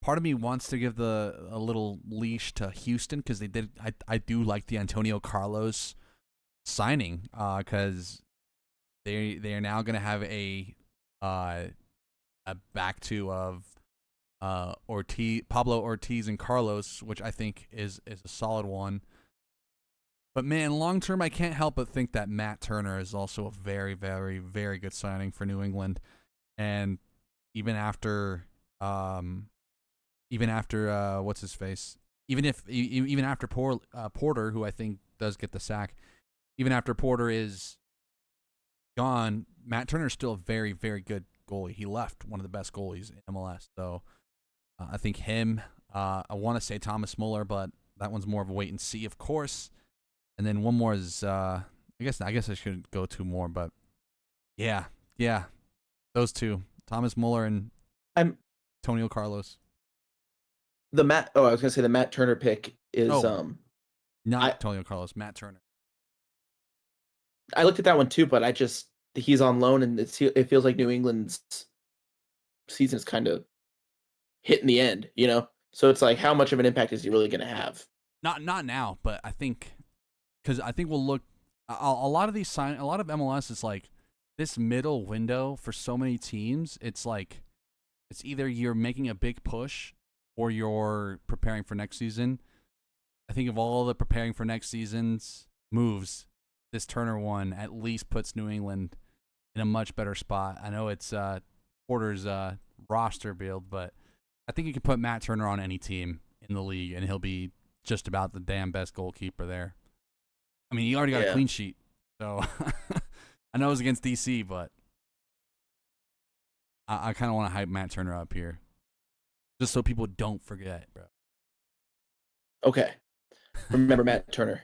Part of me wants to give a little leash to Houston because they did. I do like the Antonio Carlos signing because they are now gonna have a back two of Pablo Ortiz and Carlos, which I think is a solid one. But man, long term, I can't help but think that Matt Turner is also a very, very, very good signing for New England. And even after what's his face, even after Porter, who I think does get the sack, even after Porter is gone, Matt Turner's still a very, very good goalie. He left one of the best goalies in MLS. So I think him. I want to say Thomas Muller, but that one's more of a wait and see, of course. And then one more is I guess I should go 2 more, but yeah, those 2, Thomas Muller and Antonio Carlos. I was gonna say the Matt Turner pick is not Antonio Carlos, Matt Turner. I looked at that one too, but he's on loan, and it feels like New England's season is kind of hitting the end, So it's like, how much of an impact is he really going to have? Not now, but I think because I think we'll look a lot of MLS is like this middle window for so many teams. It's like it's either you're making a big push or you're preparing for next season. I think of all the preparing for next season's moves, this Turner one at least puts New England in a much better spot. I know it's Porter's roster build, but I think you can put Matt Turner on any team in the league, and he'll be just about the damn best goalkeeper there. I mean, he already got a clean sheet, so I know it was against DC, but I kind of want to hype Matt Turner up here, just so people don't forget, bro. Okay. Remember Matt Turner.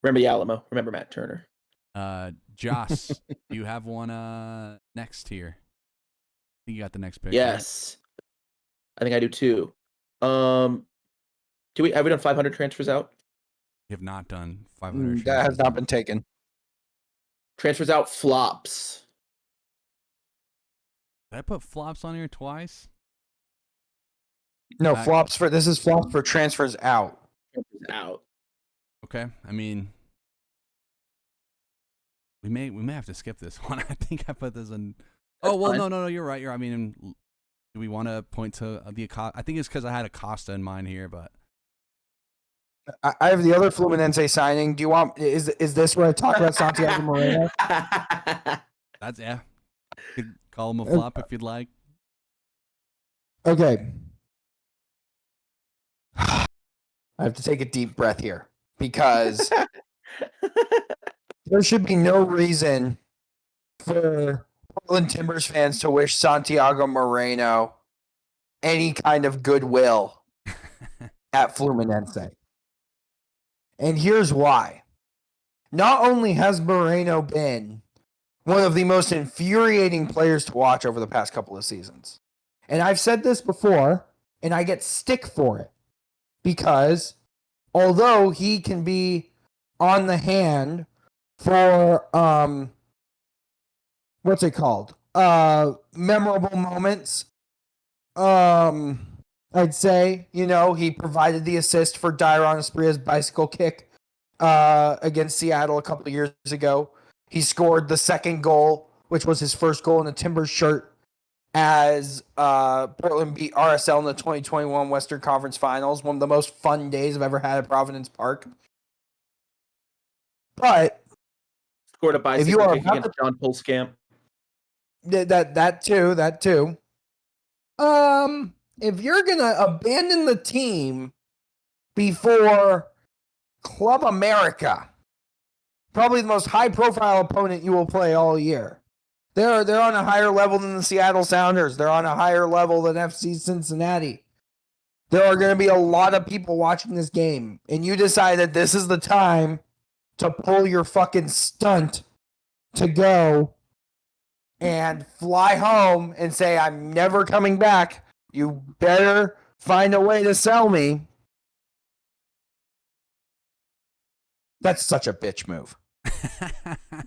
Remember Alamo. Remember Matt Turner. Joss, do you have one next here? I think you got the next pick. Yes. Right? I think I do too. Have we done 500 transfers out? We have not done 500. That has not been taken. Transfers out flops. Did I put flops on here twice? No, this is flops for transfers out. Transfers out. Okay. I mean, we may have to skip this one. I think I put this in. That's well, fine. no, you're right. I mean, do we want to point to the Acosta? I think it's because I had Acosta in mind here, but I have the other Fluminense signing. Do you want? Is this where I talk about Santiago Moreno? That's You could call him a flop if you'd like. Okay. I have to take a deep breath here because There should be no reason for Portland Timbers fans to wish Santiago Moreno any kind of goodwill at Fluminense. And here's why. Not only has Moreno been one of the most infuriating players to watch over the past couple of seasons, and I've said this before, and I get stick for it, because although he can be on the hand for what's it called? Memorable moments. I'd say, he provided the assist for Dairon Espria's bicycle kick against Seattle a couple of years ago. He scored the second goal, which was his first goal in a Timbers shirt, as Portland beat RSL in the 2021 Western Conference Finals. One of the most fun days I've ever had at Providence Park. But scored a bicycle kick against John Polskamp. That too. If you're gonna abandon the team before Club America, probably the most high-profile opponent you will play all year, they're on a higher level than the Seattle Sounders. They're on a higher level than FC Cincinnati. There are going to be a lot of people watching this game, and you decide that this is the time to pull your fucking stunt to go and fly home and say, I'm never coming back. You better find a way to sell me. That's such a bitch move.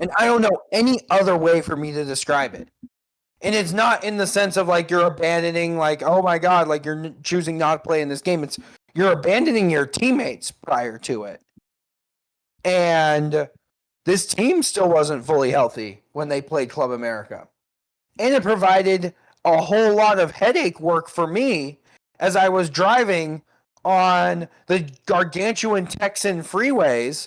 And I don't know any other way for me to describe it. And it's not in the sense of like you're abandoning, like, oh my God, like you're choosing not to play in this game. It's you're abandoning your teammates prior to it. And this team still wasn't fully healthy when they played Club America. And it provided a whole lot of headache work for me as I was driving on the gargantuan Texan freeways,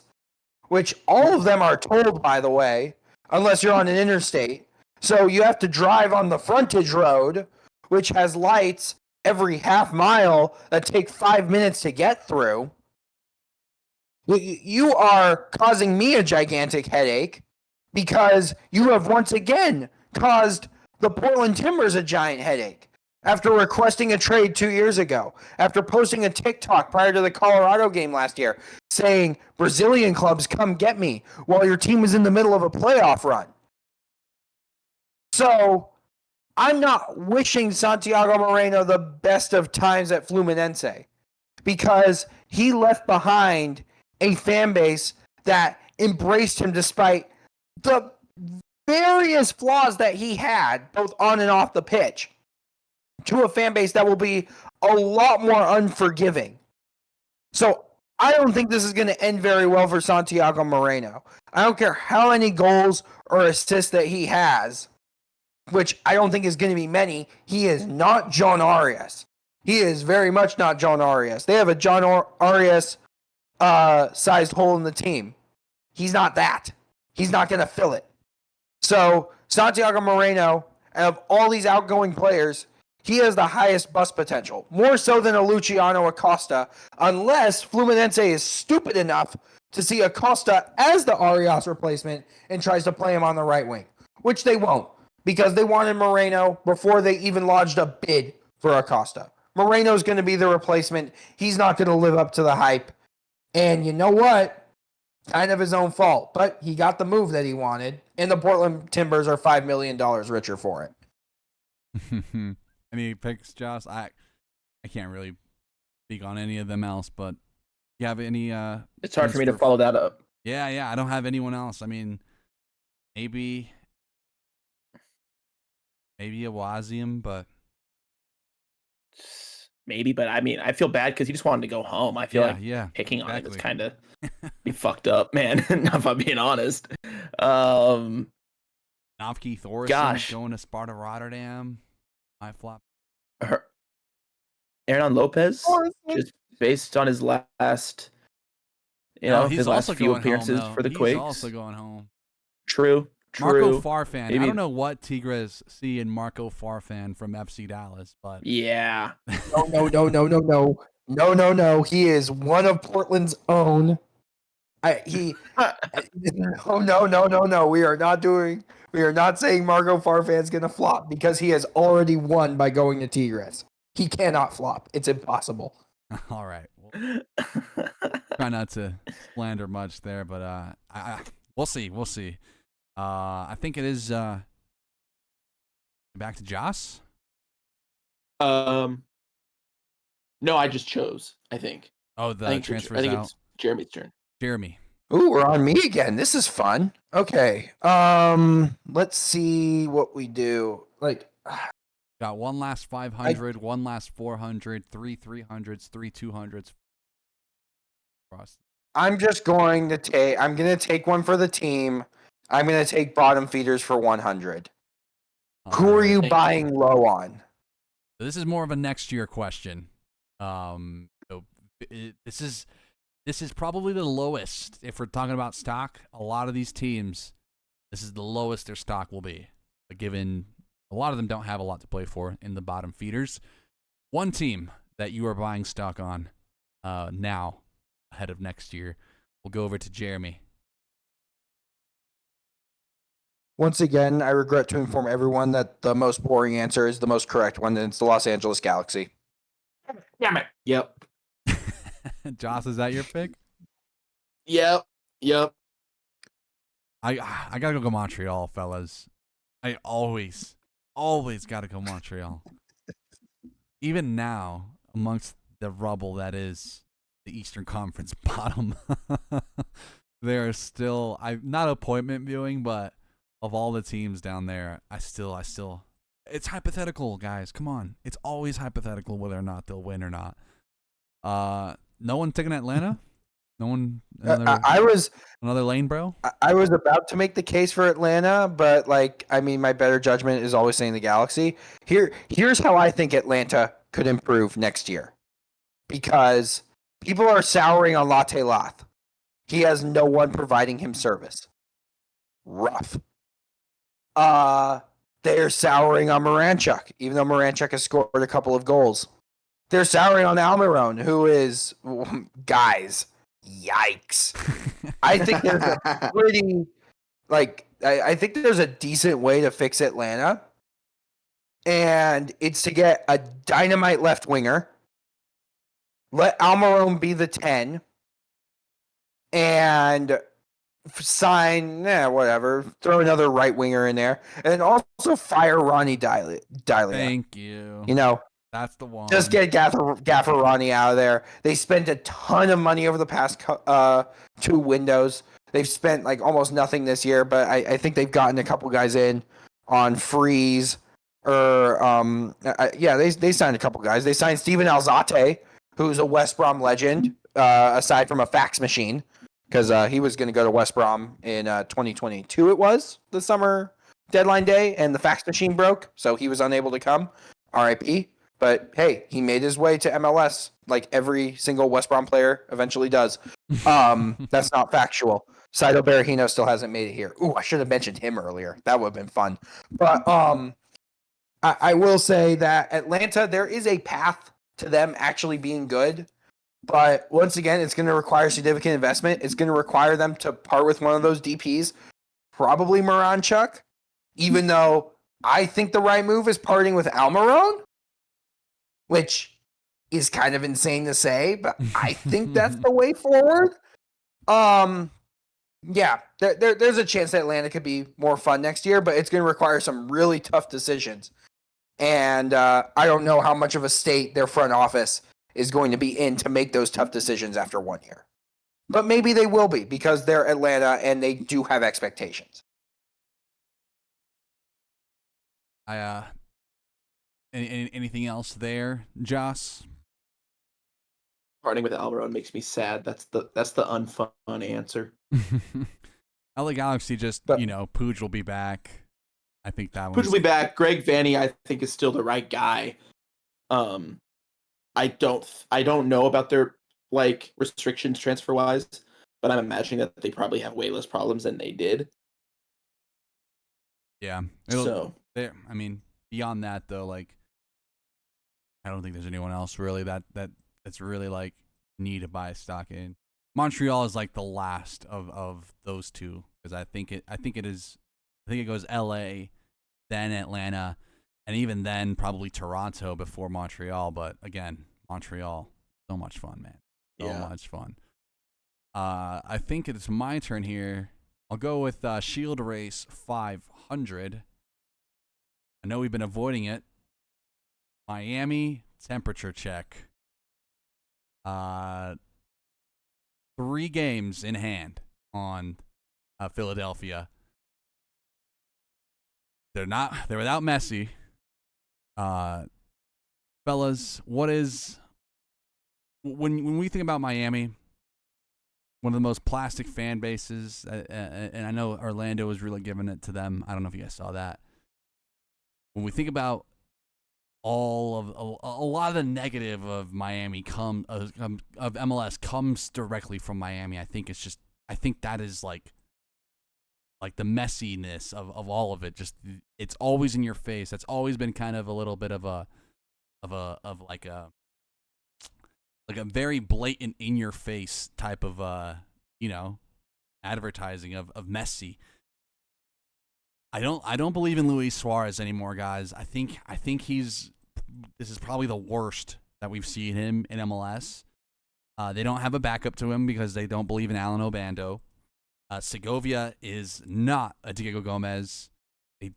which all of them are tolled, by the way, unless you're on an interstate. So you have to drive on the frontage road, which has lights every half mile that take 5 minutes to get through. You are causing me a gigantic headache because you have once again caused the Portland Timbers a giant headache after requesting a trade 2 years ago, after posting a TikTok prior to the Colorado game last year saying, Brazilian clubs, come get me, while your team is in the middle of a playoff run. So I'm not wishing Santiago Moreno the best of times at Fluminense because he left behind a fan base that embraced him despite the various flaws that he had, both on and off the pitch, to a fan base that will be a lot more unforgiving. So I don't think this is going to end very well for Santiago Moreno. I don't care how many goals or assists that he has, which I don't think is going to be many. He is not John Arias. He is very much not John Arias. They have a John Arias sized hole in the team. He's not that. He's not going to fill it. So Santiago Moreno, of all these outgoing players, he has the highest bust potential, more so than a Luciano Acosta, unless Fluminense is stupid enough to see Acosta as the Arias replacement and tries to play him on the right wing, which they won't, because they wanted Moreno before they even lodged a bid for Acosta. Moreno's going to be the replacement. He's not going to live up to the hype. And you know what? Kind of his own fault, but he got the move that he wanted, and the Portland Timbers are $5 million richer for it. Any picks, Josh? I can't really speak on any of them else, but you have any? It's hard for me to follow that up. Yeah. I don't have anyone else. I mean, maybe a Wazium, but maybe. But I mean, I feel bad because he just wanted to go home. I feel like picking on it is kind of be fucked up, man. If I'm being honest. Novke Thorson going to Sparta Rotterdam. I flop. Hernan Lopez, just based on his last, his last few appearances for the Quakes. He's also going home. True. Marco Farfan. Maybe. I don't know what Tigres see in Marco Farfan from FC Dallas, but yeah. No. He is one of Portland's own. He no. We are not saying Margot Farfan's gonna flop because he has already won by going to Tigres. He cannot flop. It's impossible. All right. Well, try not to slander much there, but we'll see. We'll see. I think it is back to Joss. No, I just chose. I think. Oh, the transfers out. It's Jeremy's turn. Jeremy. Ooh, we're on me again. This is fun. Okay. Let's see what we do. Like, Got one last 500, one last 400, three 300s, three 200s. I'm going to take one for the team. I'm going to take bottom feeders for 100. Who are you buying low on? This is more of a next year question. This is probably the lowest if we're talking about stock. A lot of these teams, this is the lowest their stock will be, given a lot of them don't have a lot to play for in the bottom feeders. One team that you are buying stock on now ahead of next year. We'll go over to Jeremy. Once again, I regret to inform everyone that the most boring answer is the most correct one, and it's the Los Angeles Galaxy. Damn it. Yep. Joss, is that your pick? Yep. I gotta go Montreal, fellas. I always gotta go Montreal. Even now, amongst the rubble that is the Eastern Conference bottom, there are still, not appointment viewing, but of all the teams down there, I still, it's hypothetical, guys. Come on, it's always hypothetical whether or not they'll win or not. No one taking Atlanta. No one. Another lane, bro. I was about to make the case for Atlanta, but my better judgment is always saying the Galaxy. Here's how I think Atlanta could improve next year, because people are souring on Latte Lath. He has no one providing him service. Rough. They're souring on Moranchuk, even though Moranchuk has scored a couple of goals. They're souring on Almiron, who is, guys, yikes. I think there's a pretty, I think there's a decent way to fix Atlanta, and it's to get a dynamite left winger, let Almiron be the 10, and sign, whatever, throw another right winger in there, and then also fire Ronnie Dalia. Thank you. That's the one. Just get Gaffer Ronnie out of there. They spent a ton of money over the past 2 windows. They've spent almost nothing this year, but I think they've gotten a couple guys in on freeze. They signed a couple guys. They signed Steven Alzate, who's a West Brom legend, aside from a fax machine, because he was going to go to West Brom in 2022. It was the summer deadline day, and the fax machine broke, so he was unable to come. RIP. But hey, he made his way to MLS like every single West Brom player eventually does. That's not factual. Saido Berahino still hasn't made it here. Ooh, I should have mentioned him earlier. That would have been fun. But I will say that Atlanta, there is a path to them actually being good. But once again, it's going to require significant investment. It's going to require them to part with one of those DPs, probably Moranchuk, even though I think the right move is parting with Almiron, which is kind of insane to say, but I think that's the way forward. There's a chance that Atlanta could be more fun next year, but it's going to require some really tough decisions. And I don't know how much of a state their front office is going to be in to make those tough decisions after 1 year. But maybe they will be, because they're Atlanta and they do have expectations. Anything else there, Joss? Parting with Almiron makes me sad. That's the unfun answer. LA Galaxy Pooch will be back. I think that one. Pooch will be back. Greg Vanney, I think, is still the right guy. I don't know about their restrictions transfer wise, but I'm imagining that they probably have way less problems than they did. Yeah. Beyond that though, I don't think there's anyone else really that's really need to buy stock in. Montreal is like the last of those two because I think it goes L.A., then Atlanta, and even then probably Toronto before Montreal. But again, Montreal, so much fun, man. So much fun. I think it's my turn here. I'll go with Shield Race 500. I know we've been avoiding it. Miami temperature check. 3 games in hand on Philadelphia. They're without Messi. Fellas, when we think about Miami, one of the most plastic fan bases, and I know Orlando was really giving it to them. I don't know if you guys saw that. When we think about a lot of the negative of Miami of MLS comes directly from Miami. I think that is like the messiness of all of it. Just it's always in your face. That's always been kind of a little bit of a very blatant in your face type of advertising of Messi. I don't believe in Luis Suarez anymore, guys. I think this is probably the worst that we've seen him in MLS. They don't have a backup to him because they don't believe in Alan Obando. Segovia is not a Diego Gomez. I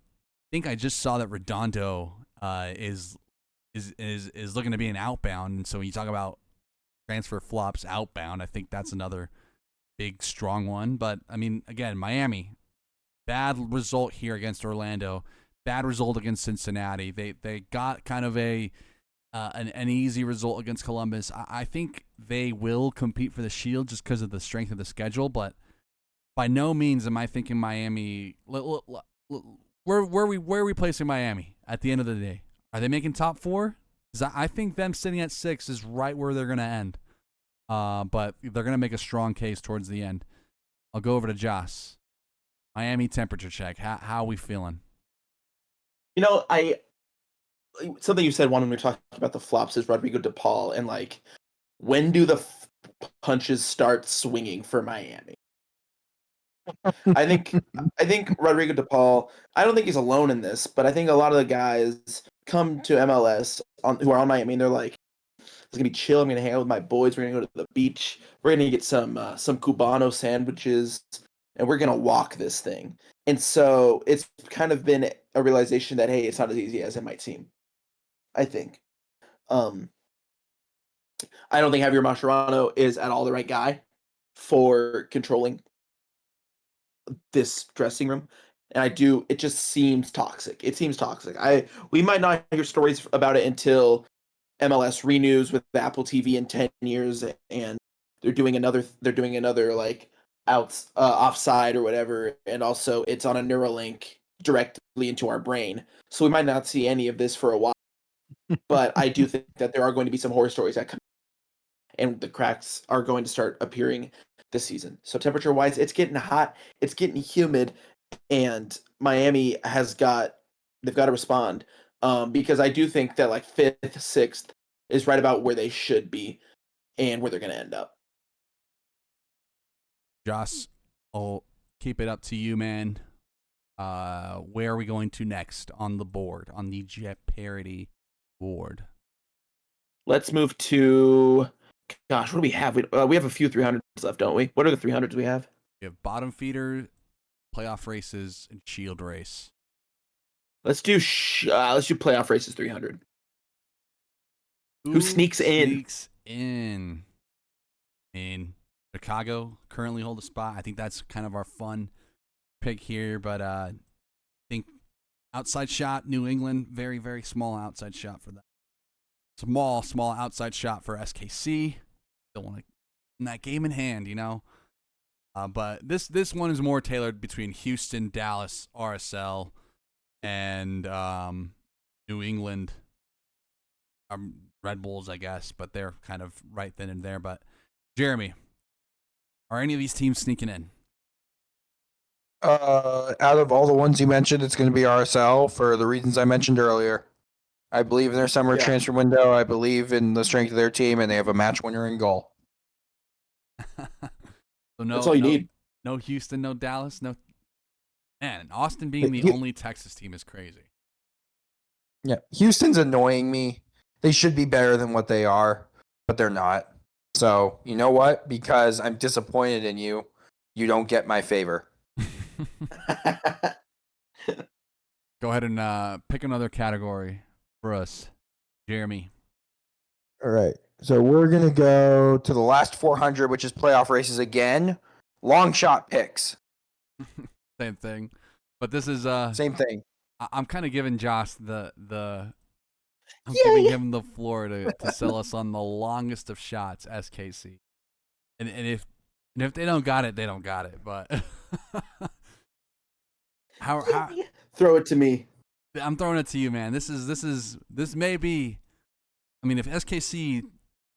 think I just saw that Redondo is looking to be an outbound, and so when you talk about transfer flops outbound, I think that's another big strong one. But I mean, again, Miami, bad result here against Orlando, bad result against Cincinnati. They got kind of an easy result against Columbus. I think they will compete for the Shield just because of the strength of the schedule, but by no means am I thinking Miami. Where are we placing Miami at the end of the day? Are they making top 4? Because I think them sitting at 6 is right where they're going to end. But they're going to make a strong case towards the end. I'll go over to Joss. Miami temperature check. How are we feeling? Something you said, Juan, when we were talking about the flops is Rodrigo de Paul, and like, when do the punches start swinging for Miami? I think Rodrigo de Paul, I don't think he's alone in this, but I think a lot of the guys come to MLS who are on Miami, and they're like, it's gonna be chill. I'm gonna hang out with my boys. We're gonna go to the beach. We're gonna get some Cubano sandwiches, and we're gonna walk this thing. And so it's kind of been a realization that, hey, it's not as easy as it might seem. I think. I don't think Javier Mascherano is at all the right guy for controlling this dressing room. And it just seems toxic. It seems toxic. We might not hear stories about it until MLS renews with Apple TV in 10 years, and they're doing another like offside or whatever, and also it's on a Neuralink directly into our brain. So we might not see any of this for a while. But I do think that there are going to be some horror stories that come, and the cracks are going to start appearing this season. So temperature-wise, it's getting hot, it's getting humid, and Miami they've got to respond. Because I do think that like 5th, 6th is right about where they should be and where they're going to end up. Joss, I'll keep it up to you, man. Where are we going to next on the board, on the Jeopardy board? Let's move to, gosh, what do we have? We have a few 300s left, don't we? What are the 300s we have? We have bottom feeder, playoff races, and Shield race. Let's do playoff races 300. Who sneaks in? Sneaks in. Chicago currently hold a spot. I think that's kind of our fun pick here, but I think outside shot, New England, very, very small outside shot for them. Small outside shot for SKC. Don't want to in that game in hand, But this one is more tailored between Houston, Dallas, RSL, and New England. Red Bulls, I guess, but they're kind of right then and there. But Jeremy, are any of these teams sneaking in? Out of all the ones you mentioned, it's going to be RSL for the reasons I mentioned earlier. I believe in their summer transfer window. I believe in the strength of their team, and they have a match winner in goal. So no, That's all you need. No Houston, no Dallas, no. Man, Austin being the only Texas team is crazy. Yeah, Houston's annoying me. They should be better than what they are, but they're not. So, you know what? Because I'm disappointed in you, you don't get my favor. Go ahead and pick another category for us, Jeremy. All right. So we're going to go to the last 400, which is playoff races again. Long shot picks. Same thing. But this is Same thing. I'm kind of giving Josh the I'm Yay! giving him the floor to sell us on the longest of shots, SKC. And if they don't got it, they don't got it. But how Throw it to me. I'm throwing it to you, man. This may be. I mean, if SKC,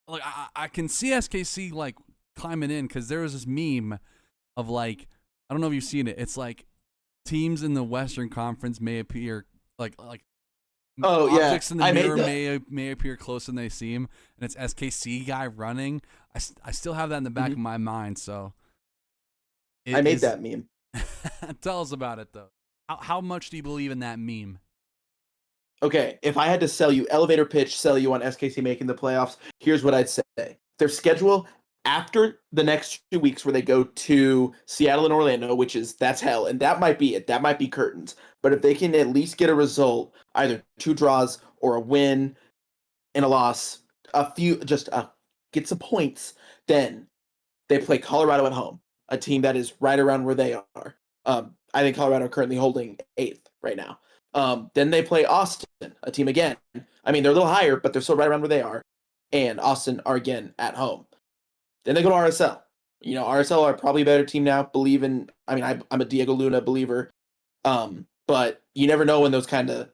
like I can see SKC like climbing in because there was this meme of like I don't know if you've seen it. It's like teams in the Western Conference may appear like objects in the mirror may appear closer than they seem, and it's SKC guy running. I still have that in the back of my mind. So I made that meme. Tell us about it though. How much do you believe in that meme? Okay, if I had to sell you elevator pitch, sell you on SKC making the playoffs, here's what I'd say. Their schedule after the next 2 weeks where they go to Seattle and Orlando, that's hell, and that might be it. That might be curtains. But if they can at least get a result, either 2 draws or a win and a loss, get some points, then they play Colorado at home, a team that is right around where they are. I think Colorado are currently holding 8th right now. Then they play Austin, a team again. I mean, they're a little higher, but they're still right around where they are. And Austin are again at home. Then they go to RSL. You know, RSL are probably a better team now. I'm a Diego Luna believer. But you never know in those kind of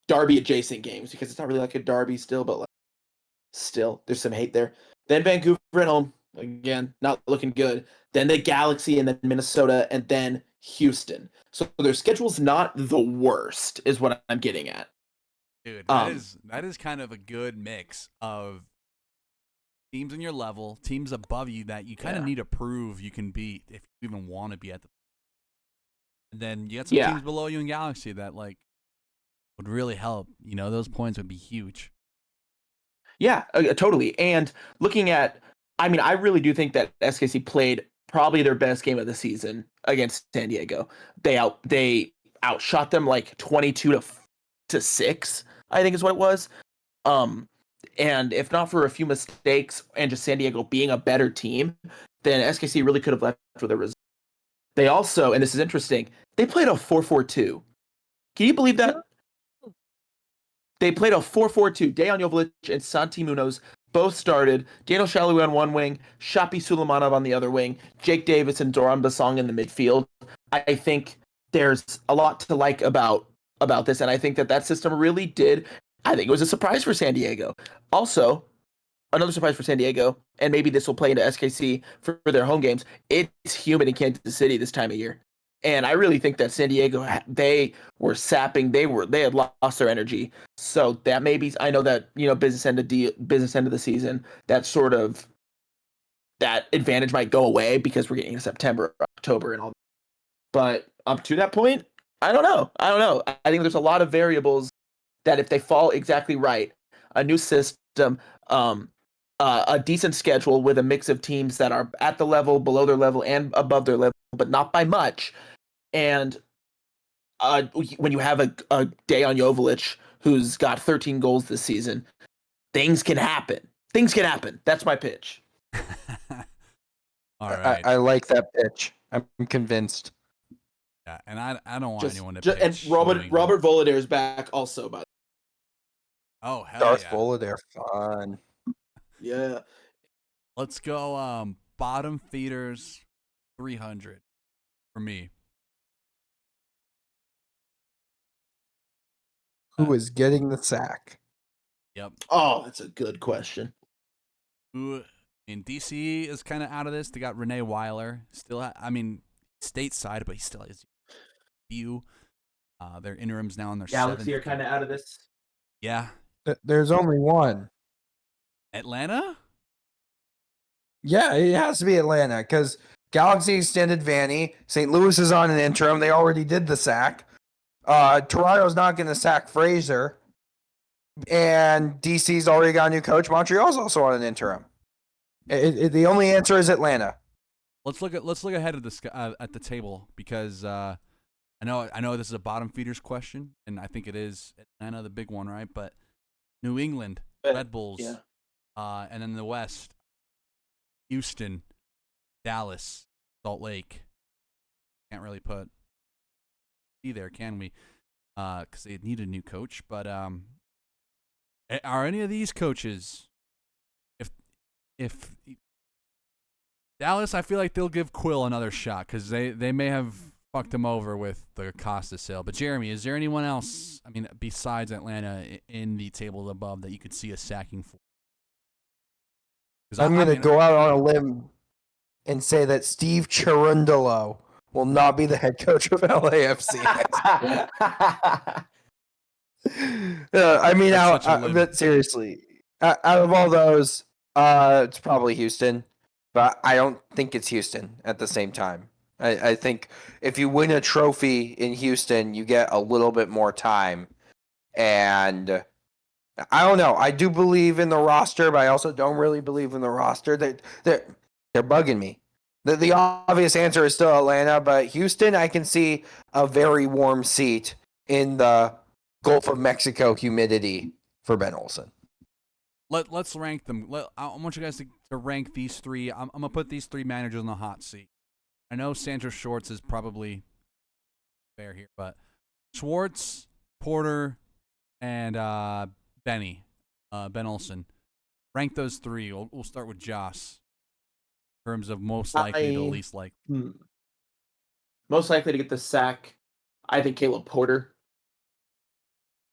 derby adjacent games because it's not really like a derby still, but like still there's some hate there. Then Vancouver at home. Again, not looking good. Then the Galaxy and then Minnesota and then Houston. So their schedule's not the worst, is what I'm getting at. Dude, that is kind of a good mix of teams in your level, teams above you that you kind of need to prove you can beat if you even want to be at the. And then you got some teams below you in Galaxy that like would really help. You know, those points would be huge. Yeah, totally. And looking at, I really do think that SKC played probably their best game of the season against San Diego. They outshot them like 22-6, I think is what it was. And if not for a few mistakes and just San Diego being a better team, then SKC really could have left with a result. They also, and this is interesting, they played a 4-4-2. Can you believe that? They played a 4-4-2. Dejan Joveljic and Santi Munoz both started. Daniel Shalhoub on one wing, Shapi Suleimanov on the other wing, Jake Davis and Doran Basong in the midfield. I think there's a lot to like about this, and I think that system really did. I think it was a surprise for San Diego. Also, another surprise for San Diego, and maybe this will play into SKC for their home games. It's humid in Kansas City this time of year. And I really think that San Diego, they were sapping. They had lost their energy. So that maybe, I know that, you know, business end of the season, that advantage might go away because we're getting into September, October, and all. But up to that point, I don't know. I think there's a lot of variables that if they fall exactly right, a new system, a decent schedule with a mix of teams that are at the level, below their level, and above their level, but not by much. And when you have a Dejan Joveljic who's got 13 goals this season, things can happen. That's my pitch. All right. I like that pitch. I'm convinced. Yeah, and I don't want anyone to pitch. And Robert Volader's back also, by the way. Oh, hell Darth yeah. Volader, fun. Yeah. Let's go bottom feeders 300 for me. Who is getting the sack? Yep. Oh, that's a good question. Who in DC is kind of out of this? They got Renee Weiler. Still, stateside, but he still has few. Their interims now on their Galaxy 7th. are kind of out of this. Yeah. There's only one. Atlanta? Yeah, it has to be Atlanta because Galaxy extended Vanny. St. Louis is on an interim. They already did the sack. Toronto's not going to sack Fraser. And DC's already got a new coach. Montreal's also on an interim. The only answer is Atlanta. Let's look ahead of at the table because I know this is a bottom feeders question, and I think it is Atlanta the big one, right? But New England, Red Bulls, Yeah. And then the West, Houston, Dallas, Salt Lake. Can't really put there, can we? Because they need a new coach. But are any of these coaches, if Dallas, I feel like they'll give Quill another shot because they may have fucked him over with the Costa sale. But Jeremy, is there anyone else, I mean, besides Atlanta in the table above that you could see a sacking for? I'm going to go out on a limb and say that Steve Cherundolo will not be the head coach of LAFC. I mean, but seriously, out of all those, it's probably Houston, but I don't think it's Houston at the same time. I think if you win a trophy in Houston, you get a little bit more time. And I don't know. I do believe in the roster, but I also don't really believe in the roster. They're bugging me. The obvious answer is still Atlanta, but Houston, I can see a very warm seat in the Gulf of Mexico humidity for Ben Olsen. Let's rank them. I want you guys to rank these three. I'm going to put these three managers on the hot seat. I know Sandra Schwartz is probably fair here, but Schwartz, Porter, and Ben Olsen. Rank those three. We'll start with Joss in terms of most likely to least likely. Most likely to get the sack, I think Caleb Porter.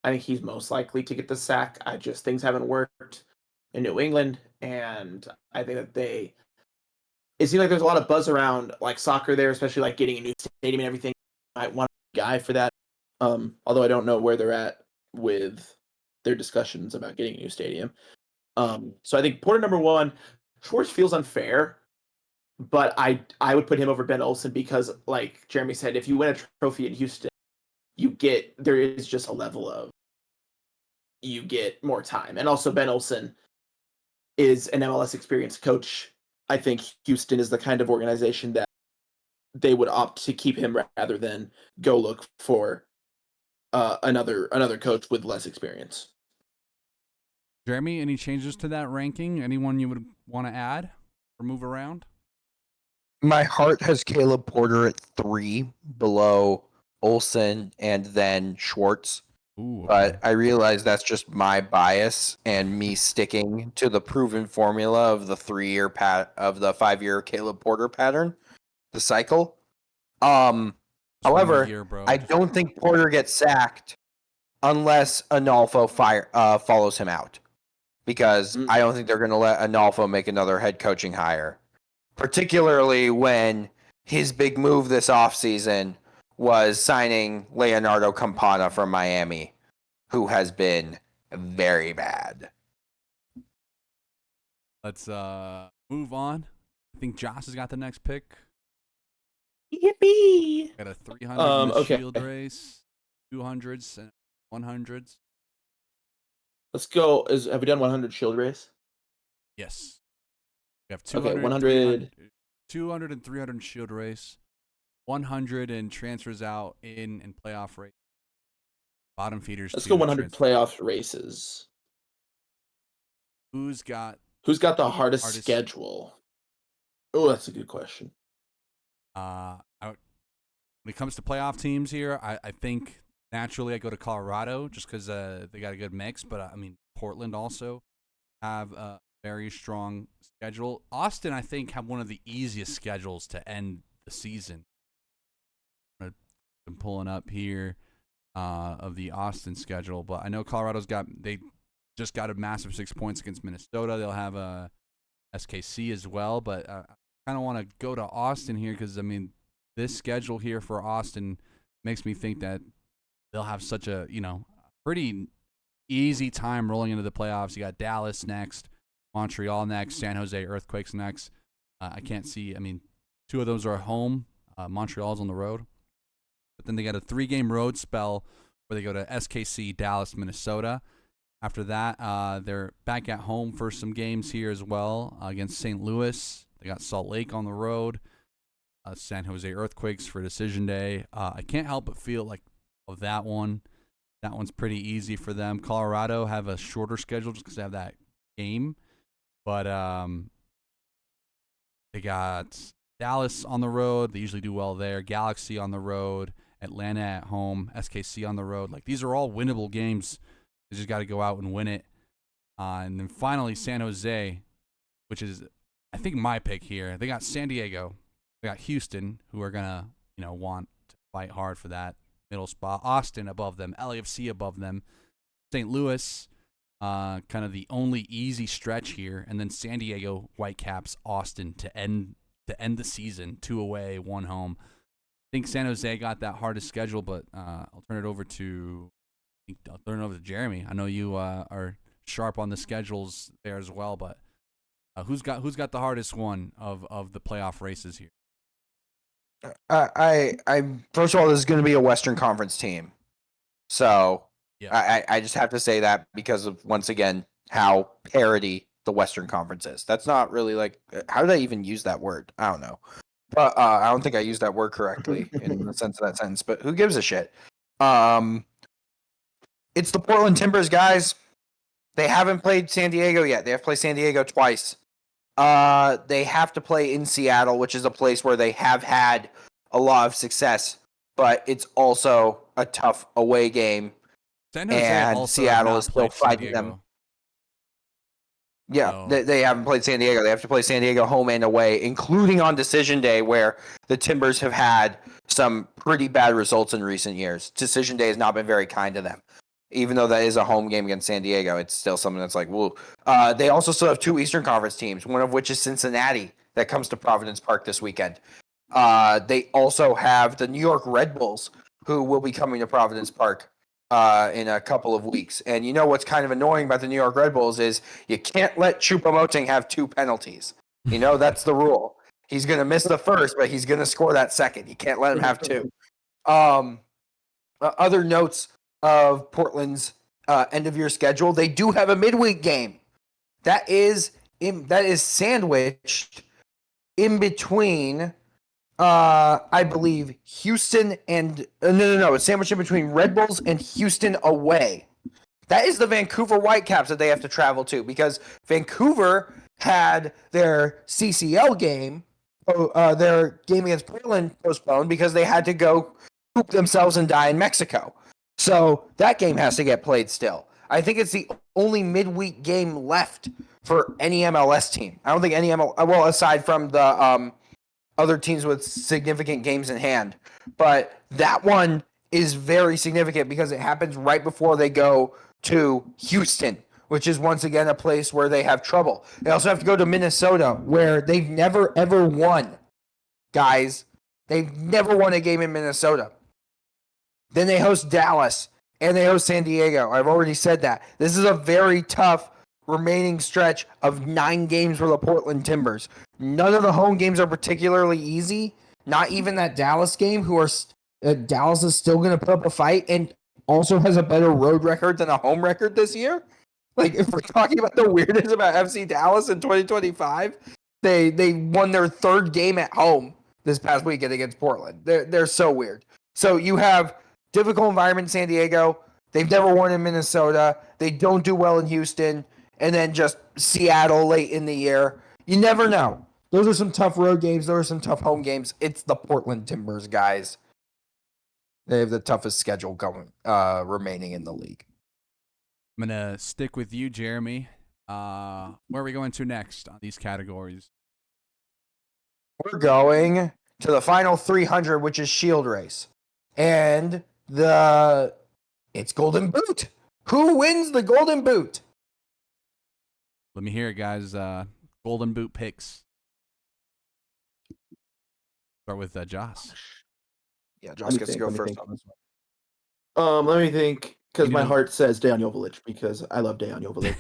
I think he's most likely to get the sack. Things haven't worked in New England, and I think that it seems like there's a lot of buzz around like soccer there, especially like getting a new stadium and everything. I want a guy for that. Although I don't know where they're at with their discussions about getting a new stadium. So I think Porter number one. Schwartz feels unfair, but I would put him over Ben Olsen because, like Jeremy said, if you win a trophy in Houston, there is just a level of you get more time, and also Ben Olsen is an MLS experienced coach. I think Houston is the kind of organization that they would opt to keep him rather than go look for another coach with less experience. Jeremy, any changes to that ranking? Anyone you would want to add or move around? My heart has Caleb Porter at 3, below Olsen and then Schwartz. Ooh, okay. But I realize that's just my bias and me sticking to the proven formula of the 5-year Caleb Porter pattern, the cycle. However, I don't think Porter gets sacked unless Analfo follows him out, because I don't think they're going to let Analfo make another head coaching hire, particularly when his big move this offseason was signing Leonardo Campana from Miami, who has been very bad. Let's move on. I think Joss has got the next pick. Yippee! Got a 300 shield race, 200s, and 100s. Let's go. Have we done 100 shield race? Yes. We have 200, 200 and 300 shield race, 100 and transfers out in playoff race. Bottom feeders. Let's go 100 playoff races. Who's got the hardest schedule? Oh, that's a good question. When it comes to playoff teams here, I think naturally I go to Colorado just because they got a good mix. But I mean, Portland also have a very strong schedule. Austin, I think, have one of the easiest schedules to end the season. I'm pulling up here of the Austin schedule, but I know Colorado's they just got a massive 6 points against Minnesota. They'll have a SKC as well, but I kind of want to go to Austin here because, I mean, this schedule here for Austin makes me think that they'll have such a, pretty easy time rolling into the playoffs. You got Dallas next, Montreal next, San Jose Earthquakes next. I can't see. I mean, 2 of those are at home. Montreal's on the road. But then they got a 3-game road spell where they go to SKC, Dallas, Minnesota. After that, they're back at home for some games here as well against St. Louis. They got Salt Lake on the road. San Jose Earthquakes for decision day. I can't help but feel like of that one. That one's pretty easy for them. Colorado have a shorter schedule just because they have that game. But they got Dallas on the road. They usually do well there. Galaxy on the road. Atlanta at home. SKC on the road. Like, these are all winnable games. They just got to go out and win it. And then finally, San Jose, which is, I think, my pick here. They got San Diego. They got Houston, who are going to, want to fight hard for that middle spot. Austin above them. LAFC above them. St. Louis, kind of the only easy stretch here. And then San Diego, Whitecaps, Austin to end the season. 2 away, 1 home. I think San Jose got that hardest schedule, but I'll turn it over to Jeremy. I know you are sharp on the schedules there as well, but who's got the hardest one of the playoff races here? I first of all, this is going to be a Western Conference team, so Yeah. I just have to say that because of, once again, how parity the Western Conference is. That's not really like, how did I even use that word? I don't know, but I don't think I used that word correctly in the sense of that sentence. But who gives a shit? It's the Portland Timbers, guys. They haven't played San Diego yet. They have to play San Diego twice. They have to play in Seattle, which is a place where they have had a lot of success, but it's also a tough away game. San Jose And also Seattle have is not still played San fighting them. Diego. Yeah, So- they haven't played San Diego. They have to play San Diego home and away, including on decision day, where the Timbers have had some pretty bad results in recent years. Decision day has not been very kind to them. Even though that is a home game against San Diego, it's still something that's like, woo. They also still have 2 Eastern Conference teams, one of which is Cincinnati, that comes to Providence Park this weekend. They also have the New York Red Bulls, who will be coming to Providence Park in a couple of weeks. And you know what's kind of annoying about the New York Red Bulls is you can't let Choupo-Moting have 2 penalties. That's the rule. He's going to miss the first, but he's going to score that second. You can't let him have 2. Other notes of Portland's end-of-year schedule, they do have a midweek game. That is sandwiched in between, I believe, Houston and no. It's sandwiched in between Red Bulls and Houston away. That is the Vancouver Whitecaps that they have to travel to, because Vancouver had their CCL game, their game against Portland postponed because they had to go poop themselves and die in Mexico. So that game has to get played still. I think it's the only midweek game left for any MLS team. I don't think any well, aside from the other teams with significant games in hand. But that one is very significant because it happens right before they go to Houston, which is once again a place where they have trouble. They also have to go to Minnesota, where they've never, ever won. Guys, they've never won a game in Minnesota. Then they host Dallas, and they host San Diego. I've already said that. This is a very tough remaining stretch of 9 games for the Portland Timbers. None of the home games are particularly easy. Not even that Dallas game, Dallas is still going to put up a fight and also has a better road record than a home record this year. Like, if we're talking about the weirdness about FC Dallas in 2025, they won their 3rd game at home this past weekend against Portland. They're so weird. So you have difficult environment in San Diego. They've never won in Minnesota. They don't do well in Houston. And then just Seattle late in the year. You never know. Those are some tough road games. Those are some tough home games. It's the Portland Timbers, guys. They have the toughest schedule going remaining in the league. I'm going to stick with you, Jeremy. Where are we going to next on these categories? We're going to the final 300, which is Shield Race. And it's Golden Boot. Who wins the Golden Boot? Let me hear it, guys. Golden Boot picks. Start with Joss. Yeah, Josh gets to go first on this one. Let me think, because You my know- heart says Dejan Jovalic, because I love Dejan Jovalic.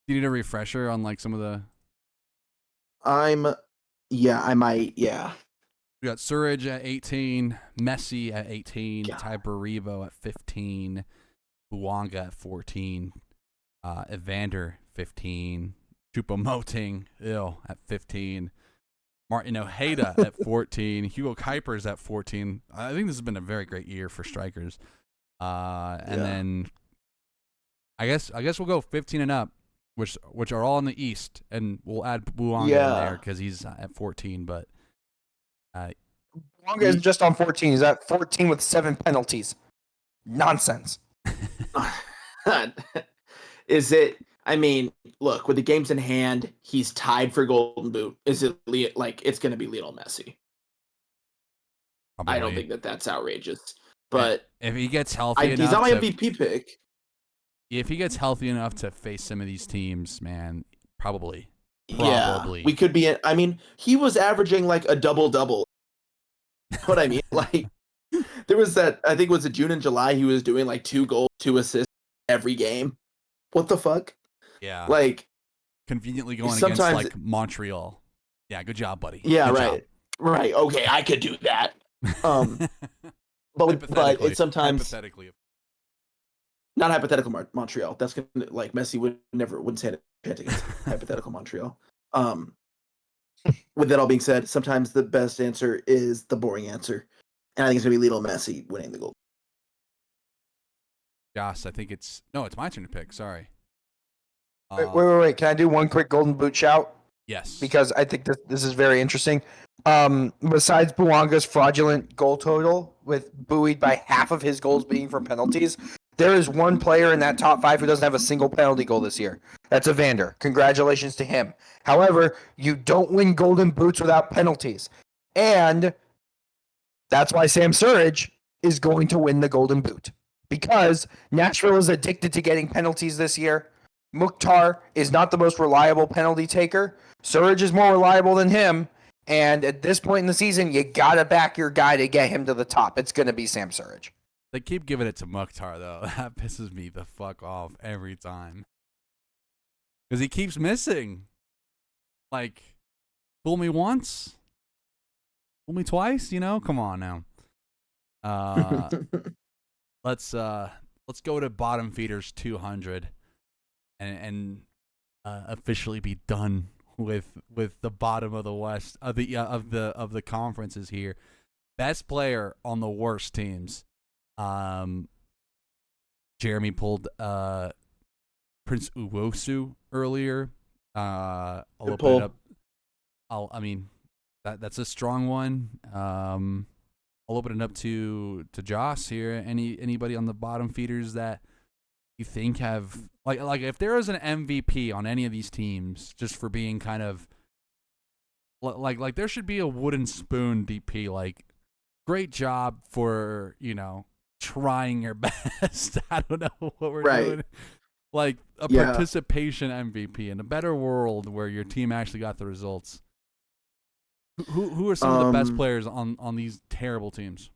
You need a refresher on like some of the. I'm Yeah, I might. Yeah. We got Surridge at 18, Messi at 18, God. Ty Baribo at 15, Buanga at 14, Evander 15, Choupo-Moting at 15, Martin Ojeda at 14, Hugo Kuipers at 14. I think this has been a very great year for strikers. And then I guess we'll go 15 and up, which are all in the East, and we'll add Buanga in there because he's at 14. But Wonga is just on 14. He's at 14 with 7 penalties. Nonsense. Is it? I mean, look, with the games in hand, he's tied for Golden Boot. Is it like it's going to be Lionel Messi? probably, I don't think that's outrageous. But if he gets healthy enough, he's not my MVP pick. If he gets healthy enough to face some of these teams, man, probably. Yeah, we could be. I mean, he was averaging like a double-double. What I mean, like, there was that. I think it was in June and July. He was doing like 2 goals, 2 assists every game. What the fuck? Yeah. Like, conveniently going against like Montreal. Yeah, good job, buddy. Yeah, good right. Job. Right. Okay, I could do that. But it's sometimes hypothetically. not hypothetical Montreal. That's gonna like Messi wouldn't stand a chance against hypothetical Montreal. With that all being said, sometimes the best answer is the boring answer, and I think it's gonna be Lionel Messi winning the gold. Josh, I think it's my turn to pick. Sorry. Wait. Can I do one quick Golden Boot shout? Yes. Because I think this is very interesting. Besides Buanga's fraudulent goal total, with buoyed by half of his goals being from penalties, there is one player in that top 5 who doesn't have a single penalty goal this year. That's Evander. Congratulations to him. However, you don't win Golden Boots without penalties. And that's why Sam Surridge is going to win the Golden Boot. Because Nashville is addicted to getting penalties this year. Mukhtar is not the most reliable penalty taker. Surridge is more reliable than him. And at this point in the season, you got to back your guy to get him to the top. It's going to be Sam Surridge. They keep giving it to Mukhtar, though. That pisses me the fuck off every time. Because he keeps missing. Like, fool me once? Fool me twice? Come on now. Let's go to Bottom Feeders 200 and officially be done with the bottom of the West of the conferences here. Best player on the worst teams. Jeremy pulled Prince Uwosu earlier. I'll open it up. That's a strong one. I'll open it up to Joss here. Anybody on the bottom feeders that you think have like if there was an MVP on any of these teams just for being kind of like there should be a wooden spoon DP, like great job for trying your best. I don't know what we're doing. Like a participation MVP in a better world where your team actually got the results. Who are some of the best players on these terrible teams?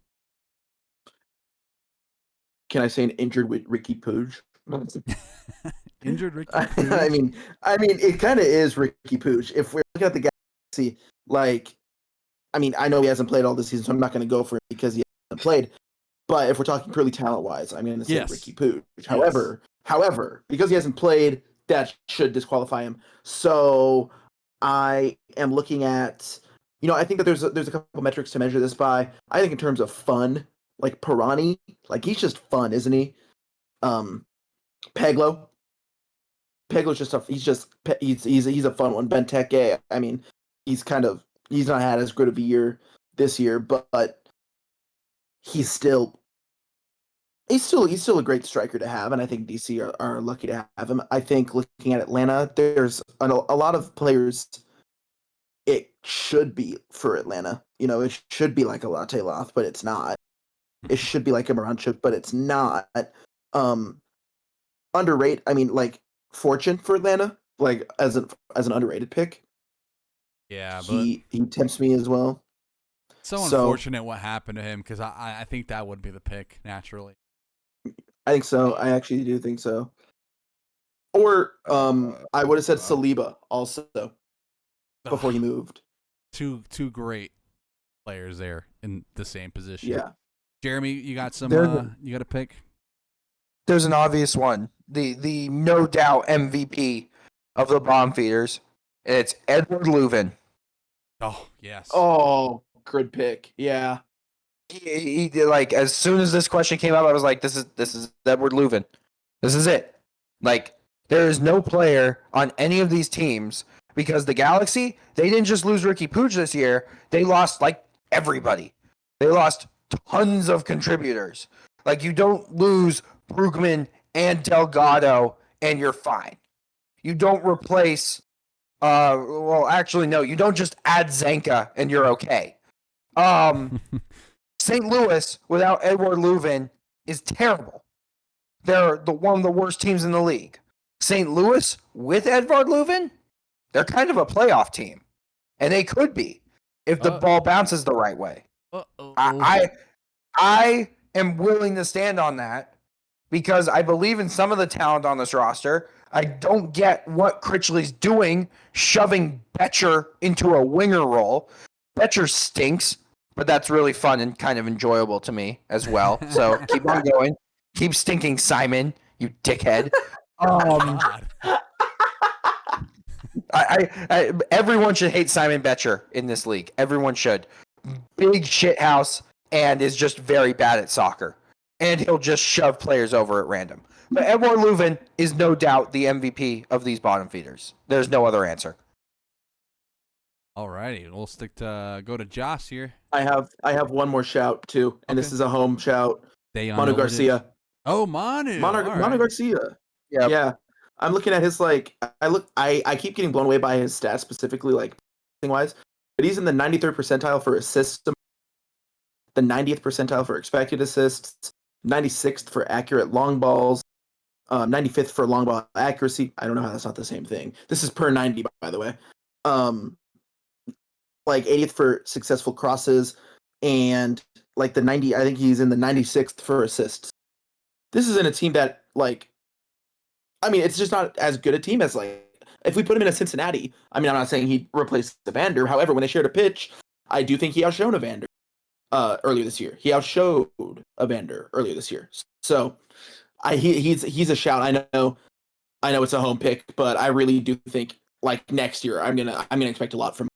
Can I say an injured with Ricky Pooge? Injured Ricky Pooge? I mean, it kind of is Ricky Pooge. If we're looking at the Galaxy, I know he hasn't played all this season, so I'm not going to go for it because he hasn't played. But if we're talking purely talent-wise, I'm going to say Ricky Pooge. However, because he hasn't played, that should disqualify him. So I am looking at, I think that there's a couple metrics to measure this by. I think in terms of fun, like Pirani, like he's just fun, isn't he? Peglo's he's a fun one. Benteke, he's not had as good of a year this year, but he's still a great striker to have, and I think DC are lucky to have him. I think looking at Atlanta, there's a lot of players. It should be for Atlanta. It should be like a Latte Loth, but it's not. It should be like a Moranchuk, but it's not. Underrated. Fortune for Atlanta, like as an underrated pick. Yeah, but he tempts me as well. So unfortunate what happened to him, because I think that would be the pick naturally. I think so. I actually do think so. Or I would have said Saliba also before he moved. two great players there in the same position. Yeah. Jeremy, you got some. You got a pick? There's an obvious one. The no doubt MVP of the bomb feeders. It's Edward Leuven. Oh yes. Oh, good pick. Yeah. He did, like, as soon as this question came up, I was like, this is Edward Leuven. This is it. Like, there is no player on any of these teams, because the Galaxy, they didn't just lose Ricky Pooch this year. They lost, like, everybody. They lost tons of contributors. Like, you don't lose Brugman and Delgado and you're fine. You don't replace well, actually, no, you don't just add Zanka and you're okay. St. Louis without Edward Leuven is terrible. They're one of the worst teams in the league. St. Louis with Edward Leuven, they're kind of a playoff team, and they could be if the ball bounces the right way. I am willing to stand on that because I believe in some of the talent on this roster. I don't get what Critchley's doing, shoving Betcher into a winger role. Betcher stinks, but that's really fun and kind of enjoyable to me as well. So keep on going. Keep stinking, Simon, you dickhead. Everyone should hate Simon Betcher in this league. Everyone should. Big shithouse and is just very bad at soccer. And he'll just shove players over at random. But Edward Leuven is no doubt the MVP of these bottom feeders. There's no other answer. Alrighty, we'll go to Joss here. I have one more shout too, and this is a home shout. Manu Garcia. Oh, Manu. Manu Garcia. Yeah. I'm looking at his I keep getting blown away by his stats, specifically like wise, but he's in the 93rd percentile for assists, the 90th percentile for expected assists, 96th for accurate long balls, 95th for long ball accuracy. I don't know how that's not the same thing. This is per 90, by the way. Like 80th for successful crosses, and like the 90. I think he's in the 96th for assists. This is in a team that, like, I mean, it's just not as good a team as, like, if we put him in a Cincinnati. I mean, I'm not saying he replaced Evander. However, when they shared a pitch, I do think he outshone Evander earlier this year. He outshowed Evander earlier this year. So he's a shout. I know it's a home pick, but I really do think, like, next year I'm gonna expect a lot from him.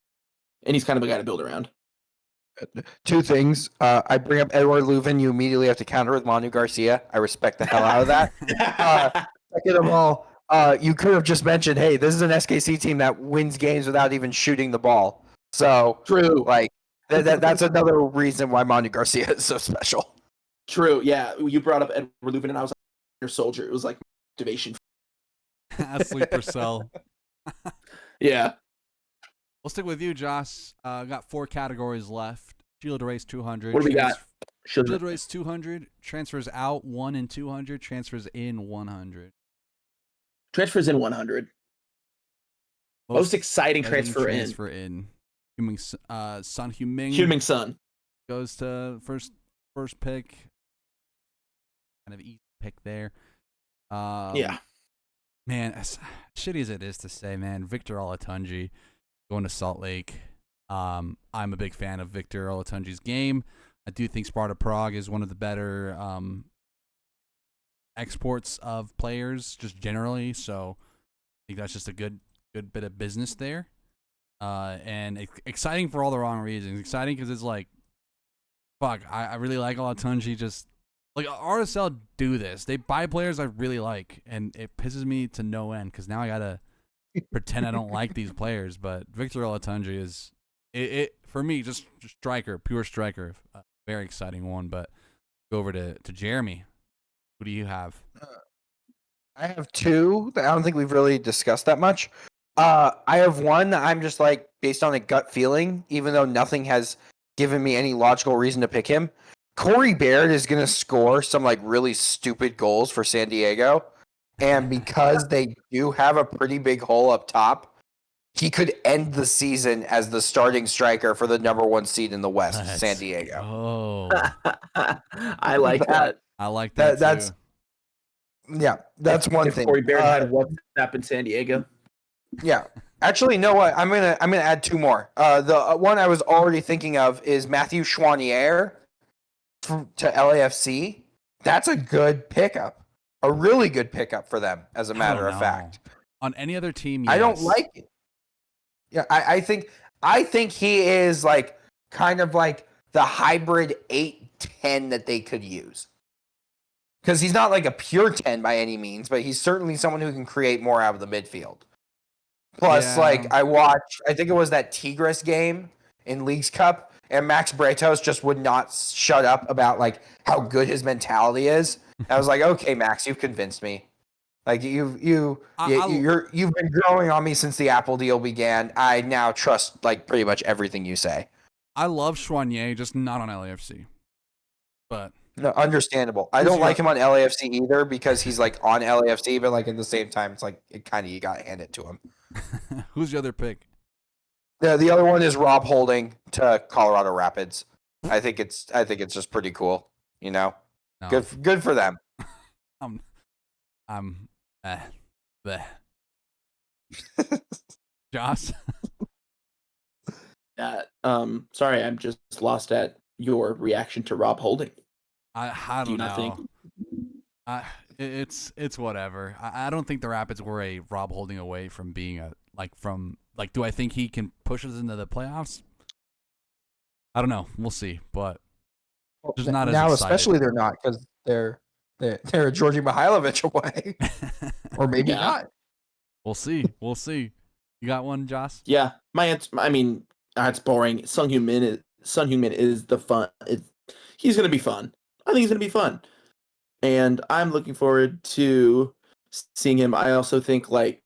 And he's kind of a guy to build around. Two things. I bring up Edward Leuven. You immediately have to counter with Manu Garcia. I respect the hell out of that. Second of all, you could have just mentioned, hey, this is an SKC team that wins games without even shooting the ball. So, true. Like, that's another reason why Manu Garcia is so special. True. Yeah. You brought up Edward Leuven, and I was like, your soldier. It was like motivation. Sleeper cell. Yeah. We'll stick with you, Joss. Got 4 categories left. Shield race 200. What do we got? Shield race 200. Transfers out 1 and 200. Transfers in 100. Transfers in 100. Most exciting transfer in. Son Heung-min. Heung-min Son goes to first pick. Kind of easy pick there. Yeah. Man, as shitty as it is to say, man, Victor Olatunji going to Salt Lake. I'm a big fan of Victor Olatunji's game. I do think Sparta Prague is one of the better exports of players, just generally. So I think that's just a good bit of business there. And exciting for all the wrong reasons. Exciting because it's like, fuck, I really like Olatunji. Just like RSL do this. They buy players I really like, and it pisses me to no end because now I gotta pretend I don't like these players. But Victor Olatunji is it for me, just striker, pure striker. Very exciting one. But go over to Jeremy. Who do you have? I have 2 that I don't think we've really discussed that much. I have one that I'm just like, based on a gut feeling, even though nothing has given me any logical reason to pick him. Corey Baird is going to score some like really stupid goals for San Diego. And because they do have a pretty big hole up top, he could end the season as the starting striker for the number 1 seed in the West, San Diego. Oh, I like that. I like that. That's too. Yeah, that's one thing. Corey Baird had WhatsApp in San Diego. Yeah, Actually, you know what? I'm gonna add two more. The one I was already thinking of is Matthew Juanners to LAFC. That's a good pickup, a really good pickup for them. As a matter of fact, on any other team, yes. I don't like it. Yeah, I think he is like kind of like the hybrid 8-10 that they could use. Because he's not like a pure 10 by any means, but he's certainly someone who can create more out of the midfield. Plus, like, I think it was that Tigres game in Leagues Cup, and Max Bretos just would not shut up about, like, how good his mentality is. I was like, okay, Max, you've convinced me. Like, you've been growing on me since the Apple deal began. I now trust, like, pretty much everything you say. I love Juanners, just not on LAFC. But... No, understandable. I don't like him on LAFC either because he's, like, on LAFC, but, like, at the same time, it's like, you got to hand it to him. Who's the other pick? The other one is Rob Holding to Colorado Rapids. I think it's just pretty cool. You know, No. good for them. Bleh. Joss? Sorry, I'm just lost at your reaction to Rob Holding. I don't know. It's whatever. I don't think the Rapids were a Rob Holding away from being do I think he can push us into the playoffs? I don't know. We'll see, but just not now, as excited. especially they're not because they're a Georgi Mihailovic away, or maybe not. We'll see. You got one, Joss? Yeah, my answer. I mean, it's boring. Sung Heung-min is the fun. He's gonna be fun. I think he's gonna be fun, and I'm looking forward to seeing him. I also think like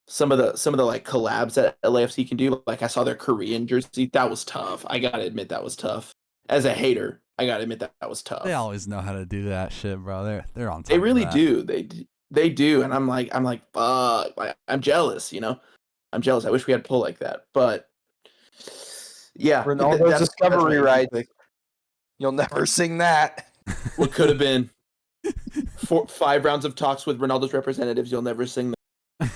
some of the like collabs that LAFC can do. Like I saw their Korean jersey. That was tough. I gotta admit that was tough. As a hater, I gotta admit that was tough. They always know how to do that shit, bro. They're on top. They really of that. do. They do, and I'm like, fuck. I'm jealous. You know, I'm jealous. I wish we had pull like that, but yeah, Ronaldo's discovery ride. You'll never sing that. What could have been 5 rounds of talks with Ronaldo's representatives. You'll never sing that.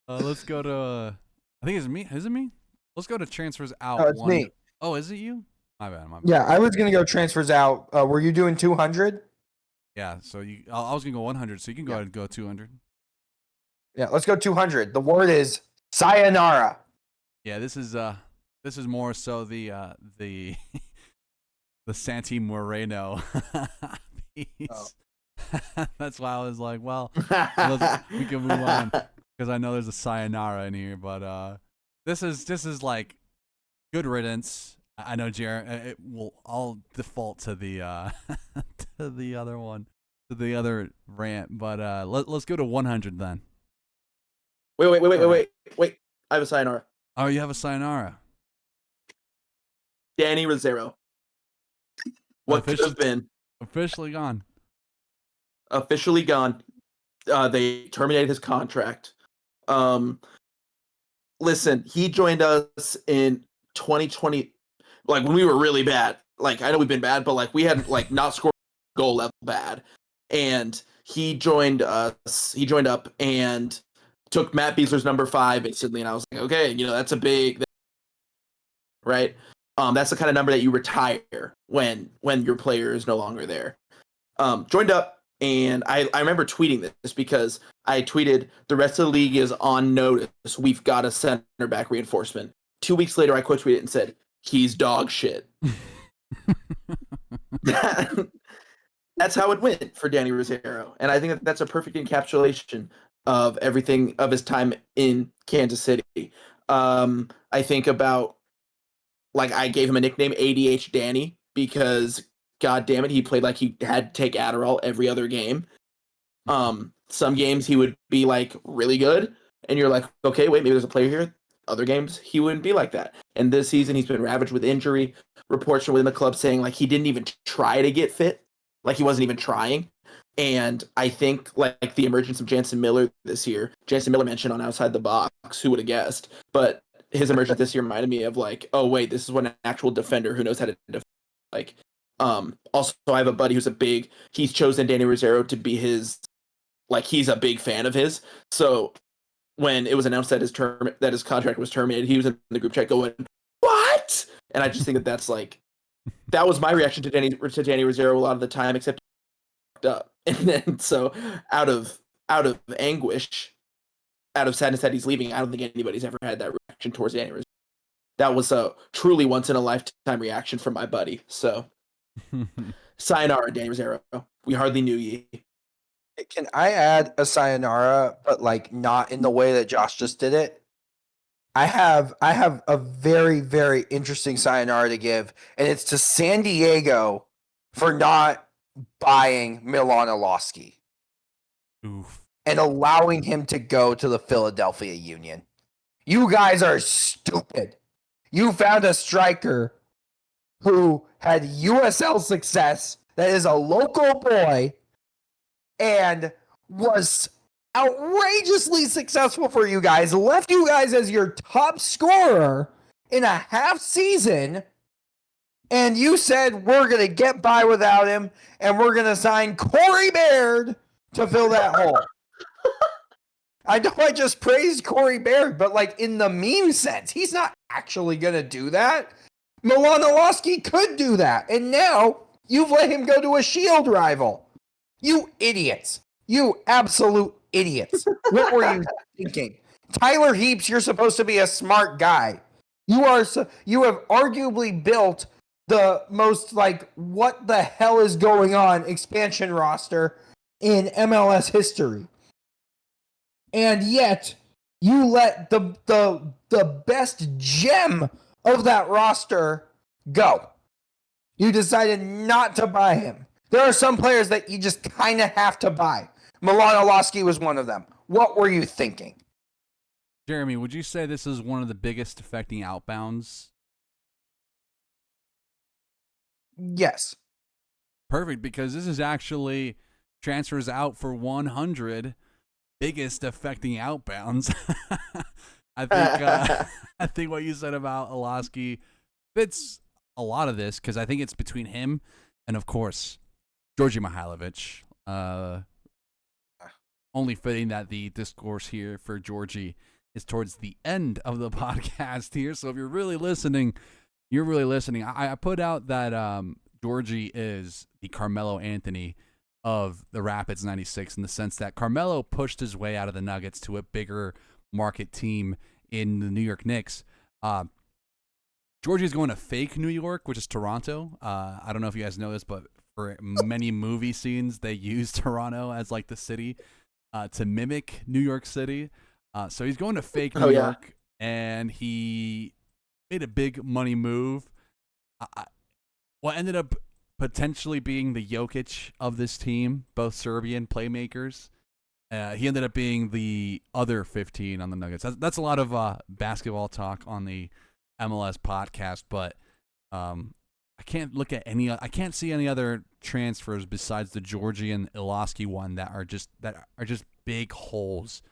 Let's go to. I think it's me. Is it me? Let's go to transfers out. No, it's me. Oh, is it you? My bad. Yeah, I was gonna go transfers out. Were you doing 200? Yeah. So I was gonna go 100. So you can go ahead and go 200. Yeah, let's go 200. The word is sayonara. Yeah, this is more so the the Santi Moreno piece. Oh. That's why I was like, well, we can move on because I know there's a sayonara in here, but this is like good riddance. I know Jared. I'll default to the to the other one, to the other rant, but let's go to 100 then. Wait. I have a sayonara. Oh, you have a sayonara. Danny Rosero. What could have been? Officially gone. Officially gone. They terminated his contract. Listen, he joined us in 2020, like when we were really bad. Like I know we've been bad, but like we had like not scored goal level bad. And he joined us. He joined up and took Matt Beasler's number 5 basically, and I was like, okay, you know, that's a big, right? That's the kind of number that you retire when your player is no longer there. Joined up, and I remember tweeting this because I tweeted the rest of the league is on notice. We've got a center back reinforcement. 2 weeks later, I quote tweeted and said, he's dog shit. That's how it went for Danny Rosero, and I think that's a perfect encapsulation of everything of his time in Kansas City. I think about, like, I gave him a nickname, ADH Danny, because god damn it, he played like he had to take Adderall every other game. Some games he would be like really good, and you're like, okay, wait, maybe there's a player here. Other games he wouldn't be like that. And this season he's been ravaged with injury. Reports from within the club saying like he didn't even try to get fit, like he wasn't even trying. And I think like the emergence of Jansen Miller this year, Jansen Miller mentioned on Outside the Box, who would have guessed? But his emergence this year reminded me of like, oh wait, this is an actual defender who knows how to defend. Also I have a buddy who's he's chosen Danny Rosero to be his like he's a big fan of his. So when it was announced that his contract was terminated, he was in the group chat going, "What?" And I just think that that was my reaction to Danny Rosario a lot of the time, except up. And then so out of anguish, out of sadness that he's leaving, I don't think anybody's ever had that reaction towards Danny Rosario. That was a truly once in a lifetime reaction from my buddy. So sayonara, Danny Rosario. We hardly knew ye. Can I add a sayonara, but like not in the way that Josh just did it? I have a very, very interesting sayonara to give, and it's to San Diego for not buying Milan Iloski and allowing him to go to the Philadelphia Union. You guys are stupid. You found a striker who had USL success, that is a local boy, and was outrageously successful for you guys, left you guys as your top scorer in a half season, and you said, we're going to get by without him, and we're going to sign Corey Baird to fill that hole. I know I just praised Corey Baird, but like in the meme sense, he's not actually going to do that. Milan Iloski could do that, and now you've let him go to a Shield rival. You idiots. You absolute idiots. What were you thinking? Tyler Heaps, you're supposed to be a smart guy. You have arguably built the most like what the hell is going on expansion roster in MLS history. And yet you let the best gem of that roster go. You decided not to buy him. There are some players that you just kind of have to buy. Milan Iloski was one of them. What were you thinking? Jeremy, would you say this is one of the biggest affecting outbounds? Yes. Perfect, because this is actually transfers out for 100 biggest affecting outbounds. I think what you said about Iloski fits a lot of this, because I think it's between him and, of course, Georgi Mihailovic. Only fitting that the discourse here for Georgie is towards the end of the podcast here. So if you're really listening, you're really listening. I put out that Georgie is the Carmelo Anthony of the Rapids 96 in the sense that Carmelo pushed his way out of the Nuggets to a bigger market team in the New York Knicks. Georgie's going to fake New York, which is Toronto. I don't know if you guys know this, but for many movie scenes, they use Toronto as like the city to mimic New York City. So he's going to fake New York, and he made a big money move. What ended up potentially being the Jokic of this team, both Serbian playmakers. He ended up being the other 15 on the Nuggets. That's a lot of basketball talk on the MLS podcast, but I can't see any other transfers besides the Georgie and Iloski one that are just big holes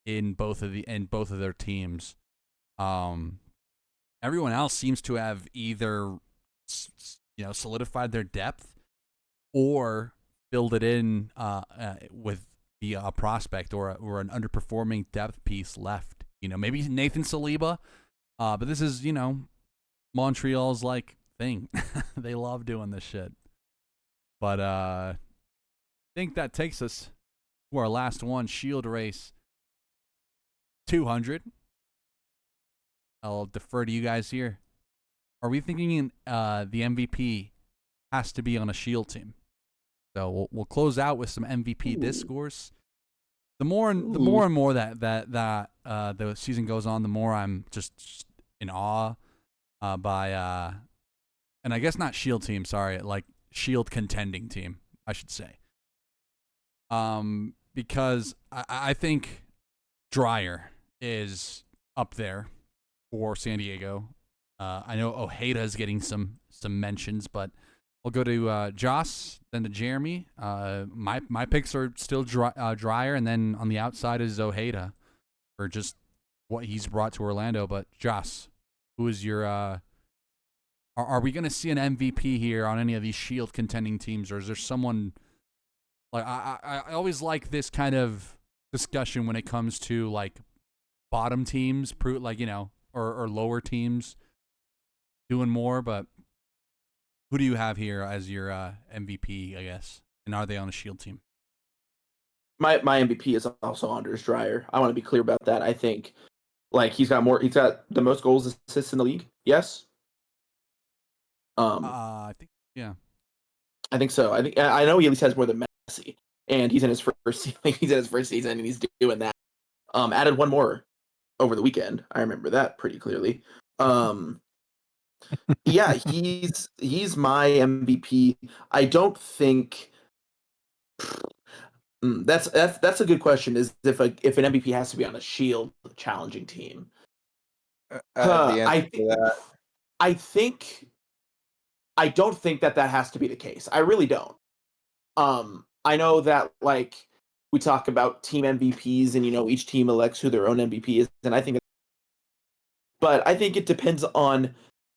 in both of their teams. Everyone else seems to have either solidified their depth or filled it in with a prospect or an underperforming depth piece left. Maybe Nathan Saliba, but this is Montreal's like thing. They love doing this shit. But I think that takes us to our last one, Shield Race 200. I'll defer to you guys here. Are we thinking the MVP has to be on a Shield team? So we'll close out with some MVP discourse. The more and more that the season goes on, the more I'm just in awe by and I guess not Shield team, sorry, like Shield contending team, I should say. Because I think Dreyer is up there for San Diego. I know Ojeda is getting some mentions, but we'll go to Joss, then to Jeremy. My picks are still Dreyer, and then on the outside is Ojeda for just what he's brought to Orlando. But Joss, who is your? Are we going to see an MVP here on any of these Shield contending teams, or is there someone Like I always like this kind of discussion when it comes to like bottom teams, like or lower teams doing more. But who do you have here as your MVP? I guess, and are they on a Shield team? My MVP is also Anders Dreyer. I want to be clear about that. I think like he's got the most goals assists in the league. Yes. I think yeah. I think so. I know he at least has more than Messi, and he's in his first season, and he's doing that. Added one more over the weekend. I remember that pretty clearly. Yeah, he's my MVP. I don't think that's a good question. Is if an MVP has to be on a Shield challenging team? I don't think that has to be the case. I really don't. I know that like we talk about team MVPs and each team elects who their own MVP is, and I think it depends on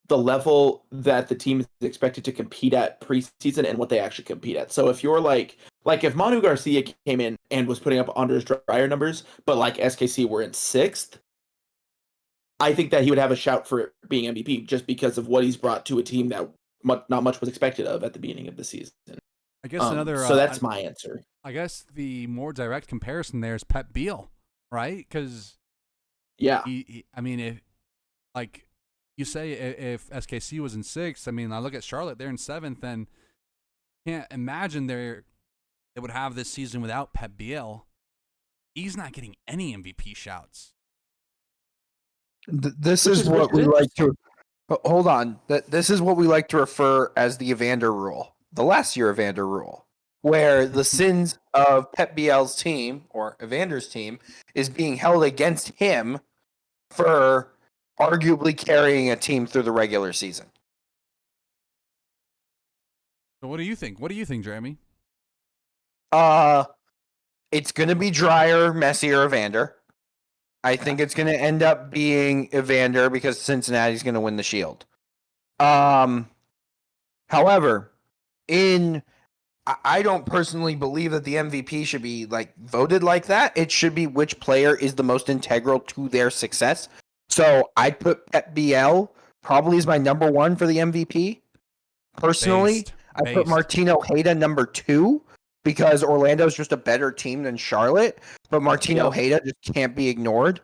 the level that the team is expected to compete at preseason and what they actually compete at. So if you're like if Manu Garcia came in and was putting up Anders Dreyer numbers, but like SKC were in 6th, I think that he would have a shout for being MVP just because of what he's brought to a team that not much was expected of at the beginning of the season. I guess so that's my answer. I guess the more direct comparison there is Pep Biel, right? Because yeah, I mean, if like you say, if SKC was in 6th, I mean, I look at Charlotte; they're in 7th, and can't imagine they would have this season without Pep Biel. He's not getting any MVP shouts. This is what we like to. Hold on. This is what we like to refer as the Evander rule, the last year Evander rule, where the sins of Pep Biel's team or Evander's team is being held against him for arguably carrying a team through the regular season. So what do you think? What do you think, Jeremy? It's going to be Dreyer, Messi, or Evander. I think it's going to end up being Evander because Cincinnati's going to win the Shield. However, I don't personally believe that the MVP should be like voted like that. It should be which player is the most integral to their success. So I'd put Pep Biel probably as my number 1 for the MVP. Personally, I put Martino Hayda number 2 because Orlando's just a better team than Charlotte, but Martino Hayda just can't be ignored.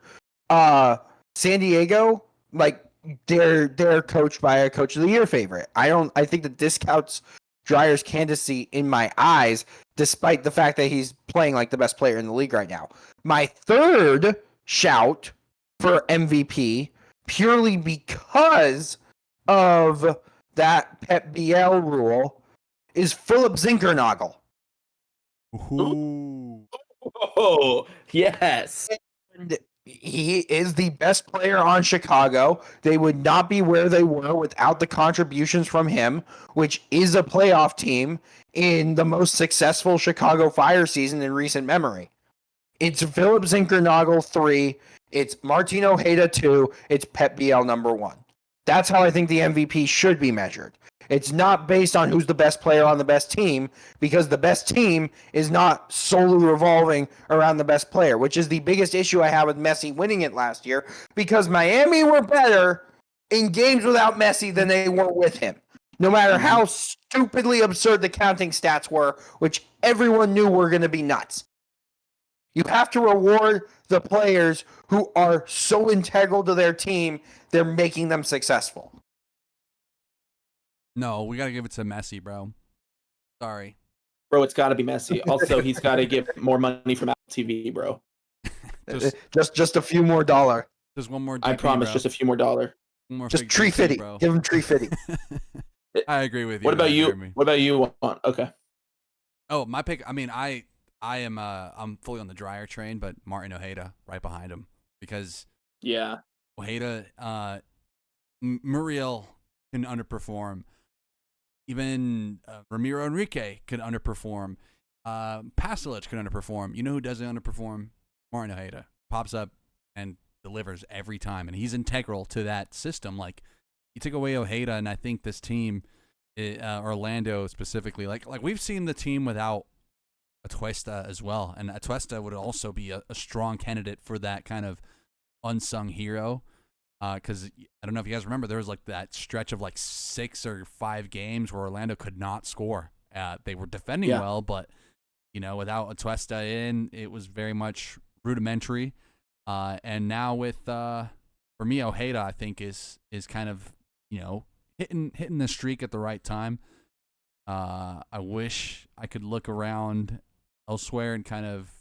San Diego, like they're coached by a Coach of the Year favorite. I think that discounts Dreyer's candidacy in my eyes, despite the fact that he's playing like the best player in the league right now. My third shout for MVP, purely because of that Pep Biel rule, is Philip Zinkernagel. Ooh. Oh, yes. And he is the best player on Chicago. They would not be where they were without the contributions from him, which is a playoff team in the most successful Chicago Fire season in recent memory. It's Philip Zinkernagel 3, it's Martino Hayda 2, it's Pep Biel number 1. That's how I think the MVP should be measured. It's not based on who's the best player on the best team, because the best team is not solely revolving around the best player, which is the biggest issue I had with Messi winning it last year, because Miami were better in games without Messi than they were with him. No matter how stupidly absurd the counting stats were, which everyone knew were going to be nuts. You have to reward the players who are so integral to their team, they're making them successful. No, we got to give it to Messi, bro. Sorry. Bro, it's got to be Messi. Also, he's got to get more money from Apple TV, bro. just a few more dollar. Just one more. I promise, bro. just a few more dollar. Just tree fitty. Give him tree fitty. I agree with you. What about you? Jeremy. What about you? Okay. Oh, my pick. I mean, I am. I'm fully on the Dreyer train, but Martin Ojeda right behind him because Ojeda, Muriel can underperform. Even Ramiro Enrique could underperform. Pasalic could underperform. You know who doesn't underperform? Martin Ojeda pops up and delivers every time, and he's integral to that system. Like you take away Ojeda, and I think this team, Orlando specifically, like we've seen the team without Atuesta as well, and Atuesta would also be a strong candidate for that kind of unsung hero. Because I don't know if you guys remember, there was like that stretch of like 6 or 5 games where Orlando could not score. They were defending well, but without Atuesta in, it was very much rudimentary. And now with for me, Ojeda, I think is kind of hitting the streak at the right time. I wish I could look around elsewhere and kind of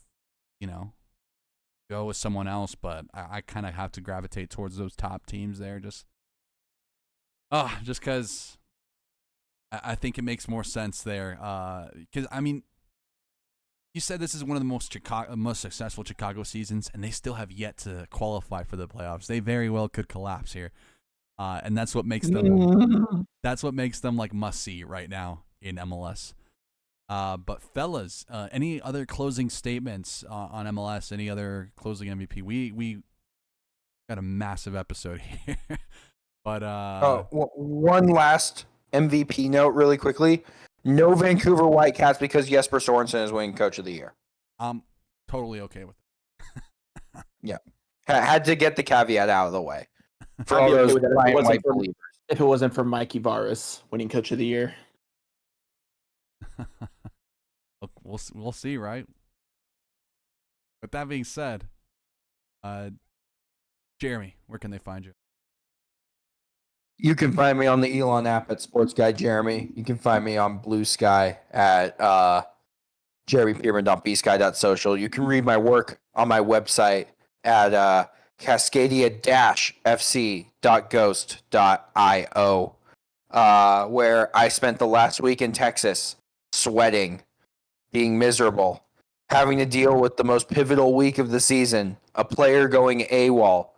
go with someone else, but I kind of have to gravitate towards those top teams there. Just because I think it makes more sense there. Because you said this is one of the most successful Chicago seasons, and they still have yet to qualify for the playoffs. They very well could collapse here, and that's what makes them. That's what makes them like must see right now in MLS. But fellas, any other closing statements on MLS? Any other closing MVP? We got a massive episode here. But one last MVP note really quickly. No Vancouver Whitecaps because Jesper Sorensen is winning Coach of the Year. I'm totally okay with it. Yeah. Had to get the caveat out of the way. For I'd all be okay those with that white believers. if it wasn't for Mikey Varas winning Coach of the Year. We'll see, right? With that being said, Jeremy, where can they find you? You can find me on the Elon app at Sports Guy Jeremy. You can find me on Bluesky at jeremypearman.bsky.social. You can read my work on my website at cascadia-fc.ghost.io, where I spent the last week in Texas sweating, being miserable, having to deal with the most pivotal week of the season, a player going AWOL,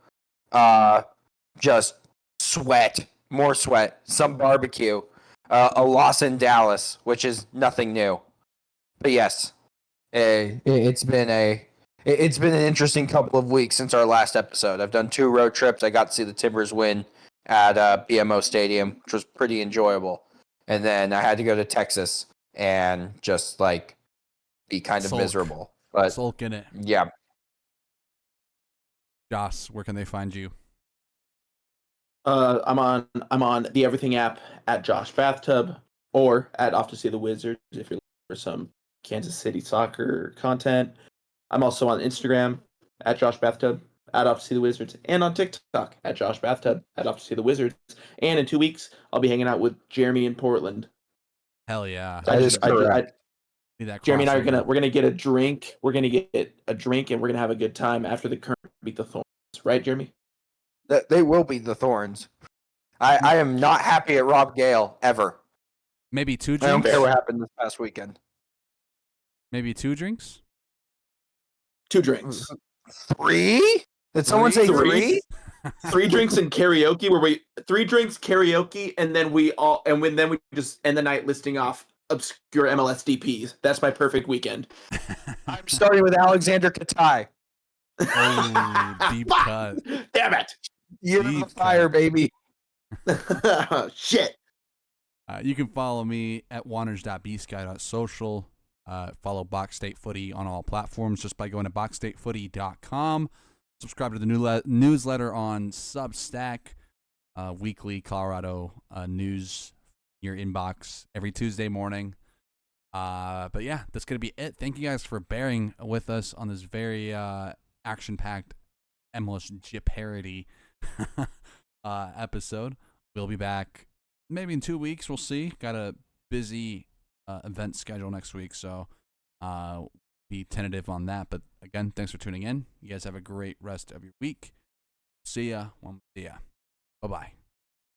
just sweat, more sweat, some barbecue, a loss in Dallas, which is nothing new. But yes, it's been an interesting couple of weeks since our last episode. I've done 2 road trips. I got to see the Timbers win at BMO Stadium, which was pretty enjoyable. And then I had to go to Texas and just like be kind of miserable. But sulk in it. Yeah. Joss, where can they find you? I'm on the Everything app at Josh Bathtub or at Off to See the Wizards if you're looking for some Kansas City soccer content. I'm also on Instagram at Josh Bathtub, at Off to See the Wizards, and on TikTok at Josh Bathtub, at Off to See the Wizards. And in 2 weeks, I'll be hanging out with Jeremy in Portland. Hell yeah. Jeremy and I we're gonna get a drink. We're gonna get a drink and we're gonna have a good time after the Current beat the Thorns, right, Jeremy? That they will be the Thorns. I am not happy at Rob Gale ever. Maybe 2 drinks. I don't care what happened this past weekend. Maybe 2 drinks. 2 drinks. 3? Did someone say 3? 3 drinks and karaoke. 3 drinks, karaoke, and then we just end the night listing off obscure MLS DPs. That's my perfect weekend. I'm starting with Alexander Katai. Oh, deep cut. Damn it! You're on fire, baby. Shit. You can follow me at juanners.bsky.social. Follow Box State Footy on all platforms just by going to boxstatefooty.com. Subscribe to the newsletter on Substack. Weekly Colorado news in your inbox every Tuesday morning. But yeah, that's going to be it. Thank you guys for bearing with us on this very action-packed MLS Jeopardy episode. We'll be back maybe in 2 weeks. We'll see. Got a busy event schedule next week, so be tentative on that. But again, thanks for tuning in. You guys have a great rest of your week. See ya. See ya. Bye-bye.